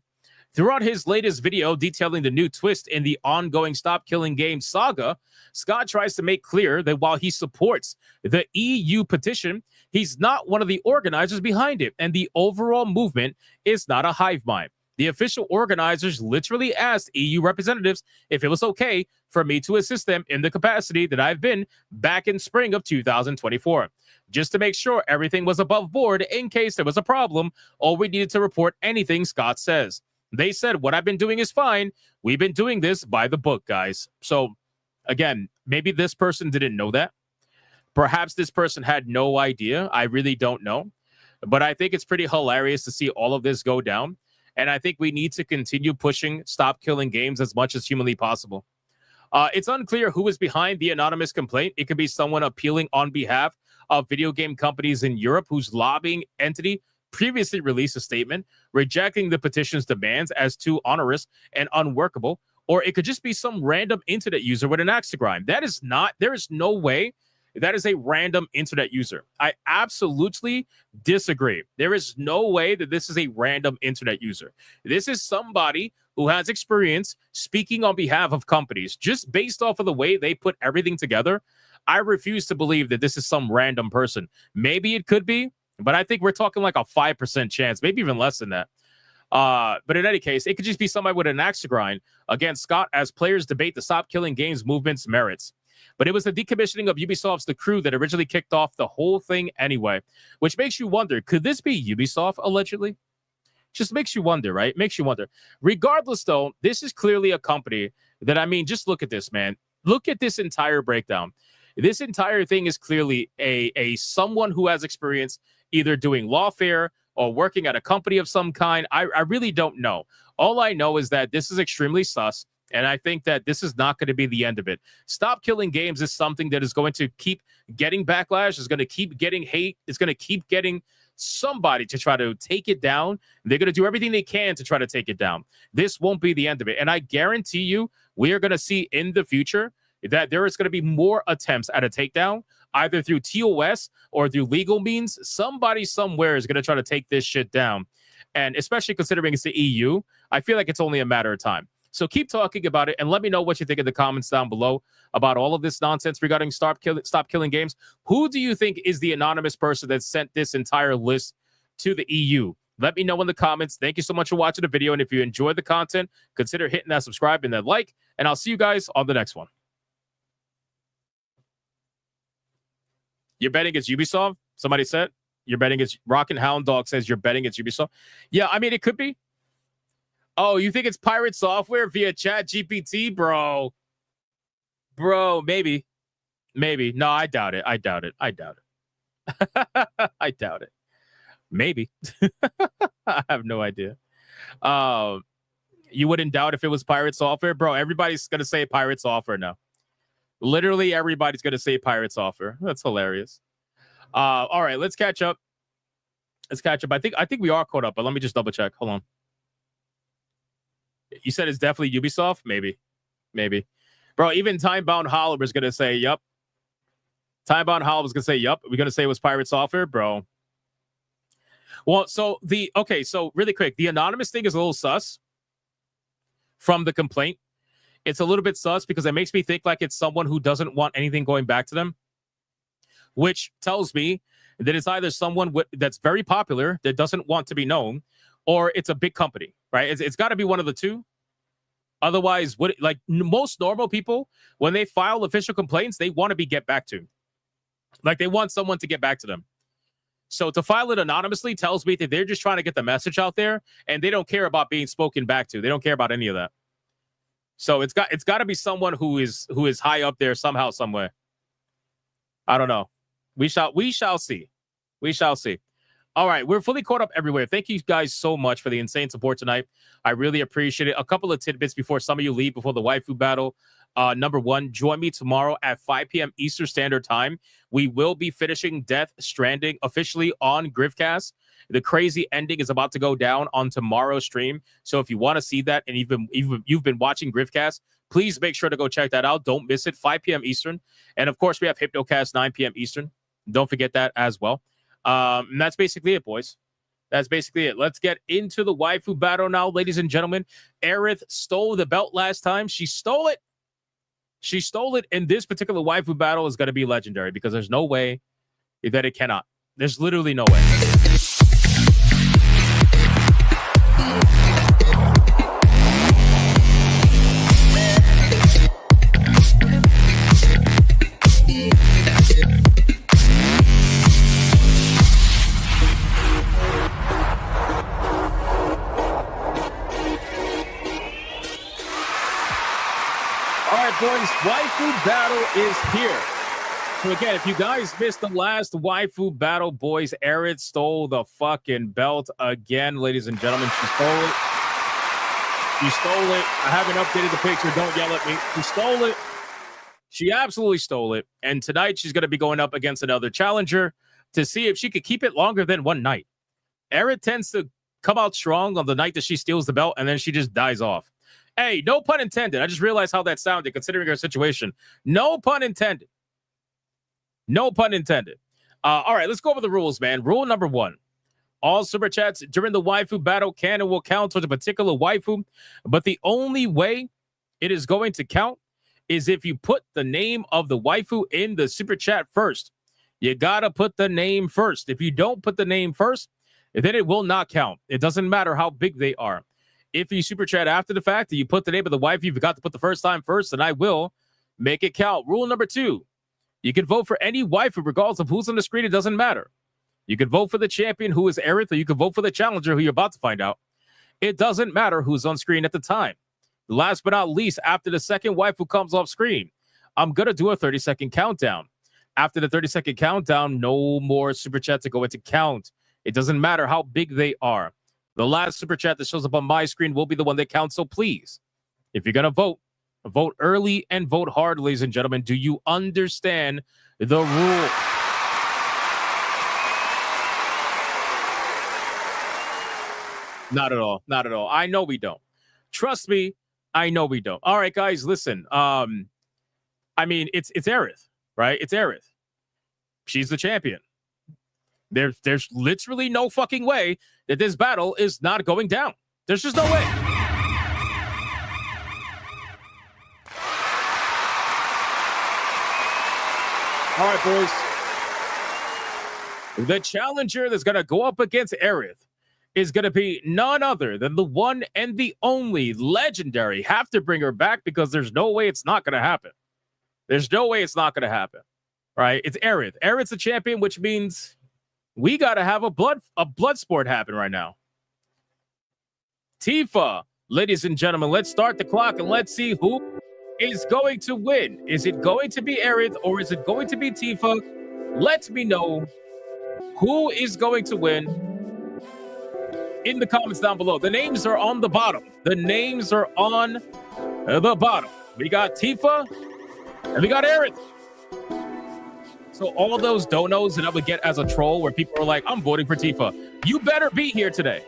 Throughout his latest video detailing the new twist in the ongoing Stop Killing Games saga, Scott tries to make clear that while he supports the EU petition, he's not one of the organizers behind it, and the overall movement is not a hive mind. The official organizers literally asked EU representatives if it was okay for me to assist them in the capacity that I've been back in spring of 2024, just to make sure everything was above board in case there was a problem or we needed to report anything Scott says. They said, what I've been doing is fine. We've been doing this by the book, guys. So, again, maybe this person didn't know that. Perhaps this person had no idea. I really don't know. But I think it's pretty hilarious to see all of this go down. And I think we need to continue pushing Stop Killing Games as much as humanly possible. It's unclear who is behind the anonymous complaint. It could be someone appealing on behalf of video game companies in Europe whose lobbying entity previously released a statement rejecting the petition's demands as too onerous and unworkable, or it could just be some random internet user with an axe to grind. There is no way that is a random internet user. I absolutely disagree. There is no way that this is a random internet user. This is somebody who has experience speaking on behalf of companies. Just based off of the way they put everything together, I refuse to believe that this is some random person. Maybe it could be, but I think we're talking like a 5% chance, maybe even less than that. But in any case, it could just be somebody with an axe to grind against Scott as players debate the Stop Killing Games movement's merits. But it was the decommissioning of Ubisoft's The Crew that originally kicked off the whole thing anyway, which makes you wonder, could this be Ubisoft allegedly? Just makes you wonder, right? Makes you wonder. Regardless, though, this is clearly a company that, I mean, just look at this, man. Look at this entire breakdown. This entire thing is clearly a someone who has experience either doing lawfare or working at a company of some kind. I really don't know. All I know is that this is extremely sus, and I think that this is not going to be the end of it. Stop Killing Games is something that is going to keep getting backlash, is going to keep getting hate, it's going to keep getting somebody to try to take it down. They're going to do everything they can to try to take it down. This won't be the end of it. And I guarantee you, we are going to see in the future that there is going to be more attempts at a takedown, either through TOS or through legal means. Somebody somewhere is going to try to take this shit down. And especially considering it's the EU, I feel like it's only a matter of time. So keep talking about it and let me know what you think in the comments down below about all of this nonsense regarding Stop Killing Games. Who do you think is the anonymous person that sent this entire list to the EU? Let me know in the comments. Thank you so much for watching the video. And if you enjoyed the content, consider hitting that subscribe and that like. And I'll see you guys on the next one. You're betting against Ubisoft? Somebody said you're betting against Rockin' Hound Dog says you're betting against Ubisoft. Yeah, I mean, it could be. Oh, you think it's pirate software via Chat GPT, bro? Bro, maybe. Maybe. No, I doubt it. I doubt it. I doubt it. I doubt it. Maybe. I have no idea. You wouldn't doubt if it was pirate software? Bro, everybody's going to say pirate software now. Literally everybody's going to say pirate software. That's hilarious. All right, let's catch up. Let's catch up. I think we are caught up, but let me just double check. Hold on. You said it's definitely Ubisoft? Maybe. Maybe. Bro, even Timebound Holler is going to say, yup. Timebound Holler is going to say, yup. We're going to say it was pirate software? Bro. Well, so really quick. The anonymous thing is a little sus from the complaint. It's a little bit sus because it makes me think like it's someone who doesn't want anything going back to them, which tells me that it's either someone that's very popular that doesn't want to be known, or it's a big company, right? It's got to be one of the two. Otherwise, like most normal people, when they file official complaints, they want to be get back to. Like they want someone to get back to them. So to file it anonymously tells me that they're just trying to get the message out there, and they don't care about being spoken back to. They don't care about any of that. So it's got to be someone who is high up there somehow, somewhere. I don't know. We shall see. We shall see. All right, we're fully caught up everywhere. Thank you guys so much for the insane support tonight. I really appreciate it. A couple of tidbits before some of you leave before the waifu battle. Number one, join me tomorrow at 5 p.m. Eastern Standard Time. We will be finishing Death Stranding officially on Grifcast. The crazy ending is about to go down on tomorrow's stream. So if you want to see that and you've been watching Grifcast, please make sure to go check that out. Don't miss it. 5 p.m. Eastern. And of course, we have Hypnocast 9 p.m. Eastern. Don't forget that as well. And that's basically it, boys. That's basically it. Let's get into the waifu battle now, ladies and gentlemen. Aerith stole the belt last time. She stole it. She stole it. And this particular waifu battle is going to be legendary because there's no way that it cannot. There's literally no way. Boys, waifu battle is here. So again, if you guys missed the last waifu battle, boys, Aerith stole the fucking belt again, ladies and gentlemen. She stole it. She stole it. I haven't updated the picture. Don't yell at me. She stole it. She absolutely stole it. And tonight she's going to be going up against another challenger to see if she could keep it longer than one night. Aerith tends to come out strong on the night that she steals the belt, and then she just dies off. Hey, no pun intended. I just realized how that sounded considering her situation. No pun intended. No pun intended. All right, let's go over the rules, man. Rule number one. All super chats during the waifu battle can and will count towards a particular waifu, but the only way it is going to count is if you put the name of the waifu in the super chat first. You got to put the name first. If you don't put the name first, then it will not count. It doesn't matter how big they are. If you super chat after the fact and you put the name of the wife you forgot to put the first time first, then I will make it count. Rule number two, you can vote for any wife regardless of who's on the screen. It doesn't matter. You can vote for the champion who is Aerith, or you can vote for the challenger who you're about to find out. It doesn't matter who's on screen at the time. Last but not least, after the second wife who comes off screen, I'm going to do a 30-second countdown. After the 30-second countdown, no more super chats are going to count. It doesn't matter how big they are. The last super chat that shows up on my screen will be the one that counts. So please, if you're going to vote, vote early and vote hard, ladies and gentlemen. Do you understand the rule? Not at all. Not at all. I know we don't. Trust me, I know we don't. All right, guys, listen. I mean, it's Aerith, right? It's Aerith. She's the champion. There's literally no fucking way that this battle is not going down. There's just no way. All right, boys. The challenger that's going to go up against Aerith is going to be none other than the one and the only legendary. Have to bring her back because there's no way it's not going to happen. There's no way it's not going to happen, right? It's Aerith. Aerith's the champion, which means we got to have a blood sport happen right now. Tifa, ladies and gentlemen, let's start the clock and let's see who is going to win. Is it going to be Aerith or is it going to be Tifa? Let me know who is going to win in the comments down below. The names are on the bottom. The names are on the bottom. We got Tifa and we got Aerith. So all those donos that I would get as a troll where people are like, I'm voting for Tifa. You better be here today.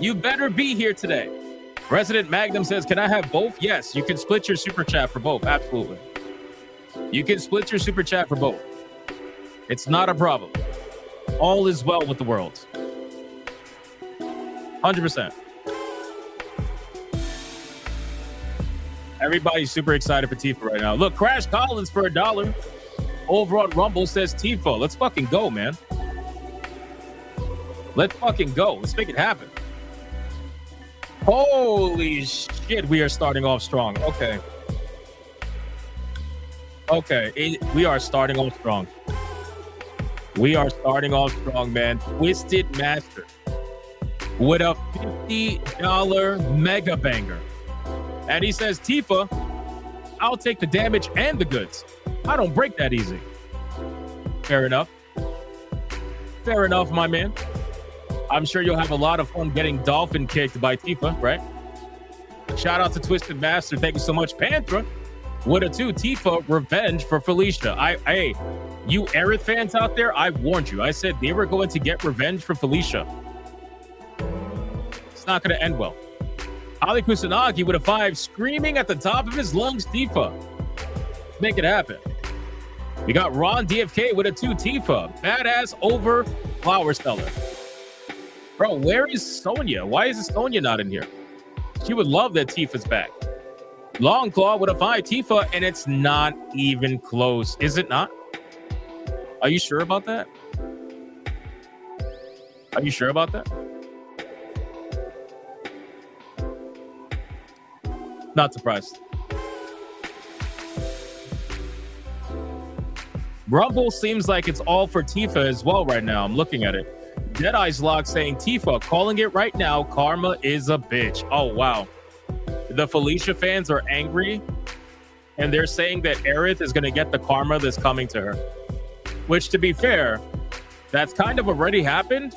You better be here today. Resident Magnum says, can I have both? Yes, you can split your super chat for both. Absolutely. You can split your super chat for both. It's not a problem. All is well with the world. 100%. Everybody's super excited for Tifa right now. Look, Crash Collins for $1 over on Rumble says Tifa. Let's fucking go, man. Let's fucking go. Let's make it happen. Holy shit, we are starting off strong. Okay. Okay, we are starting off strong. We are starting off strong, man. Twisted Master with a $50 mega banger. And he says, Tifa, I'll take the damage and the goods. I don't break that easy. Fair enough. Fair enough, my man. I'm sure you'll have a lot of fun getting dolphin kicked by Tifa, right? Shout out to Twisted Master. Thank you so much. Panthra with a 2. Tifa, revenge for Felicia. Hey, you Aerith fans out there, I warned you. I said they were going to get revenge for Felicia. It's not going to end well. Ali Kusanagi with a 5, screaming at the top of his lungs, Tifa. Make it happen. We got Ron DFK with a 2. Tifa, badass over Flower Seller. Bro, where is Sonya? Why is Sonya not in here? She would love that Tifa's back. Longclaw with a 5. Tifa, and it's not even close. Is it not? Are you sure about that? Are you sure about that? Not surprised. Rumble seems like it's all for Tifa as well right now. I'm looking at it. Deadeye's Log saying Tifa, calling it right now. Karma is a bitch. Oh, wow. The Felicia fans are angry, and they're saying that Aerith is going to get the karma that's coming to her. Which, to be fair, that's kind of already happened,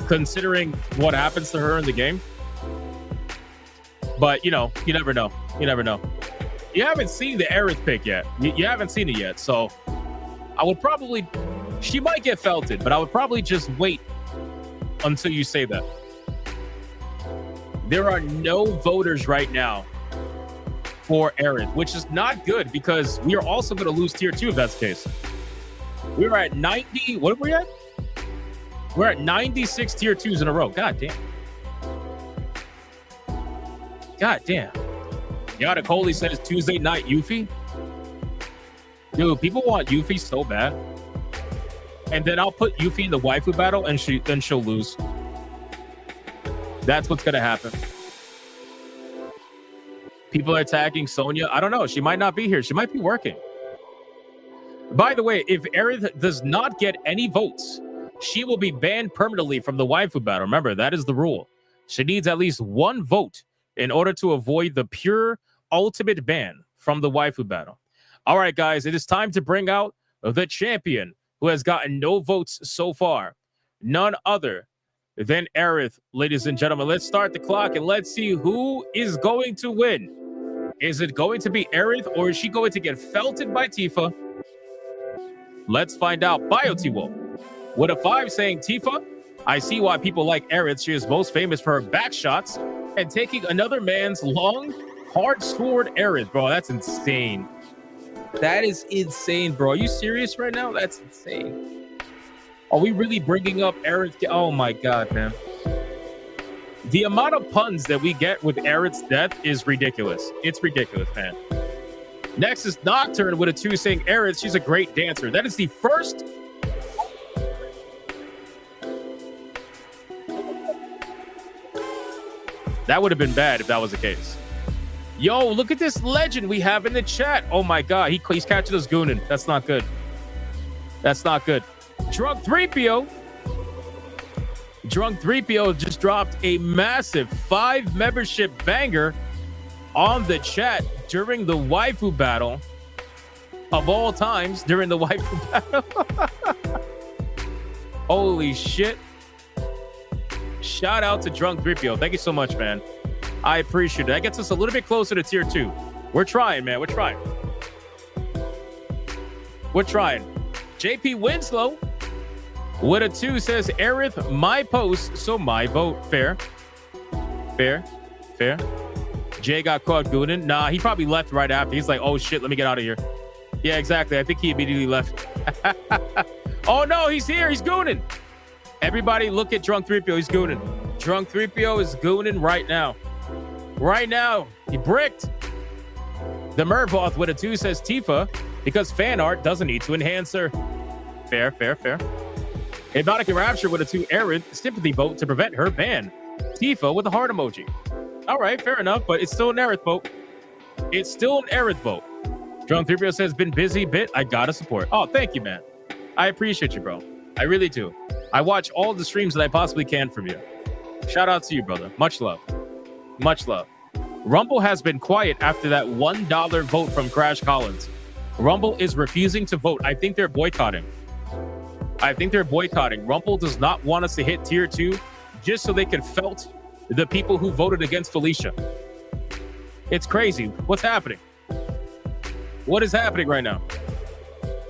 considering what happens to her in the game. But, you know, you never know. You never know. You haven't seen the Aerith pick yet. You haven't seen it yet. So I would probably... She might get felted, but I would probably just wait until you say that. There are no voters right now for Aerith, which is not good because we are also going to lose tier 2 if that's the case. We're at 90. What are we at? We're at 96 tier 2s in a row. God damn. God damn. Yada Coley says Tuesday night Yuffie. Dude, people want Yuffie so bad. And then I'll put Yuffie in the waifu battle and she'll lose. That's what's going to happen. People are attacking Sonya. I don't know. She might not be here. She might be working. By the way, if Aerith does not get any votes, she will be banned permanently from the waifu battle. Remember, that is the rule. She needs at least 1 vote in order to avoid the pure ultimate ban from the waifu battle. All right, guys, it is time to bring out the champion who has gotten no votes so far. None other than Aerith, ladies and gentlemen. Let's start the clock and let's see who is going to win. Is it going to be Aerith or is she going to get felted by Tifa? Let's find out. BioT-Wolf with a 5 saying Tifa. I see why people like Aerith. She is most famous for her back shots and taking another man's long, hard sword. Aerith, bro, that's insane. That is insane, bro. Are you serious right now? That's insane. Are we really bringing up Aerith? Oh my god, man. The amount of puns that we get with Aerith's death is ridiculous. It's ridiculous, man. Next is Nocturne with a 2 saying, Aerith, she's a great dancer. That is the first. That would have been bad if that was the case. Yo, look at this legend we have in the chat. Oh my God, he's catching us gooning. That's not good. That's not good. Drunk 3PO. Drunk 3PO just dropped a massive 5 membership banger on the chat during the Waifu Battle of all times. During the Waifu Battle. Holy shit. Shout out to Drunk 3PO. Thank you so much, man. I appreciate it. That gets us a little bit closer to tier 2. We're trying, man. We're trying. We're trying. JP Winslow with a 2 says, Aerith, my post, so my vote. Fair. Fair. Fair. Jay got caught gooning. Nah, he probably left right after. He's like, oh shit, let me get out of here. Yeah, exactly. I think he immediately left. Oh no, he's here. He's gooning. Everybody look at Drunk 3PO. He's gooning. Drunk 3PO is gooning right now. Right now. He bricked. The Mervoth with a 2 says Tifa because fan art doesn't need to enhance her. Fair, fair, fair. Hypnotic Rapture with a 2 Aerith sympathy vote to prevent her ban. Tifa with a heart emoji. All right, fair enough, but it's still an Aerith vote. It's still an Aerith vote. Drunk 3PO says, been busy bit. I gotta support. Oh, thank you, man. I appreciate you, bro. I really do. I watch all the streams that I possibly can from you. Shout out to you, brother. Much love. Much love. Rumble has been quiet after that $1 vote from Crash Collins. Rumble is refusing to vote. I think they're boycotting. Rumble does not want us to hit tier 2 just so they can felt the people who voted against Felicia. It's crazy. What's happening? What is happening right now?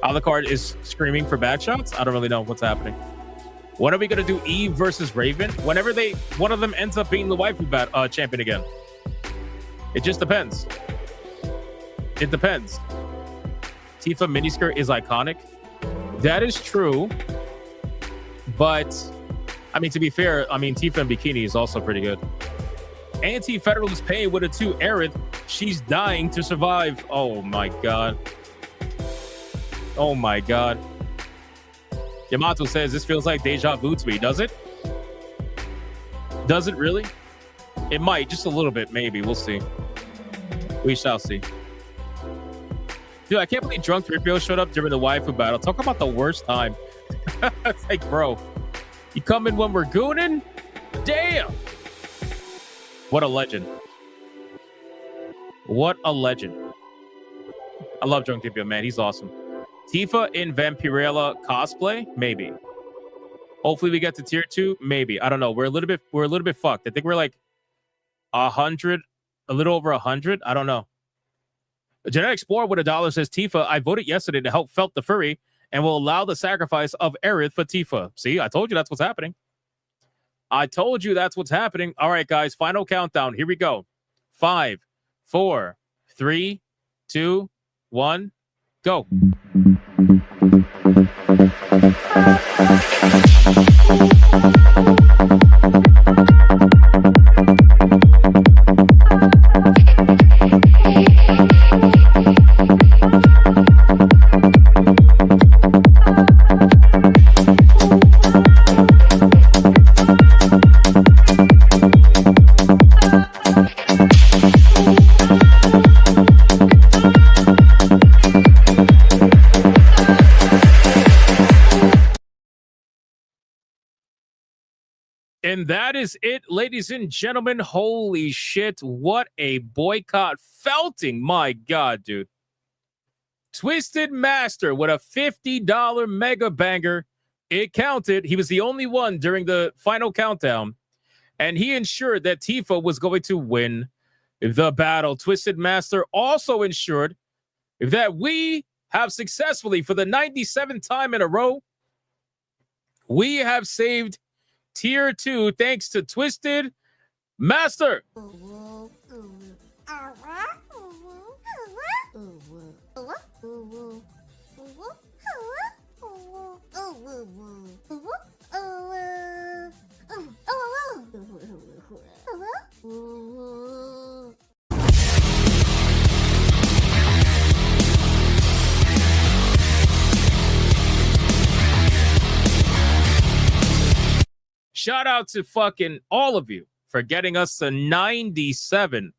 Alucard is screaming for bad shots? I don't really know what's happening. When are we going to do Eve versus Raven? Whenever one of them ends up being the Waifu champion again. It just depends. It depends. Tifa miniskirt is iconic. That is true. But, I mean, to be fair, I mean, Tifa in bikini is also pretty good. Anti-Federalist Pain with a 2 Aerith. She's dying to survive. Oh, my God. Oh, my God. Yamato says, this feels like deja vu to me. Does it? Does it really? It might. Just a little bit, maybe. We'll see. We shall see. Dude, I can't believe Drunk 3PO showed up during the Waifu Battle. Talk about the worst time. It's like, bro, you come in when we're gooning? Damn. What a legend. What a legend. I love Drunk 3PO, man. He's awesome. Tifa in Vampirella cosplay? Maybe. Hopefully we get to tier 2. Maybe. I don't know. We're a little bit fucked. I think we're like 100, a little over 100. I don't know. Genetic Explorer with $1 says Tifa. I voted yesterday to help Felt the Furry and will allow the sacrifice of Aerith for Tifa. See, I told you that's what's happening. I told you that's what's happening. All right, guys. Final countdown. Here we go. 5, 4, 3, 2, 1, go. And that is it, ladies and gentlemen. Holy shit. What a boycott felting. My God, dude. Twisted Master with a $50 mega banger. It counted. He was the only one during the final countdown. And he ensured that Tifa was going to win the battle. Twisted Master also ensured that we have successfully, for the 97th time in a row, we have saved Tier 2 thanks to Twisted Master. shout out to fucking all of you for getting us to 97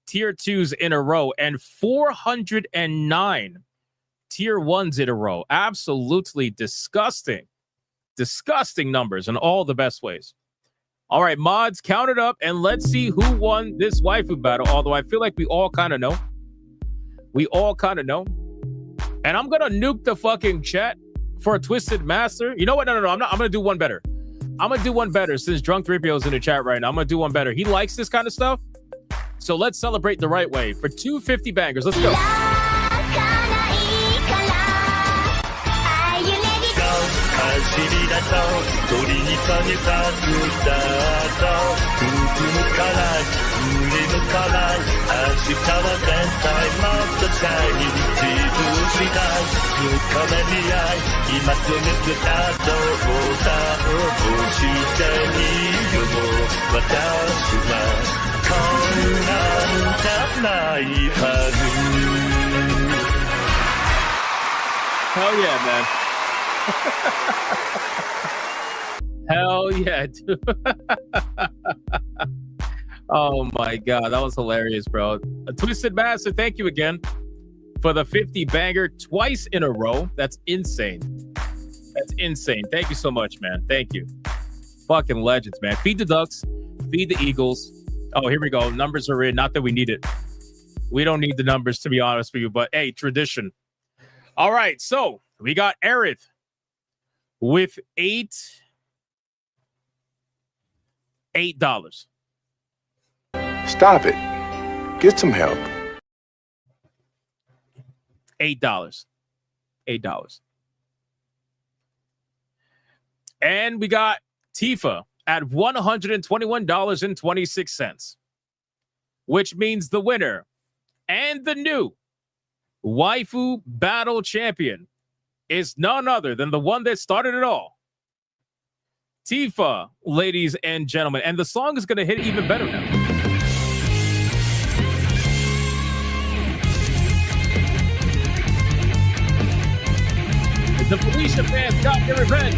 tier 2s in a row and 409 tier 1s in a row. Absolutely disgusting numbers in all the best ways. All right, mods, count it up and let's see who won this waifu battle. Although I feel like we all kind of know. And I'm gonna nuke the fucking chat for a Twisted Master. You know what? No. I'm gonna do one better. Since Drunk 3PO's in the chat right now. I'm gonna do one better. He likes this kind of stuff. So let's celebrate the right way for 250 bangers. Let's go. Hell yeah, man. Hell yeah, dude. Oh my god, that was hilarious, bro. A Twisted Master, thank you again for the 50 banger twice in a row. That's insane. Thank you so much, man. Thank you. Fucking legends, man. Feed the Ducks, feed the Eagles. Oh, here we go. Numbers are in. Not that we need it. We don't need the numbers, to be honest with you, but hey, tradition. All right, so we got Aerith with $8. Stop it. Get some help. $8. And we got Tifa at $121.26, which means the winner and the new Waifu Battle champion is none other than the one that started it all. Tifa, ladies and gentlemen. And the song is going to hit even better now. The Felicia fans got their revenge.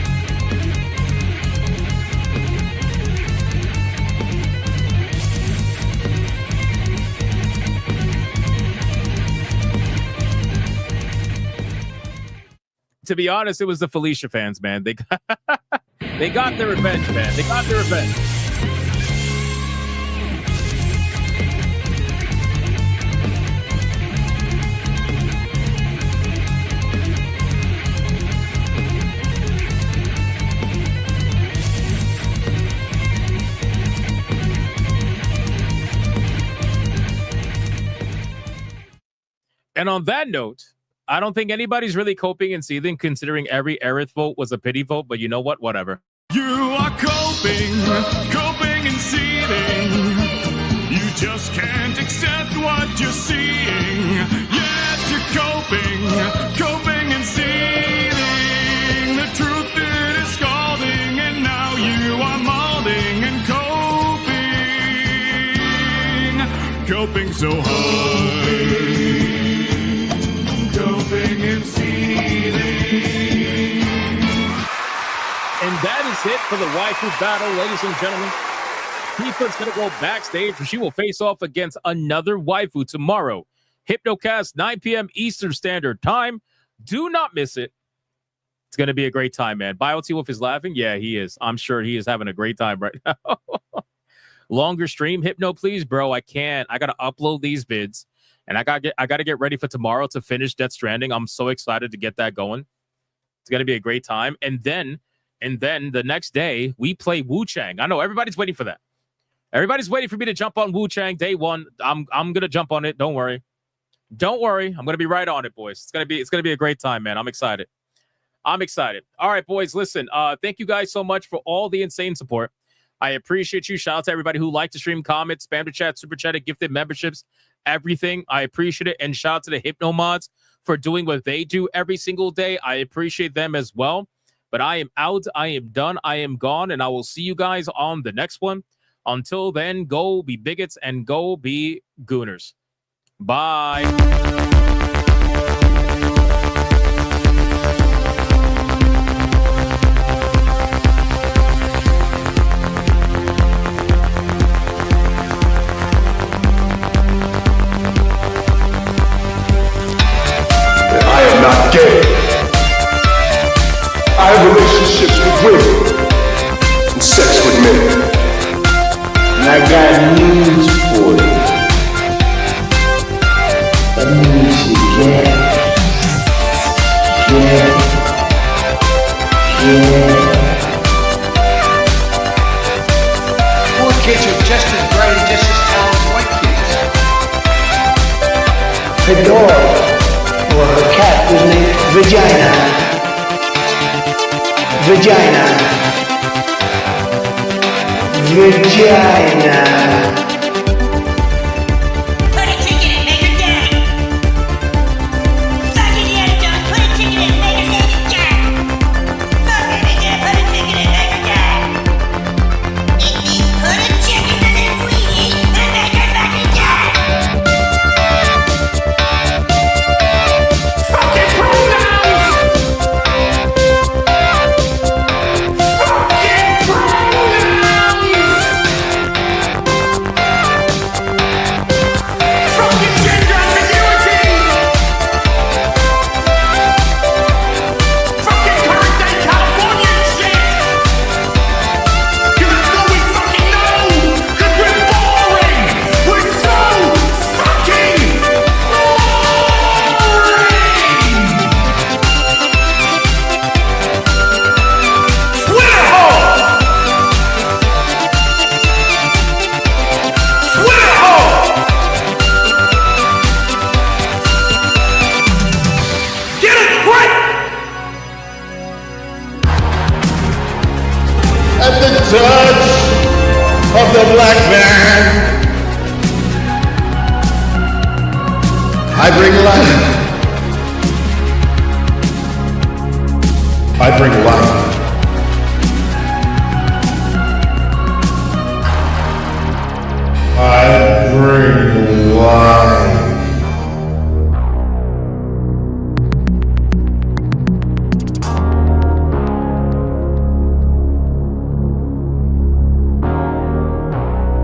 To be honest, it was the Felicia fans, man. They got their revenge, man. They got their revenge. And on that note, I don't think anybody's really coping and seething, considering every Aerith vote was a pity vote, but you know what? Whatever. You are coping and seething. You just can't accept what you're seeing. Yes, you're coping and seething. The truth is scalding, and now you are molding and coping so hard. Coping and seething. And that is it for the Waifu Battle, ladies and gentlemen. Tifa's going to go backstage, and she will face off against another waifu tomorrow. Hypnocast, 9 p.m. Eastern Standard Time. Do not miss it. It's going to be a great time, man. BioT-Wolf is laughing. Yeah, he is. I'm sure he is having a great time right now. Longer stream, Hypno, please, bro. I can't. I got to upload these vids, and I got to get ready for tomorrow to finish Death Stranding. I'm so excited to get that going. It's going to be a great time. And then the next day, we play Wu Chang. I know everybody's waiting for that. Everybody's waiting for me to jump on Wu Chang day one. I'm going to jump on it. Don't worry. I'm going to be right on it, boys. It's going to be a great time, man. I'm excited. All right, boys, listen. Thank you guys so much for all the insane support. I appreciate you. Shout out to everybody who liked the stream, comments, spam the chat, super chat, gifted memberships, everything. I appreciate it. And shout out to the Hypno mods for doing what they do every single day. I appreciate them as well. But I am out. I am done. I am gone. And I will see you guys on the next one. Until then, go be bigots and go be gooners. Bye. Poor kids are just as bright and just as talented as white kids. Her dog, or her cat, was named Vagina. Vagina. Vagina. Put a ticket in, make her gay. Fuck it, yeah, Jones. Put a ticket in, make her lady gay. Fuck it, yeah, put a ticket in, make her gay. It means put a chicken in it, sweetie, and make her fucking gay. Fucking pronouns! Fucking pronouns! Fucking gender ambiguity! Fucking current day Californian shit! 'Cause it's all we fucking know! 'Cause we're boring! We're so fucking Twitter hole! Twitter hole! Get it right! At the touch of the black man, I bring life. I bring life. I bring life.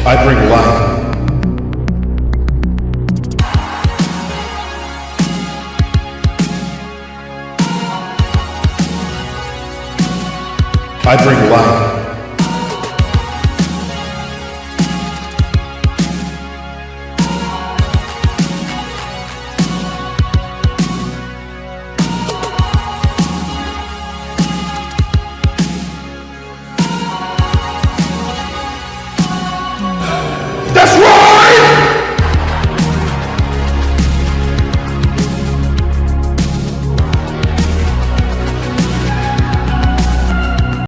I bring life. I bring life.